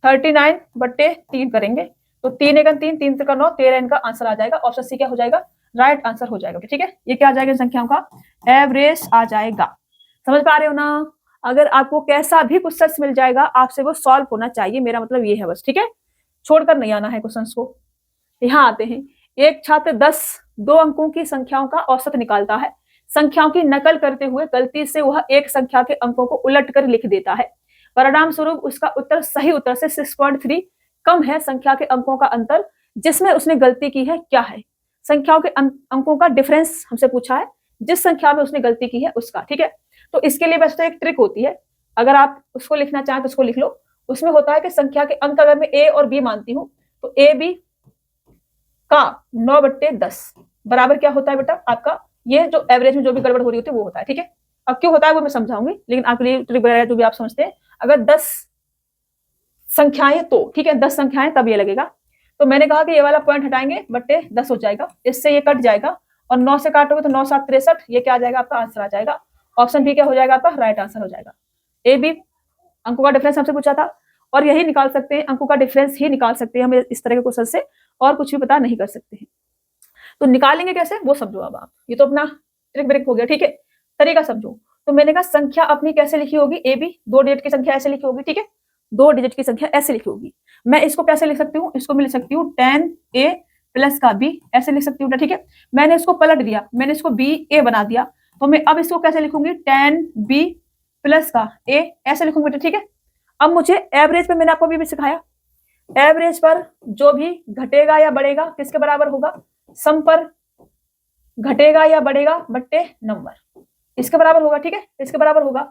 39 बट्टे 3 करेंगे तो 3 1 3 3 3 9 13 इनका आंसर आ जाएगा। ऑप्शन सी क्या हो जाएगा, राइट आंसर हो जाएगा। ठीक है, ये क्या आ जाएगा, इन संख्याओं का एवरेज आ जाएगा। समझ पा रहे हो ना। अगर आपको कैसा भी क्वेश्चन मिल जाएगा आपसे वो सॉल्व होना चाहिए, मेरा मतलब ये है बस। ठीक है, छोड़कर नहीं आना है क्वेश्चन को। यहाँ आते हैं, एक छात्र 10 दो अंकों की संख्याओं का औसत निकालता है। संख्याओं की नकल करते हुए गलती से वह एक संख्या के अंकों को उलट कर लिख देता है। परिणाम स्वरूप उसका उत्तर सही उत्तर से 6.3 कम है। संख्या के अंकों का अंतर जिसमें उसने गलती की है क्या है? संख्याओं के अंकों का डिफरेंस हमसे पूछा है, जिस संख्या में उसने गलती की है उसका। ठीक है, तो इसके लिए वैसे एक ट्रिक होती है, अगर आप उसको लिखना चाहें तो उसको लिख लो। उसमें होता है कि संख्या के अंक अगर मैं ए और बी मानती हूं तो ए बी का 9/10 बराबर क्या होता है बेटा आपका, ये जो एवरेज में जो भी गड़बड़ हो रही होती है वो होता है। ठीक है, अब क्यों होता है वो मैं समझाऊंगी, लेकिन आपके लिए ट्रिक वगैरह जो भी आप समझते हैं, अगर 10 संख्याएं तो ठीक है 10 संख्याएं तब ये लगेगा। तो मैंने कहा कि ये वाला पॉइंट हटाएंगे बट्टे 10 हो जाएगा, इससे ये कट जाएगा और 9 से काटोगे तो 9 7 63, ये क्या आ जाएगा आपका आंसर आ जाएगा। ऑप्शन बी क्या हो जाएगा आपका राइट आंसर हो जाएगा। ए बी अंकों का डिफरेंस हमसे पूछा था और यही निकाल सकते हैं, अंकों का डिफरेंस ही निकाल सकते हैं हम इस तरह के क्वेश्चन से, और कुछ भी पता नहीं कर सकते हैं। तो निकालेंगे कैसे वो समझो अब आप, ये तो अपना ट्रिक ब्रेक हो गया। ठीक है, तरीका समझो। तो मैंने कहा संख्या अपनी कैसे लिखी होगी, ए बी 2 डिजिट की संख्या ऐसे लिखी होगी। ठीक है, 2 डिजिट की संख्या ऐसे लिखी होगी। मैं इसको कैसे लिख सकती हूँ, इसको मैं लिख सकती हूँ 10a प्लस का b, ऐसे लिख सकती हूँ। ठीक है, मैंने इसको पलट दिया, मैंने इसको ba बना दिया, तो मैं अब इसको कैसे लिखूंगी 10b प्लस का a, ऐसे लिखूंगी। ठीक है, अब मुझे एवरेज पे मैंने आपको भी सिखाया, एवरेज पर जो भी घटेगा या बढ़ेगा किसके बराबर होगा, सम पर घटेगा या बढ़ेगा बट्टे नंबर, इसके बराबर होगा। ठीक है, इसके बराबर होगा।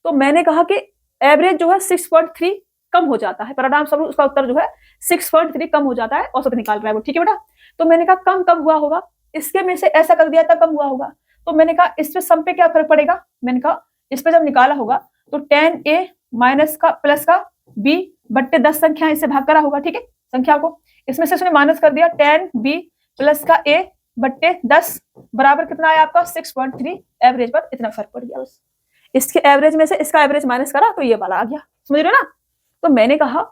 तो मैंने कहा कि एवरेज जो है 6.3 कम हो जाता है, परिणाम स्वरूप उसका उत्तर जो है 6.3 कम हो जाता है, औसत निकाल रहा है वो। ठीक है बेटा, तो मैंने कहा कम कब हुआ होगा, इसके में से ऐसा कर दिया तब कम हुआ होगा। तो मैंने कहा इस पे सम पे क्या फर्क पड़ेगा, मैंने कहा इस पे जब निकाला होगा तो 10a माइनस का प्लस का b बट्टे 10 संख्या इससे भाग करा होगा। ठीक है, संख्या को इसमें से उसने माइनस कर दिया, 10b प्लस का a बट्टे 10 बराबर कितना आया आपका 6.3, एवरेज पर इतना फर्क पड़ गया बस। इसके एवरेज में से इसका एवरेज माइनस करा तो ये वाला आ गया, समझ रहे हो ना। तो मैंने कहा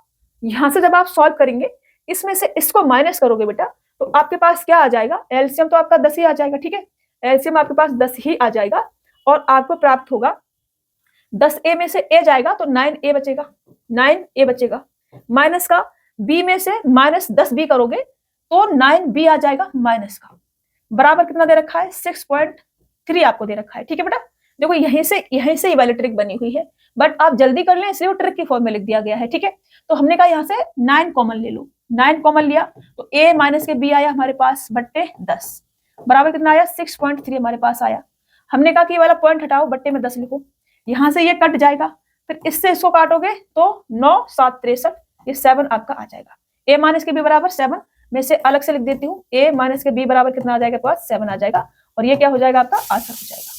यहां से जब आप सॉल्व करेंगे इसमें से इसको माइनस करोगे बेटा तो आपके पास क्या आ जाएगा, एलसीएम तो आपका 10 ही आ जाएगा। ठीक है, एलसीएम आपके पास 10 ही आ जाएगा और आपको प्राप्त होगा 10a में से a जाएगा तो 9a बचेगा, 9a बचेगा, माइनस का b में से माइनस 10b करोगे तो 9b आ जाएगा माइनस का, बराबर कितना दे रखा है 6.3 आपको दे रखा है। ठीक है बेटा, देखो यहीं से ये वाली ट्रिक बनी हुई है, बट आप जल्दी कर लें इसलिए वो ट्रिक की फॉर्म में लिख दिया गया है। ठीक है, तो हमने कहा यहाँ से 9 कॉमन ले लो, 9 कॉमन लिया तो a माइनस के b आया हमारे पास बट्टे 10, बराबर कितना आया 6.3 हमारे पास आया। हमने कहा कि ये वाला पॉइंट हटाओ बट्टे में 10 लिखो, यहां से ये कट जाएगा, फिर इससे इसको काटोगे तो 9 7 63, ये 7 आपका आ जाएगा। a माइनस के b बराबर 7, मैं इसे अलग से लिख देती हूँ, a माइनस के b बराबर कितना आ जाएगा पास 7 आ जाएगा, और ये क्या हो जाएगा आपका आंसर हो जाएगा।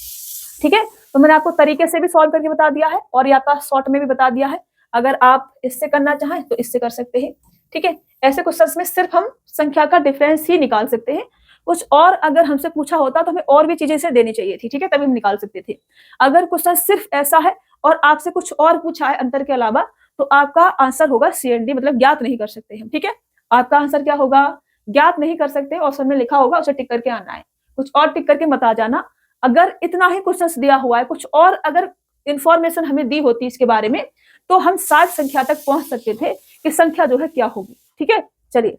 ठीक है, तो मैंने आपको तरीके से भी सॉल्व करके बता दिया है और ये आपका शॉर्ट में भी बता दिया है, अगर आप इससे करना चाहें तो इससे कर सकते हैं। ठीक है, ऐसे क्वेश्चंस में सिर्फ हम संख्या का डिफरेंस ही निकाल सकते हैं, कुछ और अगर हमसे पूछा होता तो हमें और भी चीजें से देनी चाहिए थी। ठीक है, तभी हम निकाल सकते थे। अगर क्वेश्चन सिर्फ ऐसा है और आपसे कुछ और पूछा है अंतर के अलावा तो आपका आंसर होगा CND, मतलब ज्ञात नहीं कर सकते हम। ठीक है, आपका आंसर क्या होगा, ज्ञात नहीं कर सकते, ऑप्शन में लिखा होगा उसे टिक करके आना है, कुछ और टिक करके मत आ जाना। अगर इतना ही क्वेश्चन दिया हुआ है, कुछ और अगर इंफॉर्मेशन हमें दी होती इसके बारे में तो हम 7 संख्या तक पहुंच सकते थे कि संख्या जो है क्या होगी। ठीक है, चलिए,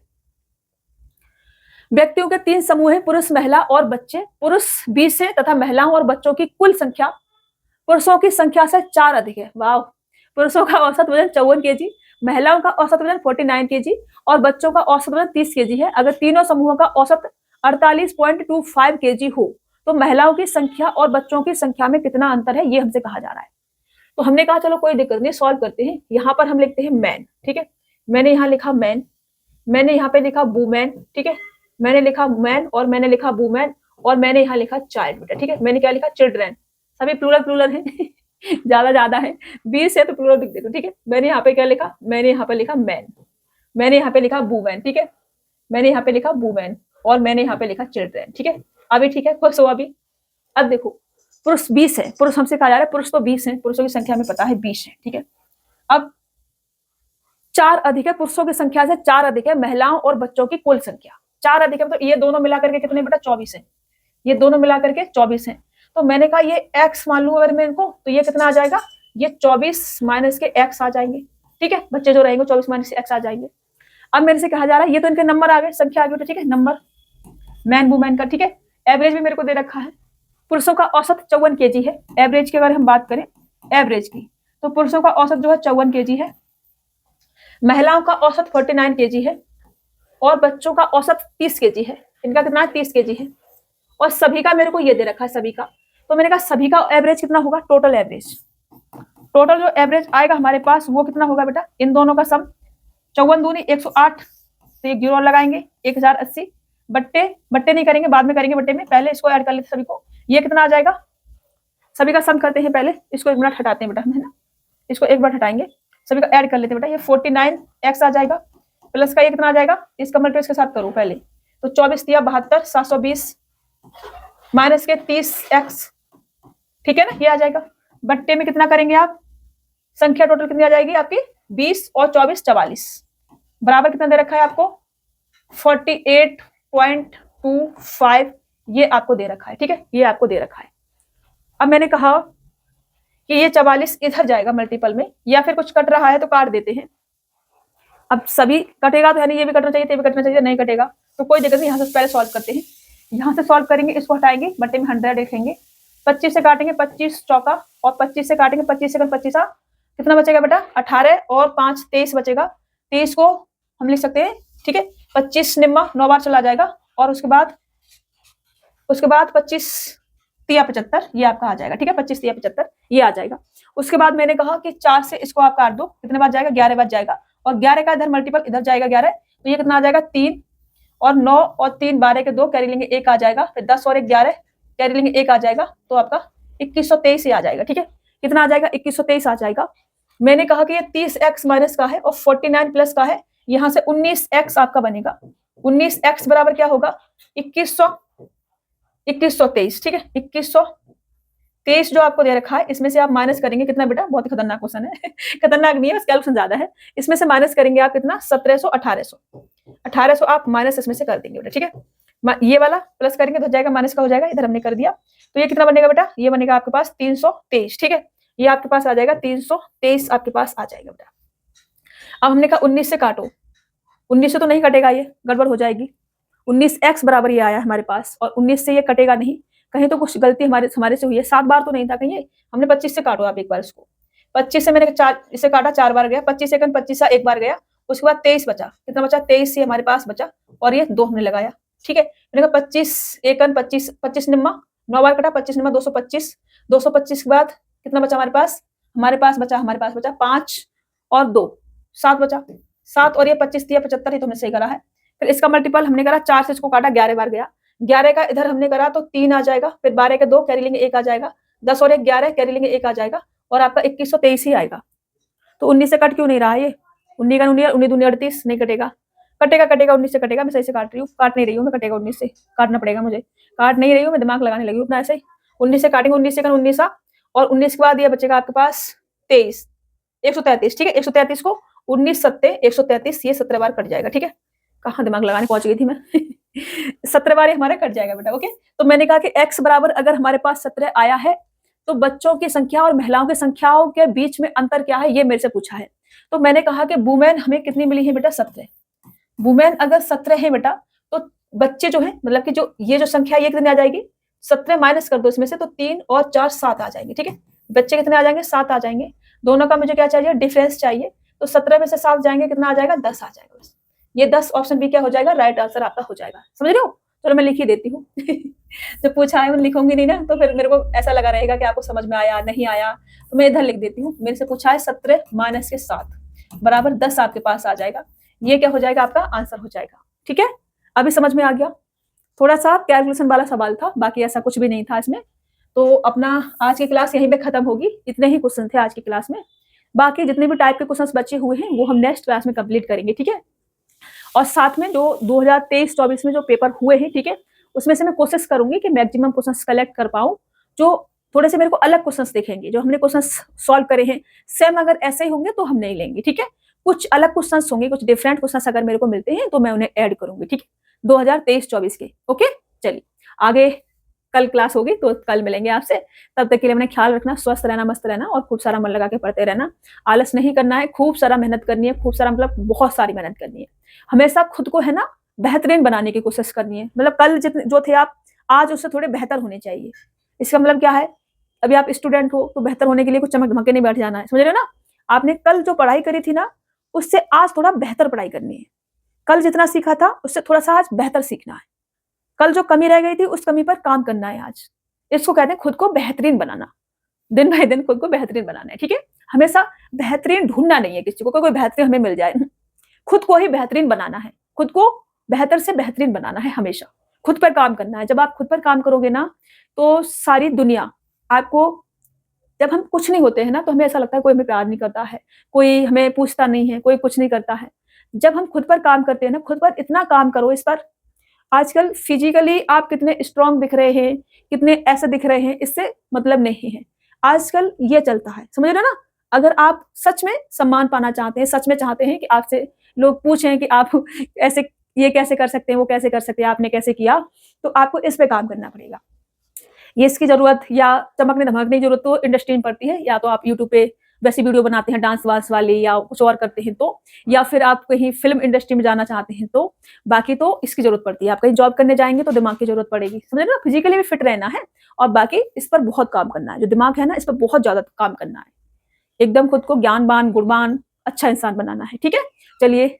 व्यक्तियों के 3 समूह हैं, पुरुष महिला और बच्चे। पुरुष 20 है तथा महिलाओं और बच्चों की कुल संख्या पुरुषों की संख्या से 4 अधिक है। वाह, पुरुषों का औसत वजन 54 kg, महिलाओं का औसत वजन 49 kg और बच्चों का औसत वजन 30 kg है। अगर तीनों समूहों का औसत 48.25 kg हो तो महिलाओं की संख्या और बच्चों की संख्या में कितना अंतर है, ये हमसे कहा जा रहा है। तो हमने कहा चलो कोई दिक्कत नहीं, सॉल्व करते हैं। यहाँ पर हम लिखते हैं मैन। ठीक है, मैंने यहाँ लिखा मैन, मैंने यहाँ पे लिखा वुमेन। ठीक है, मैंने लिखा मैन और मैंने लिखा वुमेन और मैंने यहाँ लिखा चाइल्ड बेटा। ठीक है, मैंने क्या लिखा चिल्ड्रेन, सभी प्लूरल है ज्यादा है, 20 है तो प्लूरल लिख देते। ठीक है, मैंने यहाँ पे क्या लिखा, मैंने यहाँ पे लिखा मैन, मैंने यहाँ पे लिखा वुमेन। ठीक है, मैंने यहाँ पे लिखा वुमेन और मैंने यहाँ पे लिखा चिल्ड्रेन। ठीक है, अभी ठीक है, खुश हो अभी। अब देखो पुरुष 20 है, पुरुष हमसे कहा जा रहा है पुरुष तो 20 है, पुरुषों की संख्या हमें पता है 20 है। ठीक है, अब 4 अधिक है, पुरुषों की संख्या से 4 अधिक है महिलाओं और बच्चों की कुल संख्या 4 अधिक है, तो ये दोनों मिलाकर के कितने बेटा 24 है, ये दोनों मिलाकर के 24 है। तो मैंने कहा ये x मान लूं अगर मैं इनको, तो ये कितना आ जाएगा, ये 24 माइनस के x आ जाएंगे। ठीक है, बच्चे जो रहेंगे 24 माइनस के x आ जाएंगे। अब मेरे से कहा जा रहा है ये तो इनके नंबर आ गए, संख्या आ गई। ठीक है, नंबर मैन वुमेन का, ठीक है। एवरेज भी मेरे को दे रखा है। पुरुषों का औसत 54 kg है। एवरेज की अगर हम बात करें एवरेज की, तो पुरुषों का औसत जो है 54 kg है, महिलाओं का औसत 49 kg है, और बच्चों का औसत 30 kg है। इनका कितना 30 kg है, और सभी का मेरे को ये दे रखा है सभी का। तो मैंने कहा सभी का एवरेज कितना होगा, टोटल एवरेज। टोटल जो एवरेज आएगा हमारे पास वो कितना होगा बेटा, इन दोनों का सम 54 दूनी 108, तो एक जीरो लगाएंगे, 1080 बट्टे, बट्टे नहीं करेंगे, बाद में करेंगे बट्टे में, पहले इसको ऐड कर लेते सभी को। ये कितना आ जाएगा, सभी का सम करते हैं पहले, इसको एक मिनट हटाते हैं बेटा हम, है ना, इसको एक बार हटाएंगे, सभी का ऐड कर लेते हैं बेटा। ये 49x आ जाएगा, प्लस का ये कितना आ जाएगा, इसका मल्टीप्लाई इसके साथ करो पहले, तो 24 दिया 72, 720 माइनस के 30x, ठीक है ना, ये आ जाएगा। बट्टे में कितना करेंगे आप, संख्या टोटल कितनी आ जाएगी आपकी, 20 और 24 44, बराबर कितना दे रखा है आपको, 48.25, ये आपको दे रखा है, ठीक है, ये आपको दे रखा है। अब मैंने कहा कि ये 44 इधर जाएगा मल्टीपल में, या फिर कुछ कट रहा है तो काट देते हैं। अब सभी कटेगा तो यानी ये भी कटना चाहिए, ये भी कटना चाहिए, नहीं कटेगा तो कोई दिक्कत नहीं, यहाँ से पहले सॉल्व करते हैं। यहाँ से सॉल्व करेंगे, इसको हटाएंगे, बट्टे में 100 लिखेंगे, 25 से काटेंगे, 25 चौका, और 25 से काटेंगे, 25 से 25, कितना बचेगा बेटा, 18 और 5 23 बचेगा। 23 को हम लिख सकते हैं, ठीक है, 25 निम्मा 9 बार चला जाएगा, और उसके बाद 25 तिया 75, ये आपका आ जाएगा, ठीक है, 25 तिया 75 ये आ जाएगा। उसके बाद मैंने कहा कि 4 से इसको आप काट दो, कितने बार जाएगा, 11 बार जाएगा, और 11 का इधर मल्टीपल इधर जाएगा 11, तो ये कितना आ जाएगा, 3 और 9 और 3 12 के 2 कैरी लेंगे 1 आ जाएगा, फिर 10 और 1 11 कैरी लेंगे 1 आ जाएगा, तो आपका 2123 ही आ जाएगा, ठीक है, कितना आ जाएगा, 2123 आ जाएगा। मैंने कहा कि ये 30x माइनस का है और 49 प्लस का है, यहाँ से 19x आपका बनेगा। 19x बराबर क्या होगा, 2123, ठीक है, 2123 जो आपको दे रखा है, इसमें से आप माइनस करेंगे कितना बेटा, बहुत ही खतरनाक क्वेश्चन है खतरनाक नहीं है, बस कैलकुलेशन ज्यादा है। इसमें से माइनस करेंगे आप कितना, 1700 1800 आप माइनस इसमें से कर देंगे बेटा, ठीक है। ये वाला प्लस करेंगे तो जाएगा, माइनस का हो जाएगा, इधर हमने कर दिया, तो ये कितना बनेगा बेटा, ये बनेगा आपके पास 323, ठीक है, ये आपके पास आ जाएगा 323 आपके पास आ जाएगा बेटा। अब हमने कहा 19 से काटो, 19 से तो नहीं कटेगा, ये गड़बड़ हो जाएगी। 19x बराबर ये आया हमारे पास, और 19 से ये कटेगा नहीं, कहीं तो कुछ गलती हमारे से हुई है, 7 बार तो नहीं था कहीं, हमने 25 से काटो आप एक बार इसको, 25 से मैंने 4 इसे काटा, 4 बार गया, 25 सेकंड 25 एक बार गया, उसके बाद 23 बचा, कितना बचा, 23 से हमारे पास बचा, और ये 2 हमने लगाया, ठीक है। मैंने कहा 25 एकन 25, 25 निम्मा 9 बार कटा, 25 निम्मा 225, 225 के बाद कितना बचा हमारे पास बचा 5 और 2 7 बचा, 7 और ये 25 दिया 75, ये तो हमने सही करा है। फिर इसका मल्टीपल हमने करा, 4 से इसको काटा, 11 बार गया, 11 का इधर हमने करा तो 3 आ जाएगा, फिर 12 के 2 कैरी लेंगे 1 आ जाएगा, 10 और 1 11 कैरी लेंगे 1 आ जाएगा, और आपका 2123 ही आएगा। तो 19 से कट क्यों नहीं रहा, ये 19 का 19 दूनी 38 नहीं कटेगा, कटेगा 19 से कटेगा, मैं सही से काट नहीं रही हूँ मैं, कटेगा 19 से, काटना पड़ेगा मुझे, काट नहीं रही हूँ मैं, दिमाग लगाने लगी हूँ अपना ऐसे ही। 19 से काटेंगे, 19 से 19 और 19 के बाद ये बचेगा आपके पास 23, 133, ठीक है, 133 को 19 सत्ते 133, ये 17 बार कट जाएगा, ठीक है, कहाँ दिमाग लगाने पहुंच गई थी मैं 17 बार हमारा कट जाएगा बेटा, ओके। तो मैंने कहा कि x बराबर अगर हमारे पास 17 आया है, तो बच्चों की संख्या और महिलाओं की संख्याओं के बीच में अंतर क्या है, ये मेरे से पूछा है। तो मैंने कहा कि वुमेन हमें कितनी मिली है बेटा, 17। वुमेन अगर 17 है बेटा, तो बच्चे जो है, मतलब कि जो ये जो संख्या ये कितनी आ जाएगी, 17 माइनस कर दो इसमें से, तो 3 और 4 7 आ जाएंगे, ठीक है। बच्चे कितने आ जाएंगे, 7 आ जाएंगे, दोनों का मुझे क्या चाहिए, डिफरेंस चाहिए, तो 17 में से 7 जाएंगे, कितना आ जाएगा, 10 आ जाएगा बस। ये 10 ऑप्शन बी क्या हो जाएगा, राइट आंसर आपका हो जाएगा, समझ रहे हो। चलो मैं लिख ही देती हूँ जब पूछा है मैं लिखूंगी नहीं ना, तो फिर मेरे को ऐसा लगा रहेगा कि आपको समझ में आया नहीं आया, तो मैं इधर लिख देती हूँ। मेरे से पूछा है 17 माइनस के 7 बराबर 10 आपके पास आ जाएगा, ये क्या हो जाएगा, आपका आंसर हो जाएगा, ठीक है। अभी समझ में आ गया, थोड़ा सा कैलकुलेशन वाला सवाल था, बाकी ऐसा कुछ भी नहीं था इसमें। तो अपना आज की क्लास यहीं पे खत्म होगी, इतने ही क्वेश्चन थे आज की क्लास में, बाकी जितने भी टाइप के क्वेश्चंस बचे हुए हैं वो हम नेक्स्ट क्लास में कंप्लीट करेंगे, ठीक है। और साथ में जो 2023-24 में जो पेपर हुए हैं, ठीक है, उसमें से मैं कोशिश करूंगी कि मैक्सिमम क्वेश्चंस कलेक्ट कर पाऊं, जो थोड़े से मेरे को अलग क्वेश्चंस दिखेंगे, जो हमने क्वेश्चंस सॉल्व करे हैं सेम अगर ऐसे ही होंगे तो हम नहीं लेंगे, ठीक है। कुछ अलग क्वेश्चंस होंगे, कुछ डिफरेंट क्वेश्चंस अगर मेरे को मिलते हैं तो मैं उन्हें ऐड करूंगी, ठीक है, 2023-24 के, ओके। चलिए आगे कल क्लास होगी तो कल मिलेंगे आपसे, तब तक के लिए अपना ख्याल रखना, स्वस्थ रहना, मस्त रहना, और खूब सारा मन लगा के पढ़ते रहना, आलस नहीं करना है, खूब सारा मेहनत करनी है, खूब सारा मतलब बहुत सारी मेहनत करनी है, हमेशा खुद को है ना बेहतरीन बनाने की कोशिश करनी है। मतलब कल जितने जो थे आप, आज उससे थोड़े बेहतर होने चाहिए। इसका मतलब क्या है, अभी आप स्टूडेंट हो तो बेहतर होने के लिए कुछ चमक-धमक के नहीं बैठ जाना है, समझ रहे हो ना? आपने कल जो पढ़ाई करी थी ना, उससे आज थोड़ा बेहतर पढ़ाई करनी है। कल जितना सीखा था उससे थोड़ा-सा आज बेहतर सीखना है। कल जो कमी रह गई थी उस कमी पर काम करना है आज। इसको कहते हैं खुद को बेहतरीन बनाना। दिन बाय दिन खुद को बेहतरीन बनाना है, ठीक है? हमेशा बेहतरीन ढूँढना नहीं है किसी को, कोई बेहतरीन हमें मिल जाए। खुद को ही बेहतरीन बनाना है। खुद को बेहतर से बेहतरीन बनाना है हमेशा। खुद पर काम करना है। जब आप खुद पर काम करोगे ना, तो सारी दुनिया आपको, जब हम कुछ नहीं होते हैं ना, तो हमें ऐसा लगता है कोई हमें प्यार नहीं करता है, कोई हमें पूछता नहीं है, कोई कुछ नहीं करता है। जब हम खुद पर काम करते हैं ना, खुद पर इतना काम करो इस पर, आजकल फिजिकली आप कितने स्ट्रांग दिख रहे हैं, कितने ऐसे दिख रहे हैं, इससे मतलब नहीं है। आजकल ये चलता है, समझ रहे हो ना? अगर आप सच में सम्मान पाना चाहते हैं, सच में चाहते हैं कि आपसे लोग पूछें कि आप ऐसे ये कैसे कर सकते हैं, वो कैसे कर सकते हैं, आपने कैसे किया, तो आपको इस पे काम करना पड़ेगा। ये इसकी ज़रूरत या चमकने-धमकने की ज़रूरत तो इंडस्ट्री में पड़ती है, या तो आप यूट्यूब पे वैसी वीडियो बनाते हैं डांस-वांस वाली, या कुछ और करते हैं तो, या फिर आप कहीं फ़िल्म इंडस्ट्री में जाना चाहते हैं तो, बाकी तो इसकी ज़रूरत पड़ती है। आप कहीं जॉब करने जाएँगे तो दिमाग की ज़रूरत पड़ेगी, समझ रहे हो ना? फिज़िकली भी फिट रहना है और बाकी इस पर बहुत काम करना है। जो दिमाग है ना, इस पर बहुत ज़्यादा काम करना है। एकदम खुद को ज्ञानवान, गुणवान, अच्छा इंसान बनाना है, ठीक है? चलिए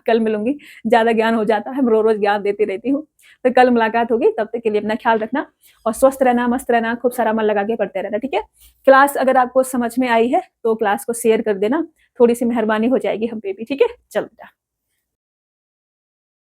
कल मिलूँगी, ज़्यादा ज्ञान हो जाता है, मैं रोज़-रोज़ ज्ञान देती रहती हूँ। तो कल मुलाकात होगी, तब तक के लिए अपना ख़्याल रखना और स्वस्थ रहना, मस्त रहना, खूब सारा मन लगा के पढ़ते रहना, ठीक है? क्लास अगर आपको समझ में आई है, तो क्लास को शेयर कर देना, थोड़ी-सी मेहरबानी हो जाएगी हम पे भी, ठीक है? चलो बेटा।